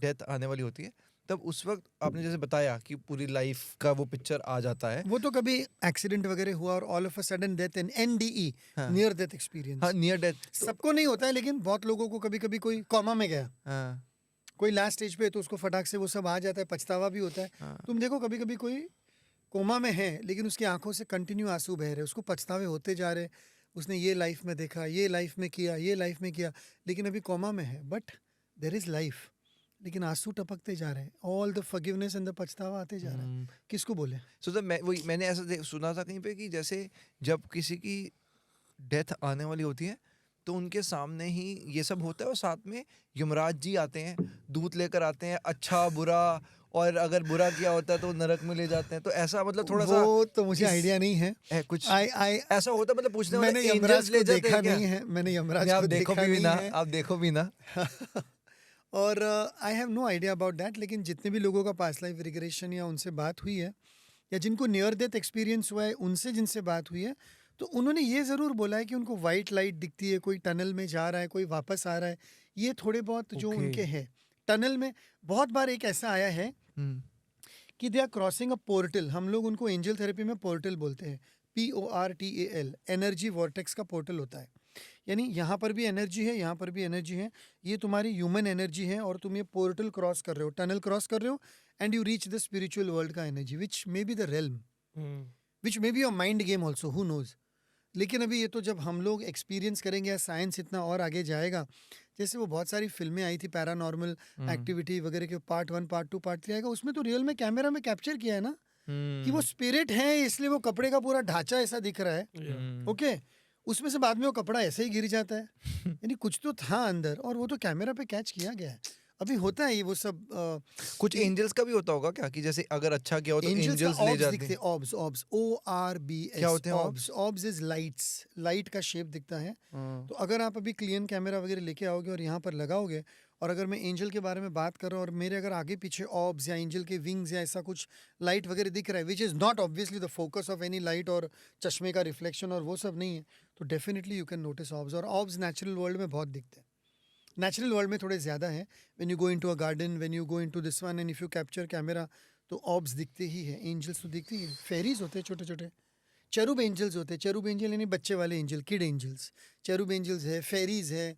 डेथ आने वाली होती है, तब उस वक्त आपने जैसे बताया कि पूरी लाइफ का वो पिक्चर आ जाता है। वो तो कभी एक्सीडेंट वगैरह हुआ और all of a sudden death, an NDE, हाँ। Near death experience. हाँ, नियर डेथ। सबको नहीं होता है, लेकिन बहुत लोगों को कभी कभी कोई कॉमा में गया, हाँ, कोई लास्ट स्टेज पे, तो उसको फटाक से वो सब आ जाता है, पछतावा भी होता है। हाँ। तुम देखो कभी कभी कोई कोमा में है लेकिन उसकी आंखों से कंटिन्यू आंसू बह रहे, उसको पछतावे होते जा रहे, उसने ये लाइफ में देखा, ये लाइफ में किया, ये लाइफ में किया, लेकिन अभी कोमा में है, बट देयर इज लाइफ, लेकिन आंसू टपकते जा रहे हैं, all the forgiveness and the पछतावा आते जा रहा है। किसको बोले? सो तो मैंने ऐसा सुना था कहीं पे कि जैसे जब किसी की डेथ आने वाली होती है तो उनके सामने ही ये सब होता है और साथ में यमराज जी आते हैं, दूत लेकर आते हैं, अच्छा बुरा, और अगर बुरा किया होता है तो नरक में ले जाते हैं। तो ऐसा मतलब थोड़ा सा वो तो मुझे इस- आइडिया नहीं है। है कुछ आई ऐसा होता है, मतलब पूछने वाले मैंने angels यमराज ले को जाते देखा हैं क्या? नहीं है, मैंने यमराज नहीं, आप को देखो देखा भी नहीं ना, है। आप देखो भी ना। और I have no idea about that, लेकिन जितने भी लोगों का पास्ट लाइफ रिग्रेशन या उनसे बात हुई है, या जिनको नियर डेथ एक्सपीरियंस हुआ है, उनसे जिनसे बात हुई है, तो उन्होंने ये ज़रूर बोला है कि उनको वाइट लाइट दिखती है, कोई टनल में जा रहा है, कोई वापस आ रहा है, ये थोड़े बहुत जो Okay. उनके हैं टनल में। बहुत बार एक ऐसा आया है कि they are crossing a portal, हम लोग उनको एंजल थेरेपी में पोर्टल बोलते हैं, PORTAL, एनर्जी वॉर्टेक्स का पोर्टल होता है। यानी यहाँ पर भी एनर्जी है, यहाँ पर भी एनर्जी है, ये तुम्हारी ह्यूमन एनर्जी है और तुम ये पोर्टल क्रॉस कर रहे हो, टनल क्रॉस कर रहे हो, and you reach the spiritual world का energy, which may be the realm, which may be your mind game also, who knows. लेकिन अभी ये तो जब हम लोग एक्सपीरियंस करेंगे या साइंस इतना और आगे जाएगा, जैसे वो बहुत सारी फिल्में आई थी पैरानॉर्मल एक्टिविटी वगैरह के, पार्ट 1 पार्ट 2 पार्ट 3 आएगा, उसमें तो रियल में कैमरा में कैप्चर किया है ना कि वो स्पिरिट है, इसलिए वो कपड़े का पूरा ढांचा ऐसा दिख रहा है। ओके, उसमें से बाद में वो कपड़ा ऐसे ही गिर जाता है, यानी कुछ तो था अंदर और वो तो कैमरा पे कैच किया गया है। अभी होता है ये वो सब कुछ एंजल्स का भी होता होगा क्या, कि जैसे अगर अच्छा किया हो तो एंजल्स ले जाते हैं? ऑब्स, ऑब्स, ORBS, क्या होते हैं orbs? Orbs is lights, light का शेप दिखता है। तो अगर आप अभी क्लियन कैमरा वगैरह लेके आओगे और यहाँ पर लगाओगे, और अगर मैं एंजल के बारे में बात कर रहा हूँ और मेरे अगर आगे पीछे ऑब्स या एंजल के विंग्स या ऐसा कुछ लाइट वगैरह दिख रहा है, which is not obviously the focus of any light और चश्मे का रिफ्लेक्शन और वो सब नहीं है, तो definitely you can notice orbs. और ऑब्स नेचुरल वर्ल्ड में बहुत दिखते हैं, नेचुरल वर्ल्ड में थोड़े ज़्यादा है। When you go into a garden, when you go into this one and if you capture camera, तो ऑब्स दिखते ही है, एंजल्स तो दिखते ही है। फेरीज होते हैं छोटे छोटे, चेरुब एंजल्स होते हैं, चेरुब एंजल यानी बच्चे वाले एंजल, किड एंजल्स, चेरुब एंजल्स है, फेरीज है,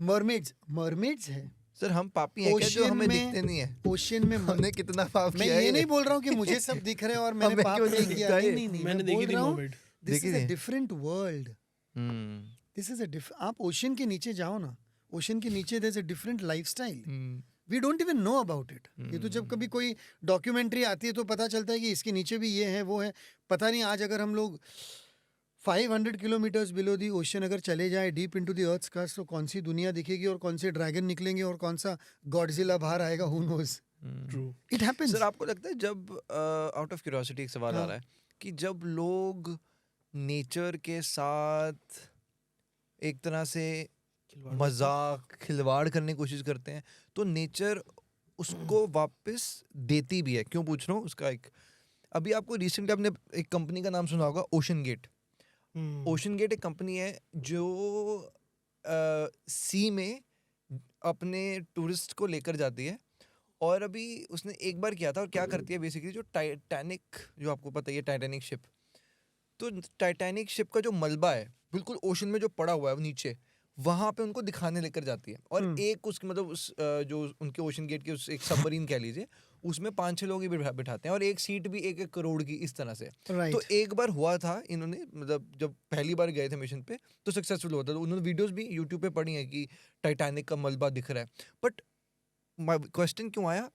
मरमेड्स, मरमेड्स है। सर हम पापी हैं क्या जो हमें दिखते नहीं है? ओशियन में हमने कितना पाप मैं किया है? ये नहीं बोल रहा हूँ कि मुझे सब दिख रहे हैं और मैंने हमें पाप क्यों नहीं नहीं किया, दिखता नहीं ये? नहीं नहीं, मैंने मैं देखी बोल थी रहा हूँ मोमेंट। दिस देखी इज अ थी? Different world, this is a आप ओशियन के नीचे जाओ ना, ओशियन के नीचे there is a different lifestyle, we don't even know about it. ये तो जब कभी कोई डॉक्यूमेंट्री आती है तो पता चलता है कि इसके नीचे भी ये है वो है, पता नहीं। आज अगर हम लोग 500 किलोमीटर्स बिलो दी ओशन अगर चले जाए deep into the earth crust, तो कौन सी दुनिया दिखेगी और कौन से ड्रैगन निकलेंगे और कौन सा गॉडजिला बाहर आएगा, who knows. True. It happens. Sir आपको लगता है जब आउट ऑफ क्यूरियोसिटी एक सवाल आ हाँ। रहा है कि जब लोग नेचर के साथ एक तरह से मजाक खिलवाड़ करने की कोशिश करते हैं, तो नेचर उसको वापस देती भी है? क्यों पूछ रहा हूँ उसका एक, अभी आपको रिसेंटली आपने एक कंपनी का नाम सुना होगा, ओशन गेट। ओशन गेट एक कंपनी है जो सी में अपने टूरिस्ट को लेकर जाती है, और अभी उसने एक बार किया था, और क्या करती है बेसिकली, जो टाइटैनिक, जो आपको पता ही है टाइटैनिक शिप, तो टाइटैनिक शिप का जो मलबा है बिल्कुल ओशन में जो पड़ा हुआ है वो नीचे, वहां पे उनको दिखाने लेकर जाती है। और एक उसकी मतलब उस जो उनके ओशन गेट के उस एक सबमरीन कह लीजिए, उसमें 5-6 लोग ही बिठाते हैं, और एक सीट भी 1-1 करोड़ की, इस तरह से। तो एक बार हुआ था, इन्होंने मतलब जब पहली बार गए थे मिशन पे तो सक्सेसफुल हुआ था, तो उन्होंने वीडियोस भी यूट्यूब पे पड़ी हैं कि टाइटैनिक का मलबा दिख रहा है। बट क्वेश्चन क्यों आया,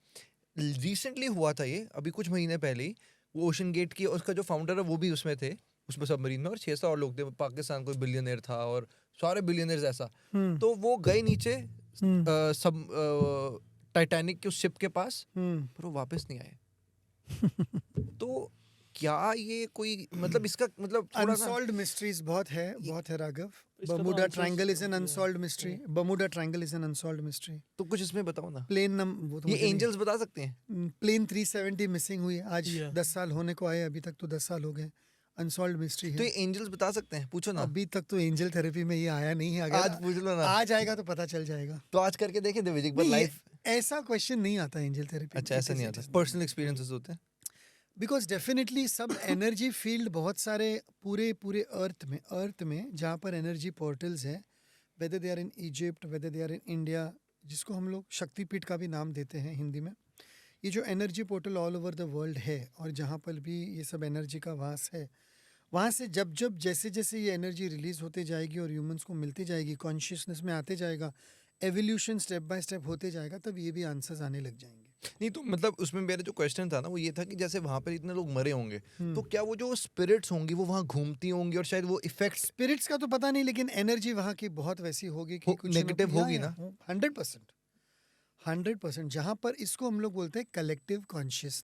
रिसेंटली हुआ था ये, अभी कुछ महीने पहले ही, वो ओशन गेट की, उसका जो फाउंडर है वो भी उसमें थे, उसमें सबमरीन में, और 600 और लोग थे, पाकिस्तान कोई बिलियनर था और सारे बिलियनर्स ऐसा। तो वो गए नीचे सब टाइटैनिक के उस शिप के पास, पर वो वापस नहीं आए। तो क्या ये कोई मतलब इसका मतलब अनसॉल्व्ड मिस्ट्रीज बहुत है Raghav. Bermuda triangle is an unsolved mystery, Bermuda triangle is an unsolved mystery. तो कुछ इसमें बताओ ना, प्लेन वो तो ये एंजल्स बता सकते हैं। प्लेन 370 मिसिंग हुई, आज 10 साल होने को आए, अभी तक तो 10 साल हो गए, अनसॉल्व्ड मिस्ट्री है। तो ये एंजल्स बता सकते हैं, पूछो ना। अभी तक तो एंजल थेरेपी में ये आया नहीं है, अगर आज पूछ लो ना, आज आएगा तो पता चल जाएगा। तो आज करके देखें दिव्यजीत पर लाइफ। ऐसा क्वेश्चन नहीं आता एंजल थेरेपी। अच्छा, ऐसा नहीं आता, पर्सनल एक्सपीरियंसेस होते हैं। बिकॉज डेफिनेटली सब एनर्जी फील्ड बहुत सारे पूरे अर्थ में जहाँ पर एनर्जी पोर्टल्स हैं, whether they are in Egypt, whether they are in India, जिसको हम लोग शक्तिपीठ का भी नाम देते हैं हिंदी में, ये जो energy portal all over the world है, और जहाँ पर भी ये सब एनर्जी का वास है, वहाँ से जब जैसे ये एनर्जी रिलीज होते जाएगी और ह्यूमंस को मिलती जाएगी, कॉन्शियसनेस में आते जाएगा, एवोल्यूशन स्टेप बाय स्टेप होते जाएगा, तब ये भी आंसर्स आने लग जाएंगे। नहीं तो मतलब उसमें मेरा जो क्वेश्चन था ना वो ये था कि जैसे वहां पर इतने लोग मरे होंगे, तो क्या वो जो स्पिरिट्स होंगी वो वहां घूमती होंगी, और शायद वो इफेक्ट्स, स्पिरिट्स का तो पता नहीं, लेकिन एनर्जी वहाँ की बहुत वैसी होगी कि कुछ नेगेटिव होगी ना। 100%, जहाँ पर इसको हम लोग बोलते हैं कलेक्टिव कॉन्शियस।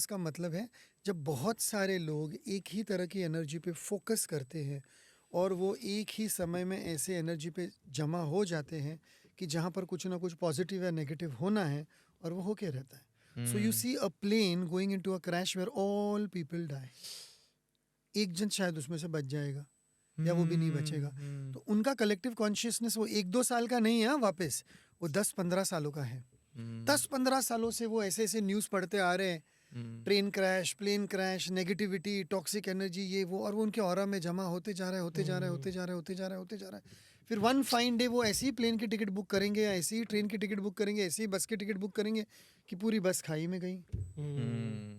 का मतलब है जब बहुत सारे लोग एक ही तरह की एनर्जी पे फोकस करते हैं और वो एक ही समय में ऐसे एनर्जी पे जमा हो जाते हैं कि जहाँ पर कुछ ना कुछ पॉजिटिव या नेगेटिव होना है, और वो होके रहता है। So you see a plane going into a crash where all people die, एक जन शायद उसमें से बच जाएगा या वो भी नहीं बचेगा। तो उनका कलेक्टिव कॉन्शियसनेस वो 1-2 साल का नहीं है वापस, वो 10-15 सालों का है। 10-15 सालों से वो ऐसे ऐसे न्यूज़ पढ़ते आ रहे हैं, train crash, plane crash, negativity, toxic energy, ये वो, और वो उनके ऑरा में जमा होते जा रहा है, होते जा रहा है, होते जा रहा है, होते जा रहा है, होते जा रहा है। फिर वन फाइन डे वो ऐसी ही प्लेन की टिकट बुक करेंगे, या ऐसी ही ट्रेन की टिकट बुक करेंगे, ऐसी ही बस की टिकट बुक करेंगे कि पूरी बस खाई में गई,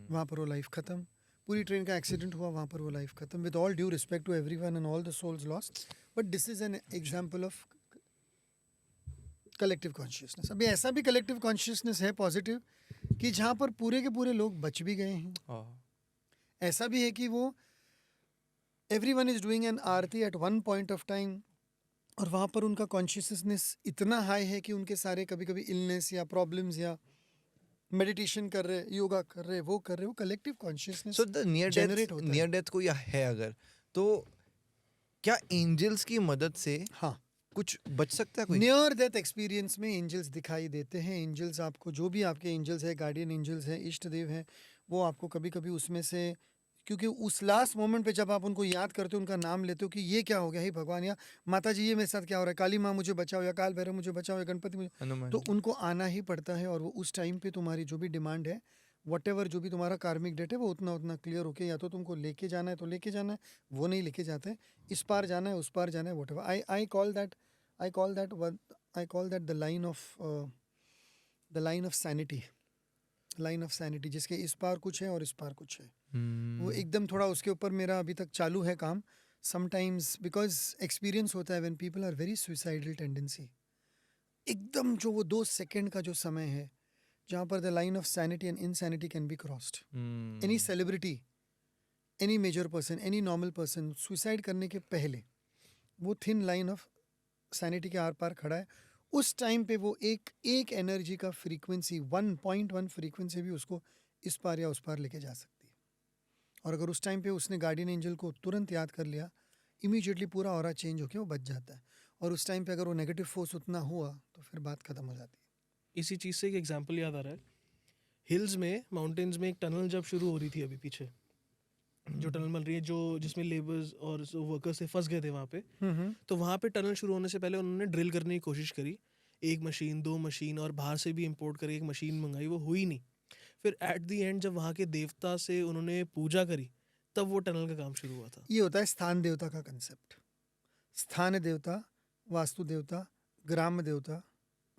वहाँ पर वो लाइफ ख़त्म। पूरी ट्रेन का एक्सीडेंट हुआ, वहाँ पर वो लाइफ ख़त्म। With all due respect to everyone and all the souls lost, but this is an example of collective consciousness. अभी ऐसा भी कलेक्टिव कॉन्शियसनेस है पॉजिटिव कि जहाँ पर पूरे के पूरे लोग बच भी गए हैं। ऐसा भी है कि वो everyone is doing an aarti at one point of time, और वहाँ पर उनका कॉन्शियसनेस इतना हाई है कि उनके सारे कभी कभी इलनेस या प्रॉब्लम्स या मेडिटेशन कर रहे, योगा कर रहे, वो कर रहे, वो collective consciousness. So the near death कोई है अगर, तो क्या एंजल्स की मदद से हाँ, कुछ बच सकता है कोई? नियर डेथ एक्सपीरियंस में एंजल्स दिखाई देते हैं। एंजल्स आपको, जो भी आपके एंजल्स है, गार्डियन एंजल्स हैं, इष्ट देव हैं, वो आपको कभी कभी उसमें से, क्योंकि उस लास्ट मोमेंट पे जब आप उनको याद करते हो, उनका नाम लेते हो कि ये क्या हो गया, हे भगवान, या माता जी ये मेरे साथ क्या हो रहा है, काली माँ मुझे बचाओ, या काल भैरव मुझे बचाओ, या गणपति मुझे, हनुमान तो जी। उनको आना ही पड़ता है। और वो उस टाइम पे तुम्हारी जो भी डिमांड है, वटेवर जो भी तुम्हारा कार्मिक डेट है, वो उतना उतना क्लियर होके, या तो तुमको लेके जाना है तो लेके जाना है, वो नहीं लेके जाते, इस पार जाना है, उस पार जाना है, whatever. I call that the line of sanity, जिसके इस पार कुछ है और इस पार कुछ है। वो एकदम थोड़ा उसके ऊपर मेरा अभी तक चालू है काम। समटाइम्स बिकॉज एक्सपीरियंस होता है when people are very suicidal tendency, एकदम जो वो 2 सेकंड का जो समय है जहाँ पर the line of sanity and insanity can be crossed. Any celebrity, any major person, any normal person suicide करने के पहले वो थिन लाइन ऑफ सैनिटी के आर पार खड़ा है। उस टाइम पे वो एक एनर्जी का फ्रीक्वेंसी 1.1 फ्रीक्वेंसी भी उसको इस पार या उस पार लेके जा सकती है। और अगर उस टाइम पे उसने गार्डियन एंजल को तुरंत याद कर लिया, इमीडिएटली पूरा ऑरा चेंज होके वो बच जाता है। और उस टाइम पे अगर वो नेगेटिव फोर्स उतना हुआ तो फिर बात खत्म हो जाती है। इसी चीज़ से एक एग्जांपल याद आ रहा है, हिल्स में, माउंटेन्स में एक टनल जब शुरू हो रही थी अभी पीछे, जो टनल बन रही है, जो जिसमें लेबर्स और वर्कर्स थे फंस गए थे वहाँ पे, तो वहाँ पे टनल शुरू होने से पहले उन्होंने ड्रिल करने की कोशिश करी, 1 मशीन 2 मशीन, और बाहर से भी इंपोर्ट करके एक मशीन मंगाई, वो हुई नहीं। फिर एट द एंड जब वहाँ के देवता से उन्होंने पूजा करी, तब वो टनल का काम शुरू हुआ था। ये होता है स्थान देवता का कंसेप्ट। स्थान देवता, वास्तु देवता, ग्राम देवता,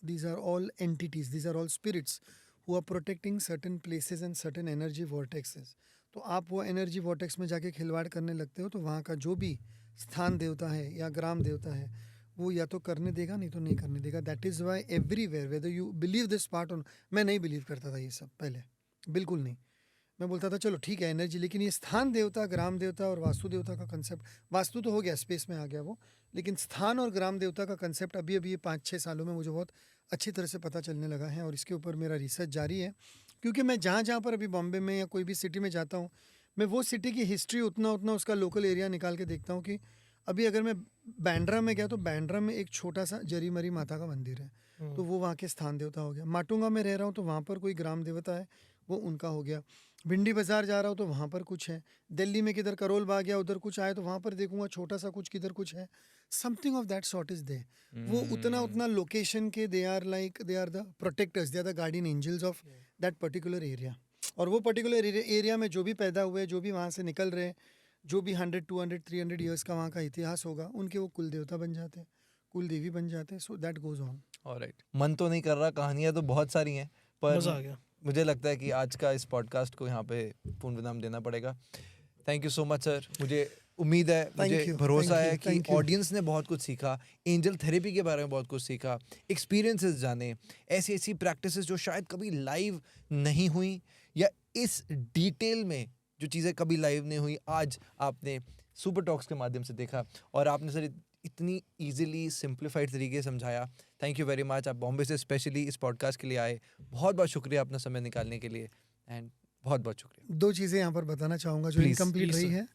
these are all entities, these are all spirits who are protecting certain places and certain energy vortexes. तो आप वो एनर्जी वॉर्टेक्स में जाके खिलवाड़ करने लगते हो, तो वहाँ का जो भी स्थान देवता है या ग्राम देवता है, वो या तो करने देगा, नहीं तो नहीं करने देगा। That is why everywhere, whether you believe this part on, मैं नहीं बिलीव करता था ये सब पहले, बिल्कुल नहीं। मैं बोलता था चलो ठीक है एनर्जी, लेकिन ये स्थान देवता, ग्राम देवता और वास्तु देवता का कंसेप्ट, वास्तु तो हो गया, स्पेस में आ गया वो, लेकिन स्थान और ग्राम देवता का कंसेप्ट अभी अभी ये 5-6 सालों में मुझे बहुत अच्छी तरह से पता चलने लगा है। और इसके ऊपर मेरा रिसर्च जारी है, क्योंकि मैं जहाँ जहाँ पर अभी बॉम्बे में या कोई भी सिटी में जाता हूँ, मैं वो सिटी की हिस्ट्री उतना उसका लोकल एरिया निकाल के देखता हूँ कि अभी अगर मैं बैंड्रा में गया तो बैंड्रा में एक छोटा सा जरीमरी माता का मंदिर है, तो वो वहाँ के स्थान देवता हो गया। माटुंगा में रह रहा हूँ तो वहाँ पर कोई ग्राम देवता है, वो उनका हो गया। भिंडी बाजार जा रहा हूँ तो वहाँ पर कुछ है। दिल्ली में किधर करोल बाग गया, उधर कुछ आए तो वहाँ पर देखूंगा छोटा सा कुछ, किधर कुछ है। Something of that sort is they. वो उतना लोकेशन के they are the protectors, they are the guardian angels of that particular area. और वो पर्टिकुलर एरिया में जो भी पैदा हुए, जो भी वहाँ से निकल रहे, जो भी 100, 200, 300 ईयर्स का वहाँ का इतिहास होगा, उनके वो कुल देवता बन जाते हैं, कुल देवी बन जाते हैं। So that goes on. Alright, मन तो नहीं कर रहा, कहानियाँ तो बहुत सारी हैं, पर मज़ा आ गया। मुझे लगता है कि आज का इस पॉडकास्ट को यहाँ पे पूर्ण विराम देना पड़ेगा। Thank you so much sir. मुझे उम्मीद है, मुझे भरोसा है कि ऑडियंस ने बहुत कुछ सीखा, एंजल थेरेपी के बारे में बहुत कुछ सीखा, एक्सपीरियंसेस जाने, ऐसी प्रैक्टिसेस जो शायद कभी लाइव नहीं हुई, या इस डिटेल में जो चीज़ें कभी लाइव नहीं हुई, आज आपने सुपर टॉक्स के माध्यम से देखा, और आपने सर इतनी इजीली सिंप्लीफाइड तरीके से समझाया। Thank you very much. आप बॉम्बे से स्पेशली इस पॉडकास्ट के लिए आए, बहुत बहुत शुक्रिया अपना समय निकालने के लिए, एंड बहुत बहुत शुक्रिया। 2 चीज़ें यहाँ पर बताना चाहूँगा जो इनकम्प्लीट रही है।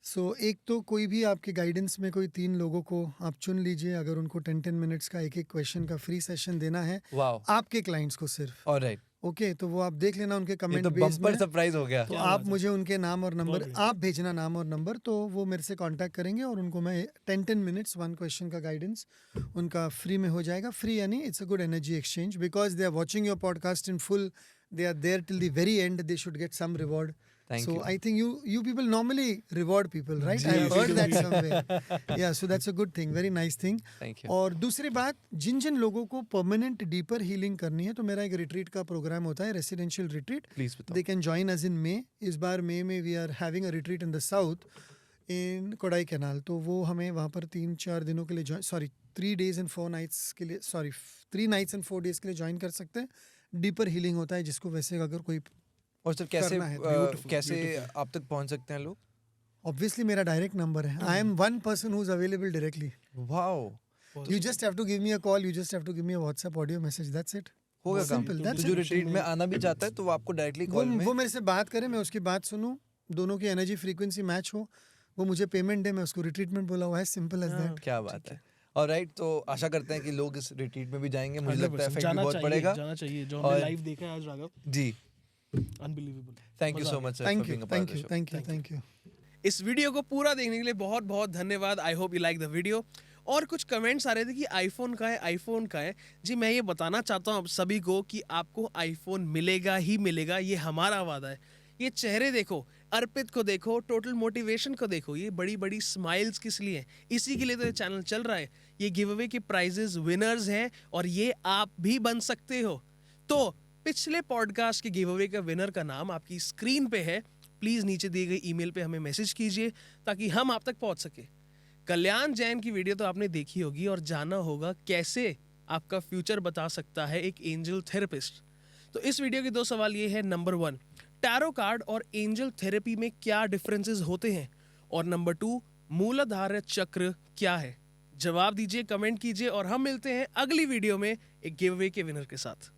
सो एक तो कोई भी आपके गाइडेंस में कोई 3 लोगों को आप चुन लीजिए, अगर उनको 10-10 मिनट्स का एक क्वेश्चन का फ्री सेशन देना है वाओ, आपके क्लाइंट्स को सिर्फ, ऑलराइट, ओके, तो वो आप देख लेना उनके ये कमेंट तो बेस बम्पर में। सरप्राइज हो गया। तो क्या आप बात है। मुझे उनके नाम और नंबर, बढ़िया। आप भेजना नाम और नंबर, तो वो मेरे से कांटेक्ट करेंगे और उनको मैं 10 मिनट्स 1 क्वेश्चन का गाइडेंस उनका फ्री में हो जाएगा। फ्री यानी it's a good energy exchange, because they are watching your podcast in full, they are there till the very end, they should get some reward. Thank So you. I think you people normally reward people, right? जी, I've we heard do, that we do. somewhere. Yeah, so that's a good thing, very nice thing. Thank you. और दूसरी बात, जिन जिन लोगों को permanent deeper healing करनी है, तो मेरा एक रिट्रीट का प्रोग्राम होता है, रेसिडेंशियल रिट्रीट। प्लीज बताओ। They can join us in May. इस बार मई में we are having a retreat in the south in Kodai canal. तो वो हमें वहाँ पर 3-4 दिनों के लिए 3 days and 4 nights के लिए 3 nights and 4 days के लिए ज्वाइन कर सकते हैं। डीपर हीलिंग होता है, जिसको वैसे अगर कोई और सर कैसे करना है, beautiful, कैसे beautiful. आप तक पहुंच सकते हैं लोग? ऑब्वियसली मेरा डायरेक्ट नंबर है। I am one person who is available directly. Wow, you just have to give me a call, you just have to give me a WhatsApp audio message, that's it. हो गया काम। Simple, तो that's जो it. Retreat में आना भी चाहता है तो वो आपको डायरेक्टली वो कॉल में। वो मेरे से बात करे, मैं उसकी बात सुनूं, दोनों की एनर्जी फ्रीक्वेंसी मैच हो, वो मुझे पेमेंट दे, मैं उसको रिट्रीटमेंट बोला हुआ है, सिंपल एज दैट। क्या बात है। ऑलराइट, तो आशा करते हैं कि लोग इस रिट्रीट में भी जाएंगे। मुझे लगता है 100% इफेक्ट भी जाना बहुत चाहिए, पड़ेगा। जाना चाहिए। जो हमने और- लाइव देखा है आज Raghav, ji, unbelievable. Thank you मजा सो आ much sir thank for you, being a part of thank the you, show. Thank you, thank you. इस वीडियो को पूरा देखने के लिए बहुत बहुत धन्यवाद। I hope you like the video. और कुछ कमेंट्स आ रहे थे कि आईफोन का है, आईफोन का है। जी मैं ये बताना चाहता हूँ आप सभी को कि आपको आईफोन मिलेगा ही मिलेगा, ये हमारा वादा है। ये चेहरे देखो, अर्पित को देखो, टोटल मोटिवेशन को देखो, ये बड़ी बड़ी स्माइल्स किस लिए हैं? इसी के लिए तो ये चैनल चल रहा है। ये गिव अवे के प्राइजेस विनर्स हैं और ये आप भी बन सकते हो। तो पिछले पॉडकास्ट के गिव अवे का विनर का नाम आपकी स्क्रीन पे है। प्लीज नीचे दिए गए ईमेल पे हमें मैसेज कीजिए ताकि हम आप तक पहुंच सके। कल्याण जैन की वीडियो तो आपने देखी होगी और जाना होगा कैसे आपका फ्यूचर बता सकता है एक एंजल थेरेपिस्ट। तो इस वीडियो के 2 सवाल ये है। नंबर 1, टैरो कार्ड और एंजल थेरेपी में क्या डिफरेंसेस होते हैं? और नंबर 2, मूलाधार चक्र क्या है? जवाब दीजिए, कमेंट कीजिए और हम मिलते हैं अगली वीडियो में एक गिव अवे के विनर के साथ।